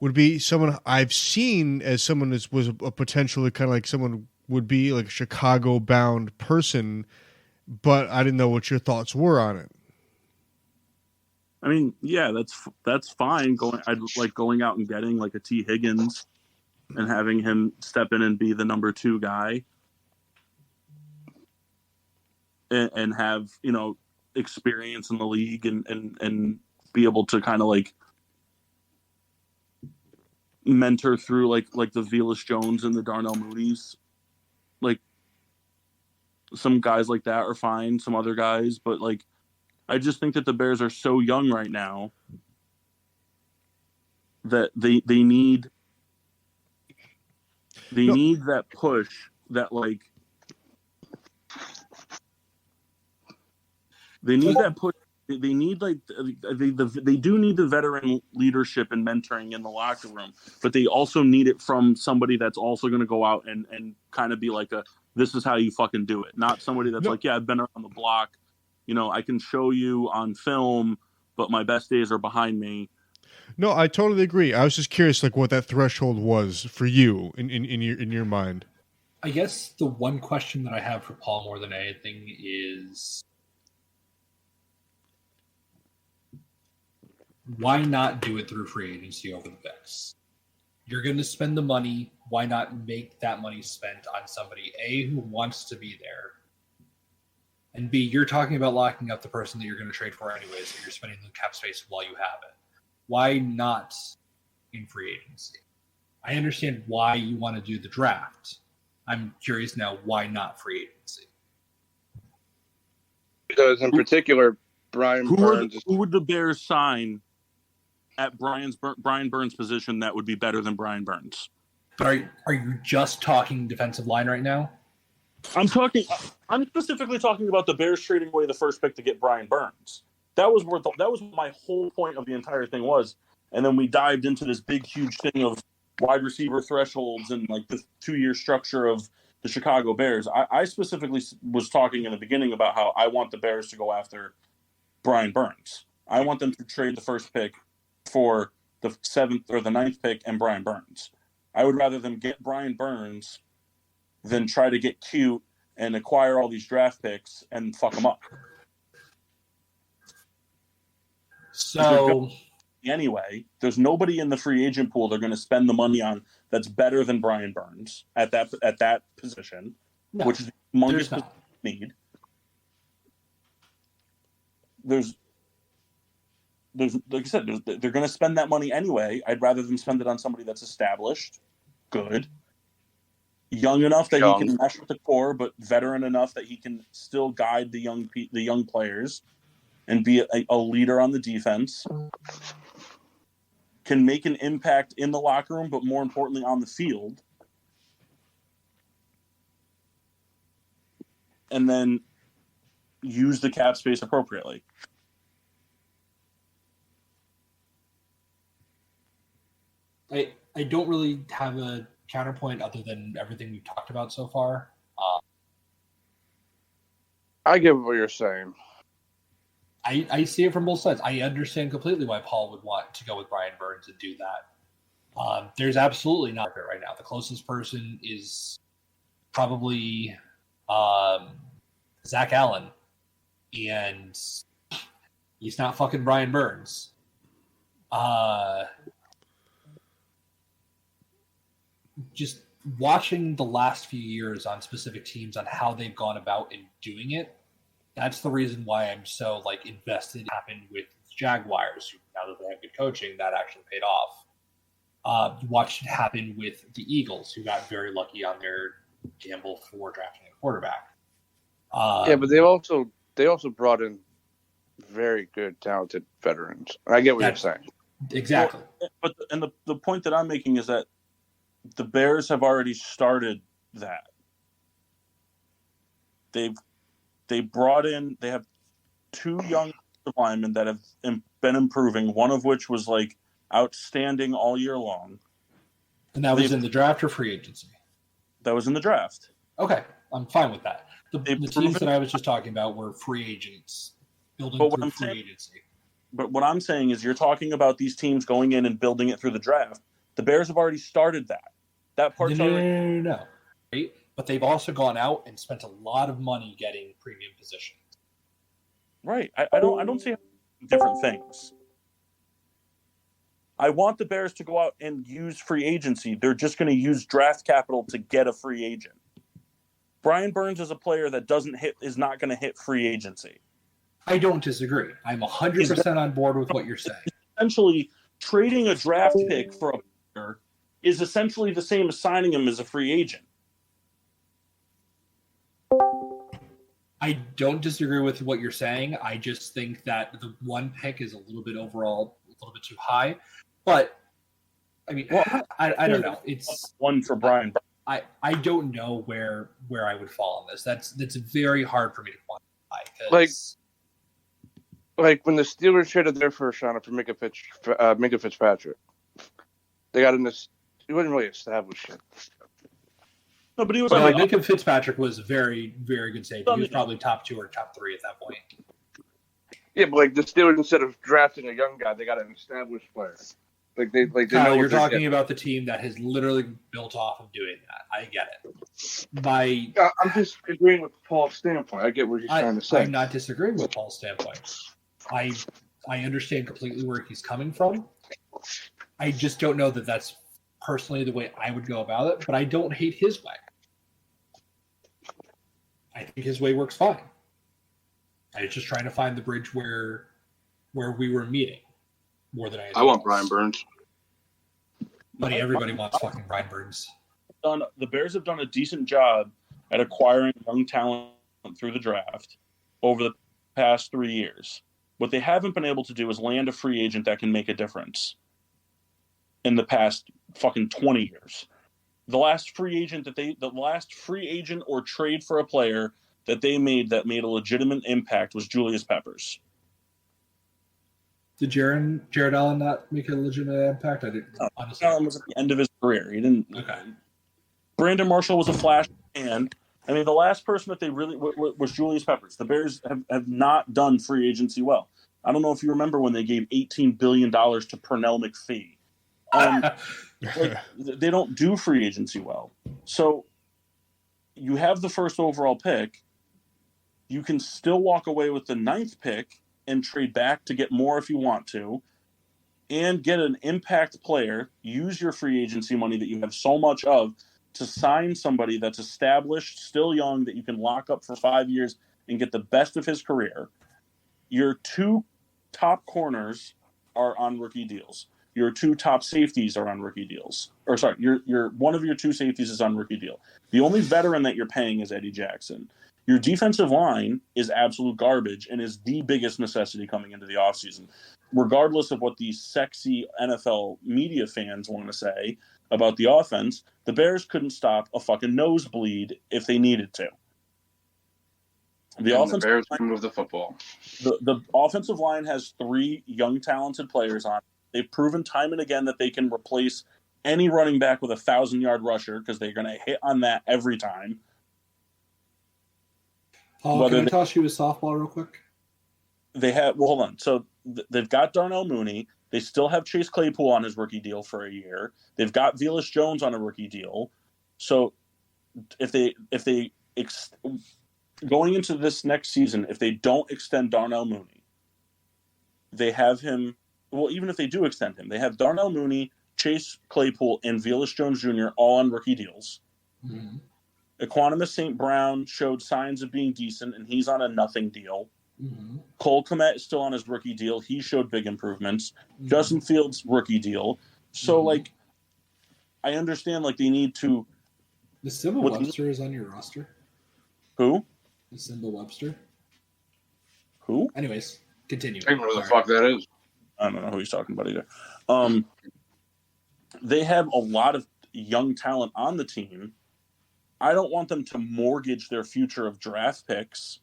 would be someone I've seen as someone that was a potentially kind of like someone would be like a Chicago bound person, but I didn't know what your thoughts were on it. I mean, yeah, that's fine. I'd like going out and getting like a T. Higgins and having him step in and be the number 2 guy, and have experience in the league and be able to kind of like mentor through like the Velus Jones and the Darnell Moody's. Like some guys like that are fine. Some other guys, but like. I just think that the Bears are so young right now that they need that push that like they need that push. They need like they do need the veteran leadership and mentoring in the locker room, but they also need it from somebody that's also going to go out and kind of be like this is how you fucking do it, not somebody that's like, yeah, I've been around the block. I can show you on film, but my best days are behind me. No, I totally agree. I was just curious, like, what that threshold was for you in your mind. I guess the one question that I have for Paul more than anything is, why not do it through free agency over the picks? You're going to spend the money. Why not make that money spent on somebody, A, who wants to be there, and B, you're talking about locking up the person that you're going to trade for anyway, so you're spending the cap space while you have it. Why not in free agency? I understand why you want to do the draft. I'm curious now, why not free agency? Because in particular, Brian Burns... Who would the Bears sign at Brian Burns' position that would be better than Brian Burns? But are you just talking defensive line right now? I'm specifically talking about the Bears trading away the first pick to get Brian Burns. That was what my whole point of the entire thing was. And then we dived into this big, huge thing of wide receiver thresholds and like the 2-year structure of the Chicago Bears. I specifically was talking in the beginning about how I want the Bears to go after Brian Burns. I want them to trade the first pick for the 7th or the 9th pick and Brian Burns. I would rather them get Brian Burns than try to get cute and acquire all these draft picks and fuck them up. So anyway, there's nobody in the free agent pool they're going to spend the money on that's better than Brian Burns at that position, which is the humongous need. There's like I said, they're going to spend that money anyway. I'd rather them spend it on somebody that's established, good, young enough that he can mesh with the core, but veteran enough that he can still guide the young players and be a leader on the defense. Can make an impact in the locker room, but more importantly on the field. And then use the cap space appropriately. I don't really have a counterpoint other than everything we've talked about so far. I get what you're saying. I see it from both sides. I understand completely why Paul would want to go with Brian Burns and do that. There's absolutely not it right now. The closest person is probably Zach Allen, and he's not fucking Brian Burns. Just watching the last few years on specific teams on how they've gone about in doing it, that's the reason why I'm so invested. It happened with Jaguars. Now that they have good coaching, that actually paid off. Watched it happen with the Eagles, who got very lucky on their gamble for drafting a quarterback. But they also brought in very good, talented veterans. I get what you're saying. Exactly. But the point that I'm making is that the Bears have already started that. They have two young linemen that have been improving, one of which was outstanding all year long. And that was in the draft or free agency? That was in the draft. Okay, I'm fine with that. The teams that I was just talking about were free agents, building through free agency. But what I'm saying is you're talking about these teams going in and building it through the draft. The Bears have already started that. That part's already... No. Right? But they've also gone out and spent a lot of money getting premium positions. Right. I don't see different things. I want the Bears to go out and use free agency. They're just going to use draft capital to get a free agent. Brian Burns is a player that is not going to hit free agency. I don't disagree. I'm 100% on board with what you're saying. Essentially, trading a draft pick for a player is essentially the same as signing him as a free agent. I don't disagree with what you're saying. I just think that the one pick is a little bit too high. But I mean, I don't know. It's one for Brian. I don't know where I would fall on this. That's very hard for me to quantify. Like when the Steelers traded their first rounder for Minka Fitzpatrick, they got in this. He wasn't really established yet. No, but he was Minka Fitzpatrick was a very, very good safety. He was probably top 2 or top 3 at that point. Yeah, but the Steelers, instead of drafting a young guy, they got an established player. You're talking about the team that has literally built off of doing that. I get it. I'm just agreeing with Paul's standpoint. I get what he's trying to say. I'm not disagreeing with Paul's standpoint. I understand completely where he's coming from. I just don't know that that's personally the way I would go about it, but I don't hate his way. I think his way works fine. I was just trying to find the bridge where we were meeting more than I want Brian Burns. Buddy, everybody wants fucking Brian Burns. The Bears have done a decent job at acquiring young talent through the draft over the past 3 years. What they haven't been able to do is land a free agent that can make a difference in the past fucking 20 years. The last free agent or trade for a player that they made that made a legitimate impact was Julius Peppers. Did Jared Allen not make a legitimate impact? I didn't. Honestly, Allen was at the end of his career. He didn't. Okay. Brandon Marshall was a flash hand. I mean, the last person that they really was Julius Peppers. The Bears have not done free agency well. I don't know if you remember when they gave $18 billion to Pernell McPhee. They don't do free agency well. So you have the first overall pick. You can still walk away with the 9th pick and trade back to get more if you want to, and get an impact player, use your free agency money that you have so much of to sign somebody that's established, still young, that you can lock up for 5 years and get the best of his career. Your 2 top corners are on rookie deals. Your 2 top safeties are on rookie deals. Or sorry, your one of your 2 safeties is on rookie deal. The only veteran that you're paying is Eddie Jackson. Your defensive line is absolute garbage and is the biggest necessity coming into the offseason. Regardless of what these sexy NFL media fans want to say about the offense, the Bears couldn't stop a fucking nosebleed if they needed to. The Bears can move the football. The offensive line has 3 young, talented players on it. They've proven time and again that they can replace any running back with a 1,000-yard rusher because they're going to hit on that every time. Paul, can I toss you a softball real quick? They have. Well, hold on. So they've got Darnell Mooney. They still have Chase Claypool on his rookie deal for a year. They've got Velus Jones on a rookie deal. So if they going into this next season, if they don't extend Darnell Mooney, they have him. Well, even if they do extend him, they have Darnell Mooney, Chase Claypool, and Velus Jones Jr. all on rookie deals. Mm-hmm. Equanimous St. Brown showed signs of being decent, and he's on a nothing deal. Mm-hmm. Cole Kmet is still on his rookie deal. He showed big improvements. Mm-hmm. Justin Fields' rookie deal. So, I understand, they need to... The Simba Webster is on your roster. Who? The Simba Webster. Who? Anyways, continue. I don't know who the fuck that is. I don't know who he's talking about either. They have a lot of young talent on the team. I don't want them to mortgage their future of draft picks.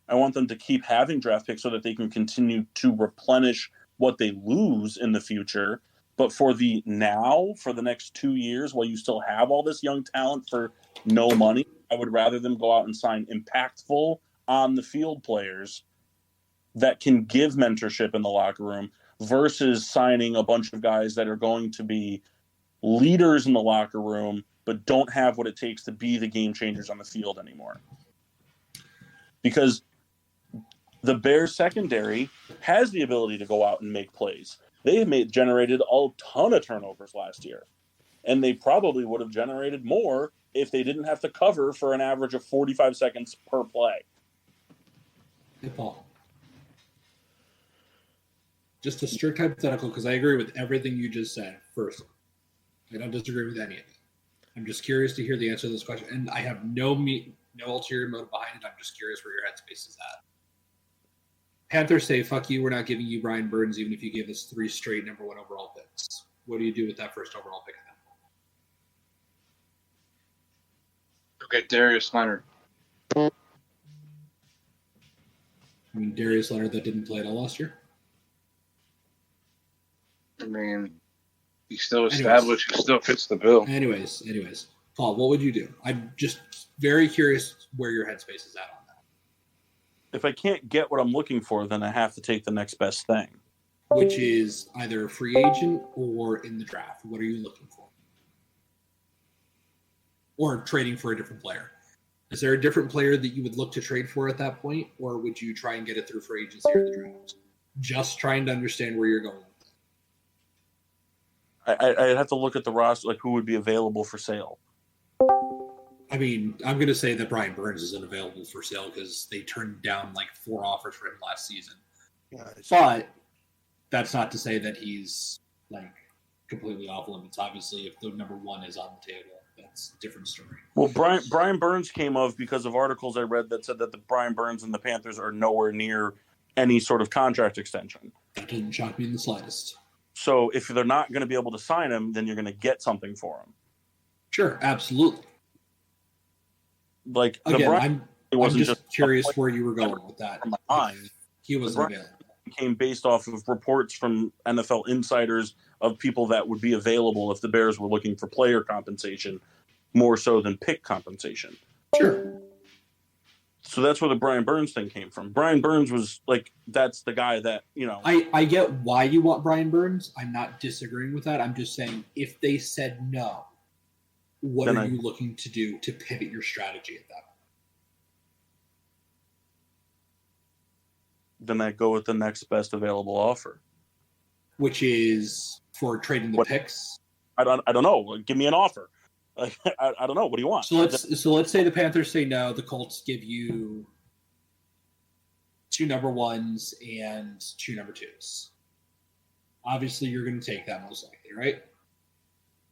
I want them to keep having draft picks so that they can continue to replenish what they lose in the future. But for the next 2 years, while you still have all this young talent for no money, I would rather them go out and sign impactful on-the-field players that can give mentorship in the locker room versus signing a bunch of guys that are going to be leaders in the locker room but don't have what it takes to be the game changers on the field anymore. Because the Bears secondary has the ability to go out and make plays. They generated a ton of turnovers last year, and they probably would have generated more if they didn't have to cover for an average of 45 seconds per play. Hey, Paul. Just a strict hypothetical, because I agree with everything you just said. First, I don't disagree with any of it. I'm just curious to hear the answer to this question, and I have no ulterior motive behind it. I'm just curious where your headspace is at. Panthers say, fuck you, we're not giving you Brian Burns even if you gave us 3 straight number 1 overall picks. What do you do with that first overall pick? Go get Darius Leonard. I mean, Darius Leonard that didn't play at all last year? I mean, he's still established. He still fits the bill. Anyways. Paul, what would you do? I'm just very curious where your headspace is at on that. If I can't get what I'm looking for, then I have to take the next best thing. Which is either a free agent or in the draft. What are you looking for? Or trading for a different player. Is there a different player that you would look to trade for at that point? Or would you try and get it through free agency or the draft? Just trying to understand where you're going. I'd have to look at the roster, who would be available for sale. I mean, I'm going to say that Brian Burns isn't available for sale because they turned down 4 offers for him last season. Yeah, but that's not to say that he's completely off limits. Obviously, if the number 1 is on the table, that's a different story. Well, Brian Burns came of because of articles I read that said that the Brian Burns and the Panthers are nowhere near any sort of contract extension. That doesn't shock me in the slightest. So if they're not going to be able to sign him, then you're going to get something for him. Sure, absolutely. I'm just curious where you were going with that. He wasn't available. Came based off of reports from NFL insiders of people that would be available if the Bears were looking for player compensation more so than pick compensation. Sure. So that's where the Brian Burns thing came from. Brian Burns was that's the guy that, I get why you want Brian Burns. I'm not disagreeing with that. I'm just saying if they said no, what Then are you looking to do to pivot your strategy at that point? Then I go with the next best available offer. Which is for trading the picks. I don't know. Like, give me an offer. Like, I don't know. What do you want? So let's say the Panthers say no. The Colts give you 2 number 1s and 2 number 2s. Obviously, you're going to take that most likely, right?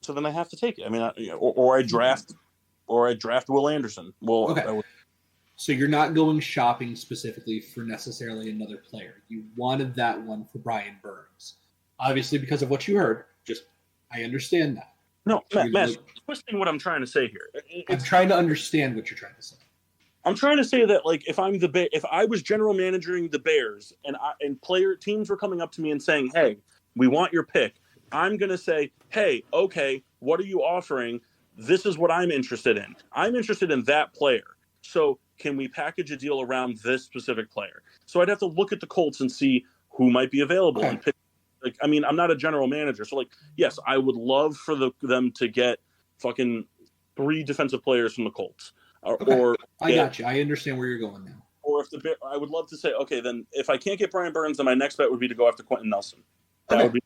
So then I have to take it. I mean, or I draft Will Anderson. Well, okay. So you're not going shopping specifically for necessarily another player. You wanted that one for Brian Burns. Obviously, because of what you heard. I understand that. No, Matt, you're twisting what I'm trying to say here. I'm trying to understand what you're trying to say. I'm trying to say that, like, if I was general managing the Bears and teams were coming up to me and saying, "Hey, we want your pick," I'm going to say, "Hey, okay, what are you offering? This is what I'm interested in. I'm interested in that player. So can we package a deal around this specific player?" So I'd have to look at the Colts and see who might be available and pick. Like, I mean, I'm not a general manager, so like, yes, I would love for them to get fucking 3 defensive players from the Colts, or I got you. I understand where you're going now. Or if I would love to say, okay, then if I can't get Brian Burns, then my next bet would be to go after Quentin Nelson. That would be.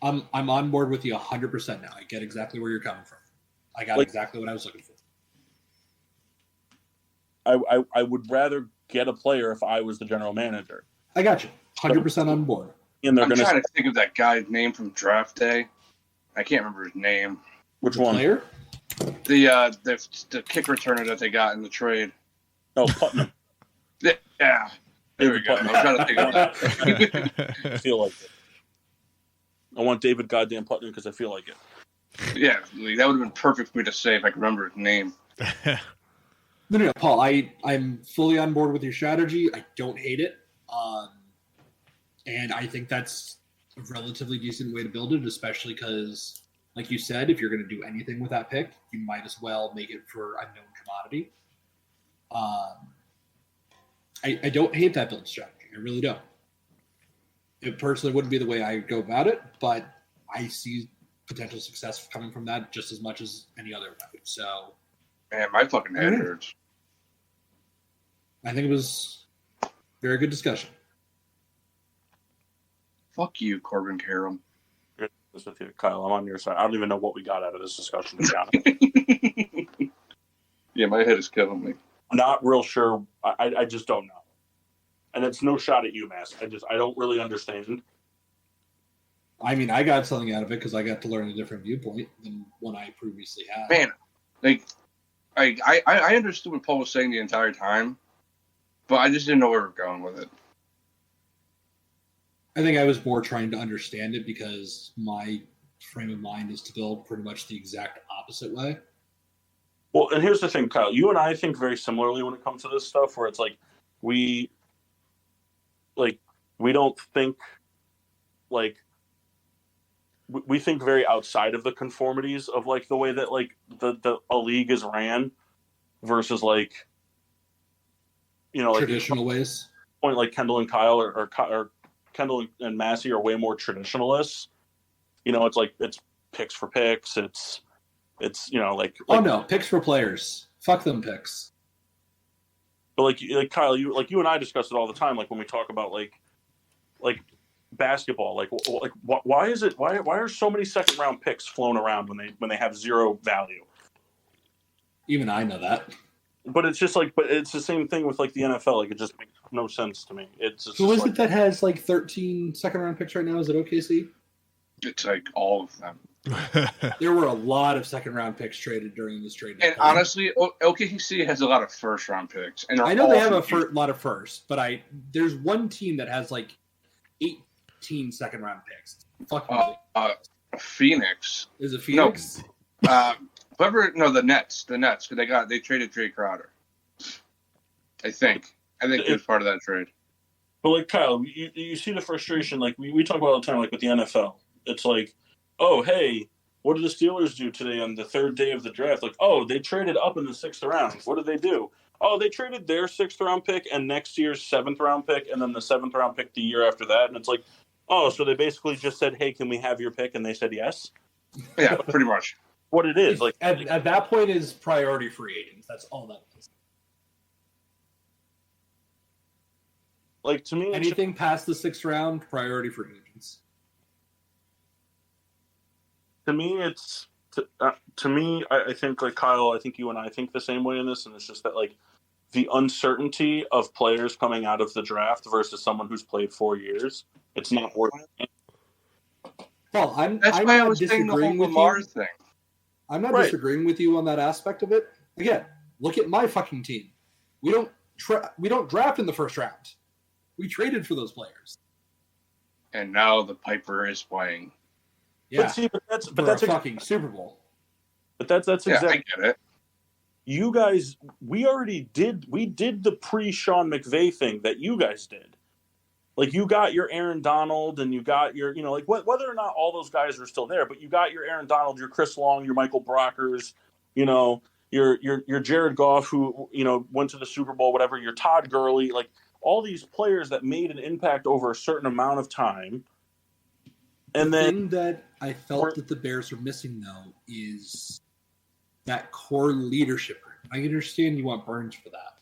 I'm on board with you 100% now. I get exactly where you're coming from. I got exactly what I was looking for. I would rather get a player if I was the general manager. I got you. 100% on board. And I'm trying to think of that guy's name from draft day. I can't remember his name. Which one? Player? The kick returner that they got in the trade. Oh, Putnam. Yeah. There we go. I'm trying to think of that. I feel like it. I want David goddamn Putnam because I feel like it. Yeah, that would have been perfect for me to say if I could remember his name. No, Paul, I'm fully on board with your strategy. I don't hate it. And I think that's a relatively decent way to build it, especially because, like you said, if you're going to do anything with that pick, you might as well make it for a known commodity. I don't hate that build strategy. I really don't. It personally wouldn't be the way I go about it, but I see potential success coming from that just as much as any other way. So, man, my fucking head hurts. I think it was a very good discussion. Fuck you, Corbin Carroll. With you, Kyle. I'm on your side. I don't even know what we got out of this discussion, to be honest. Yeah, my head is killing me. I'm not real sure. I just don't know. And it's no shot at you, Mass. I don't really understand. I mean, I got something out of it because I got to learn a different viewpoint than one I previously had. Man, like, I understood what Paul was saying the entire time, but I just didn't know where we were going with it. I think I was more trying to understand it because my frame of mind is to build pretty much the exact opposite way. Well, and here's the thing, Kyle. You and I think very similarly when it comes to this stuff, where it's like we don't think like we think very outside of the conformities of like the way that like a league is ran versus like, you know, like traditional ways. Point like Kendall and Kyle or Kendall and Massey are way more traditionalists. You know, it's like it's picks for picks. It's you know like oh no, picks for players. Fuck them picks. But like Kyle, you and I discuss it all the time. Like when we talk about like basketball, like why are so many second round picks flown around when they have zero value? Even I know that. But it's just like, but it's the same thing with like the NFL. Like it just makes no sense to me. It's just who is it that has like 13 second round picks right now? Is it OKC? It's like all of them. There were a lot of second round picks traded during this trade. And honestly, OKC has a lot of first round picks. And I know they have a lot of first, but there's one team that has like 18 second round picks. Phoenix. Is it Phoenix? No. The Nets. The Nets. They traded Jay Crowder. I think he was part of that trade. But like Kyle, you see the frustration. Like we talk about all the time. Like with the NFL, it's like, oh hey, what did the Steelers do today on the third day of the draft? Like, oh, they traded up in the 6th round. What did they do? Oh, they traded their 6th round pick and next year's 7th round pick, and then the 7th round pick the year after that. And it's like, oh, so they basically just said, hey, can we have your pick? And they said yes. Yeah, pretty much. what it is. Like at that point is priority free agents. That's all that is. Like to me, anything past the 6th round, priority free agents. To me, I think like Kyle, I think you and I think the same way in this, and it's just that like the uncertainty of players coming out of the draft versus someone who's played 4 years, it's not worth it. Well, That's I'm why I not was saying the whole disagreeing with Lamar you. thing. I'm not Right. disagreeing with you on that aspect of it. Again, look at my fucking team. We don't draft in the 1st round. We traded for those players. And now the Piper is playing. Yeah, But that's a fucking Super Bowl. But that's exactly. I get it. You guys, we did the pre-Sean McVay thing that you guys did. Like you got your Aaron Donald and you got your, like whether or not all those guys are still there, but you got your Aaron Donald, your Chris Long, your Michael Brockers, your Jared Goff who, went to the Super Bowl, whatever, your Todd Gurley, like all these players that made an impact over a certain amount of time. And the then thing that I felt that the Bears are missing though is that core leadership. I understand you want Burns for that.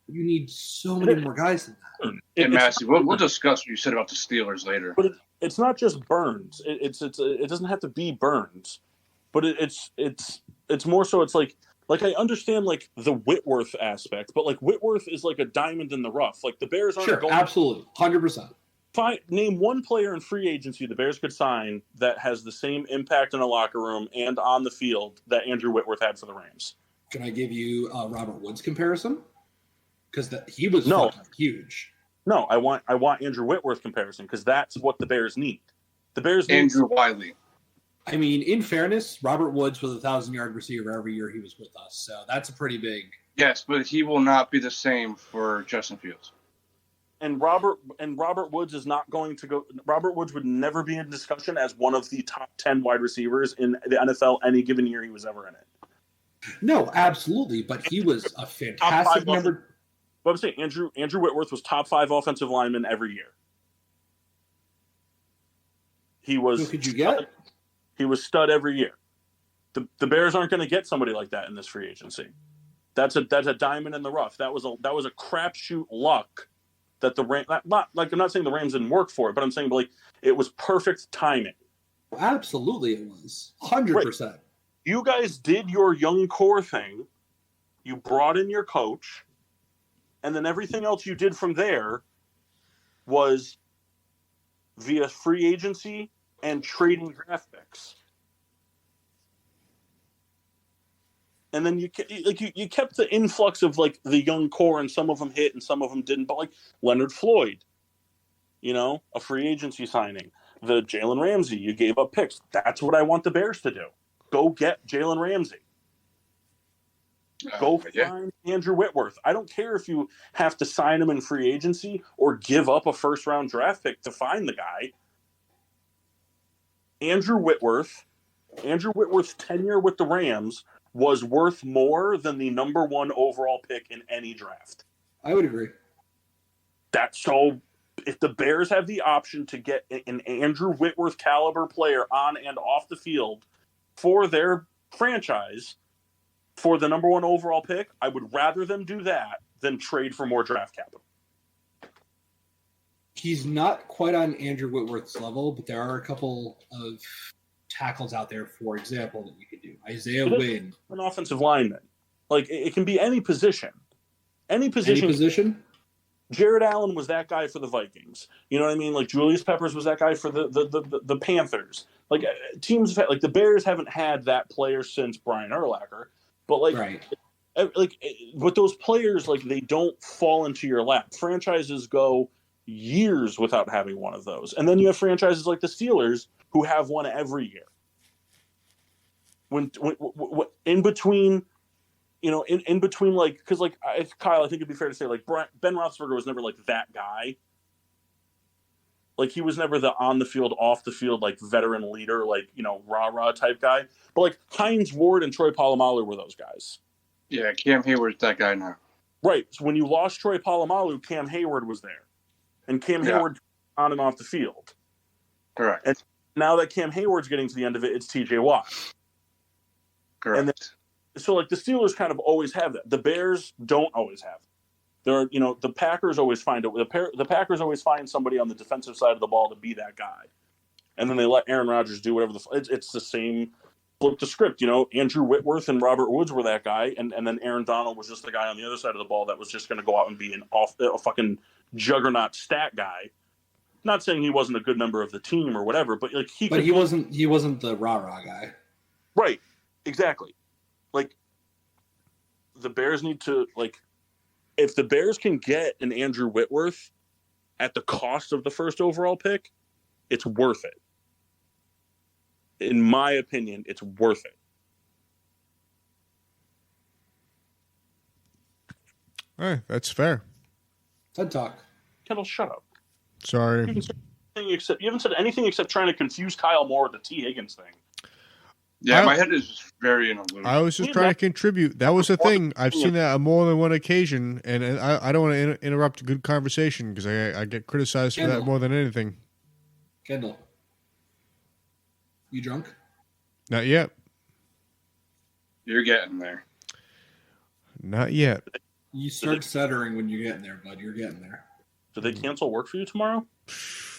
You need so many more guys than that. And Massey, we'll discuss what you said about the Steelers later. But it's not just Burns. It doesn't have to be Burns, but it's more so. It's like I understand like the Whitworth aspect, but like Whitworth is like a diamond in the rough. Like the Bears aren't going. Absolutely, 100%. Name one player in free agency the Bears could sign that has the same impact in a locker room and on the field that Andrew Whitworth had for the Rams. Can I give you a Robert Woods comparison? Because he was fucking huge. No, I want Andrew Whitworth comparison because that's what the Bears need. The Bears need Andrew Wiley. I mean, in fairness, Robert Woods was a 1,000-yard receiver every year he was with us, so that's a pretty big. Yes, but he will not be the same for Justin Fields. And Robert Woods is not going to go. Robert Woods would never be in discussion as one of the top 10 wide receivers in the NFL any given year he was ever in it. No, absolutely, but he was a fantastic number. But I'm saying Andrew Whitworth was top 5 offensive lineman every year. He was. Who could you get? He was stud every year. The Bears aren't going to get somebody like that in this free agency. That's a diamond in the rough. That was a crapshoot luck that the Rams. Not like I'm not saying the Rams didn't work for it, but I'm saying like it was perfect timing. Absolutely, it was 100%. Right. You guys did your young core thing. You brought in your coach, and then everything else you did from there was via free agency and trading draft picks. And then you kept the influx of like the young core, and some of them hit and some of them didn't. But like Leonard Floyd, a free agency signing. The Jalen Ramsey, you gave up picks. That's what I want the Bears to do. Go get Jalen Ramsey. Go find Andrew Whitworth. I don't care if you have to sign him in free agency or give up a first-round draft pick to find the guy. Andrew Whitworth's tenure with the Rams was worth more than the number 1 overall pick in any draft. I would agree. So if the Bears have the option to get an Andrew Whitworth caliber player on and off the field for their franchise for the number 1 overall pick, I would rather them do that than trade for more draft capital. He's not quite on Andrew Whitworth's level, but there are a couple of tackles out there, for example, that you could do. Isaiah Wynn. An offensive lineman. Like, it can be any position. Any position. Jared Allen was that guy for the Vikings. You know what I mean? Like, Julius Peppers was that guy for the Panthers. Like, teams, like, the Bears haven't had that player since Brian Urlacher. But, like, right. But those players, like, they don't fall into your lap. Franchises go years without having one of those. And then you have franchises like the Steelers who have one every year. When in between, in between, like, because, like, Kyle, I think it'd be fair to say, like, Ben Roethlisberger was never, like, that guy. Like, he was never the on-the-field, off-the-field, like, veteran leader, like, rah-rah type guy. But, like, Hines Ward and Troy Polamalu were those guys. Yeah, Cam Hayward's that guy now. Right. So when you lost Troy Polamalu, Cam Hayward was there. And Cam Hayward on and off the field. Correct. And now that Cam Hayward's getting to the end of it, it's TJ Watt. Correct. And then, so like the Steelers kind of always have that. The Bears don't always have. There are, the Packers always find it. The Packers always find somebody on the defensive side of the ball to be that guy, and then they let Aaron Rodgers do whatever. It's the same. Flip the script. Andrew Whitworth and Robert Woods were that guy, and then Aaron Donald was just the guy on the other side of the ball that was just going to go out and be a fucking juggernaut stat guy. Not saying he wasn't a good member of the team or whatever, but like he wasn't the rah-rah guy. Right. Exactly. Like the Bears need to if the Bears can get an Andrew Whitworth at the cost of the first overall pick, it's worth it. In my opinion, it's worth it. All right, that's fair. TED Talk. Kendall, shut up. Sorry. You haven't said anything except trying to confuse Kyle Moore with the T. Higgins thing. Yeah, my head is very in a loop. I was just trying to contribute. That was the thing. I've seen that on more than one occasion, and I don't want to interrupt a good conversation because I get criticized for that more than anything. Kendall, you drunk? Not yet. You're getting there. Not yet. You start stuttering when you're getting there, bud. You're getting there. Did they cancel work for you tomorrow?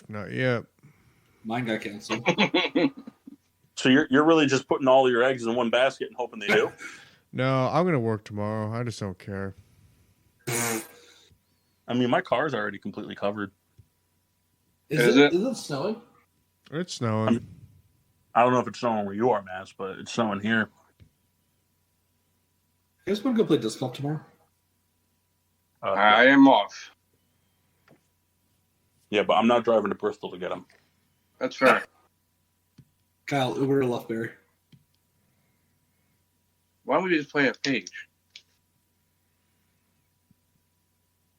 Not yet. Mine got canceled. So you're really just putting all your eggs in one basket and hoping they do? No, I'm going to work tomorrow. I just don't care. I mean, my car's already completely covered. Is it? Is it snowing? It's snowing. I don't know if it's snowing where you are, Mass, but it's snowing here. You guys want to go play disc golf tomorrow? I am off. Yeah, but I'm not driving to Bristol to get him. That's fair. Kyle, Uber to Loughbury. Why don't we just play at Page?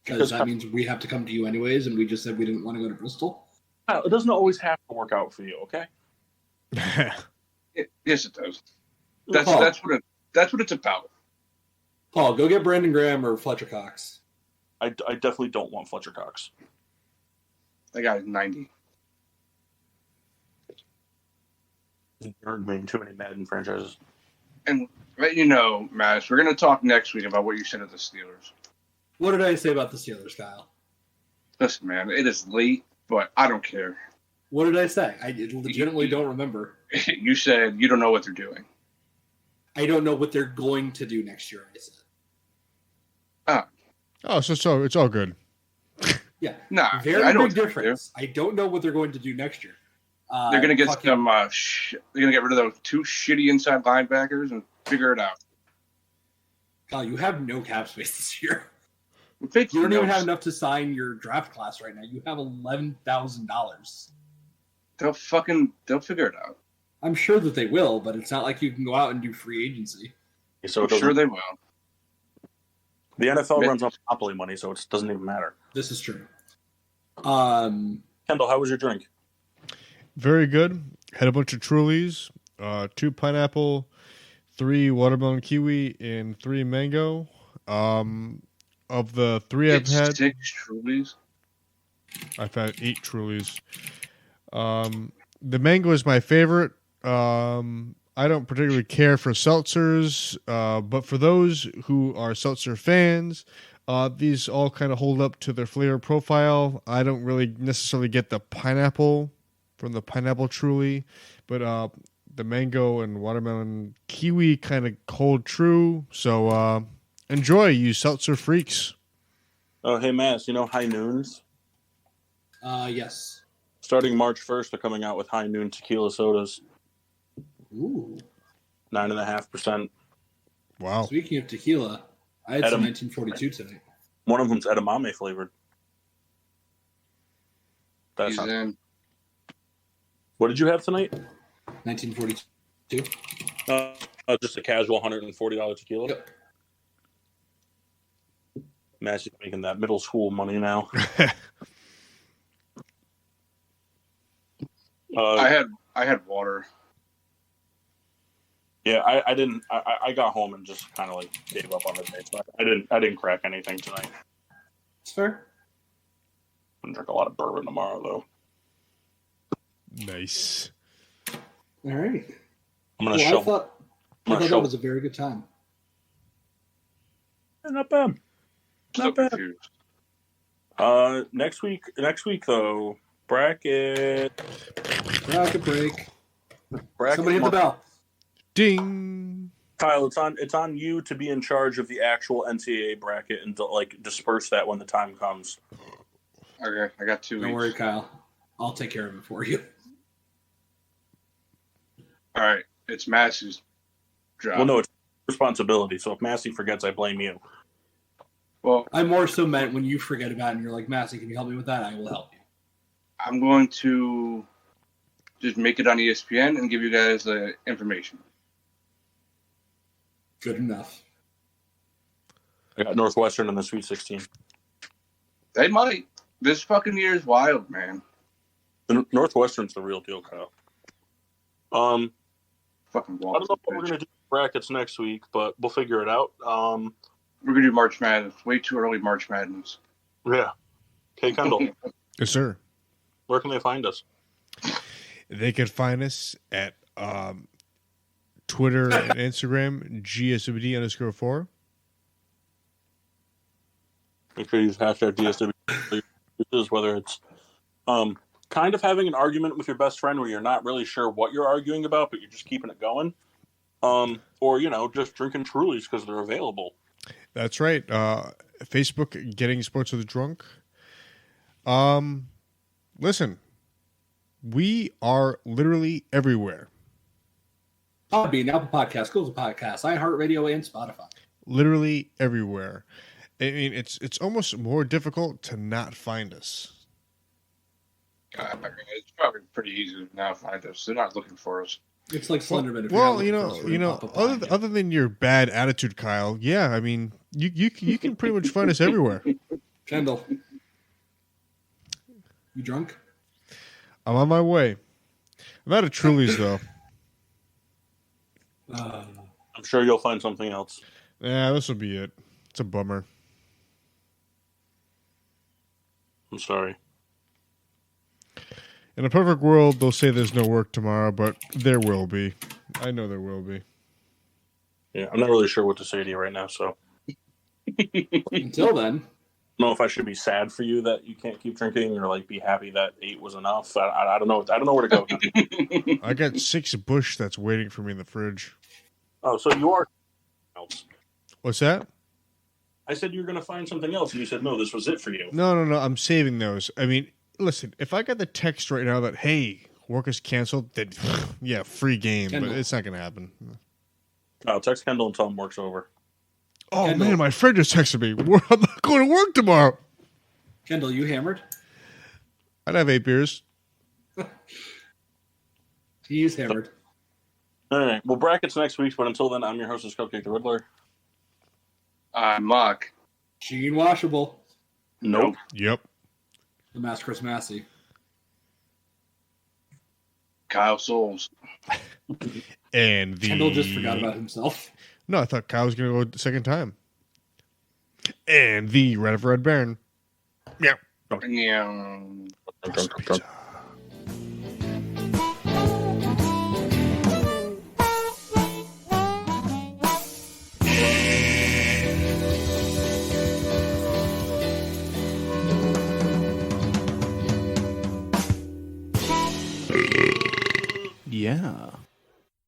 Because that means we have to come to you anyways, and we just said we didn't want to go to Bristol. It doesn't always have to work out for you, okay? Yes, it does. That's what it's about. Paul, go get Brandon Graham or Fletcher Cox. I definitely don't want Fletcher Cox. That guy is 90. There remain too many Madden franchises. And let you know, Matt, we're going to talk next week about what you said of the Steelers. What did I say about the Steelers, Kyle? Listen, man, it is late, but I don't care. What did I say? I legitimately don't remember. You said you don't know what they're doing. I don't know what they're going to do next year, I said. Oh, so it's all good. Yeah. Nah, very I know big difference. I don't know what they're going to do next year. They're going to get some. They're going to get rid of those two shitty inside linebackers and figure it out. Kyle, you have no cap space this year. You don't even have enough to sign your draft class right now. You have $11,000. They'll figure it out. I'm sure that they will, but it's not like you can go out and do free agency. So I'm sure they will. The NFL runs on monopoly money, so it doesn't even matter. This is true. Kendall, how was your drink? Very good. Had a bunch of Trulies, 2 pineapple, 3 watermelon kiwi, and 3 mango. Of the 3 I've had, 6 Trulies. I've had 8 Trulies. The mango is my favorite. I don't particularly care for seltzers, but for those who are seltzer fans, these all kind of hold up to their flavor profile. I don't really necessarily get the pineapple from the pineapple Truly, but the mango and watermelon kiwi kind of hold true. So enjoy, you seltzer freaks. Oh, hey, Mass, you know High Noons? Yes. Starting March 1st, they're coming out with High Noon tequila sodas. Ooh. 9.5%. Wow. Speaking of tequila, I had some 1942 tonight. One of them's edamame flavored. He's in. What did you have tonight? 1942. Just a casual $140 tequila? Yep. Matt's making that middle school money now. I had water. Yeah, I didn't. I got home and just kind of like gave up on the day. So I didn't crack anything tonight. It's fair. I'm gonna drink a lot of bourbon tomorrow, though. Nice. All right. I'm gonna shovel. I thought that was a very good time. Not bad. Not bad. Confused. Next week though, bracket break. Bracket Somebody hit the bell. Ding. Kyle, it's on you to be in charge of the actual NCAA bracket and to disperse that when the time comes. Okay, I got 2 weeks. Don't worry, Kyle. I'll take care of it for you. All right, it's Massey's job. Well, no, it's responsibility. So if Massey forgets, I blame you. Well, I more so meant when you forget about it and you're like, Massey, can you help me with that? I will help you. I'm going to just make it on ESPN and give you guys the information. Good enough. I got Northwestern in the Sweet 16. They might. This fucking year is wild, man. The Northwestern's the real deal, Kyle. Fucking I don't know what we're gonna do with brackets next week, but we'll figure it out. We're gonna do March Madness. Way too early March Madness. Yeah. Okay, Kendall, Yes, sir. where can they find us? They can find us at Twitter and Instagram, GSWD_4. Make sure you use hashtag GSWD, whether it's kind of having an argument with your best friend where you're not really sure what you're arguing about, but you're just keeping it going. Or, just drinking Trulies because they're available. That's right. Facebook, Getting Sports with Drunk. Listen, we are literally everywhere. Podbean, Apple Podcasts, Google Podcasts, iHeartRadio, and Spotify. Literally everywhere. I mean, it's almost more difficult to not find us. I mean, it's probably pretty easy to now find us. They're not looking for us. It's like Slenderman. If Well, you're not looking for us, we're gonna pop up behind you. other than your bad attitude, Kyle, yeah, I mean, you can pretty much find us everywhere. Kendall, you drunk? I'm on my way. I'm out of Trulies, though. I'm sure you'll find something else. Yeah, this will be it. It's a bummer. I'm sorry. In a perfect world, they'll say there's no work tomorrow, but there will be. I know there will be. Yeah, I'm not really sure what to say to you right now, so Until then, I don't know if I should be sad for you that you can't keep drinking or be happy that 8 was enough. I don't know. I don't know where to go. I got 6 Bush that's waiting for me in the fridge. Oh, so you are else. What's that? I said you were going to find something else, and you said, no, this was it for you. No. I'm saving those. I mean, listen, if I got the text right now that, hey, work is canceled, then, yeah, free game. Kendall. But it's not going to happen. I'll text Kendall and tell him work's over. Oh, Kendall. man, my friend just texted me. I'm not going to work tomorrow. Kendall, you hammered? I'd have 8 beers. He is hammered. All right. Well, brackets next week, but until then, I'm your hostess, Cupcake the Riddler. Mock. Gene Washable. Nope. Yep. The Master Chris Massey. Kyle Souls. And the... Kendall just forgot about himself. No, I thought Kyle was going to go the second time. And the Red Baron. Yeah. Yeah. Pizza. Yeah.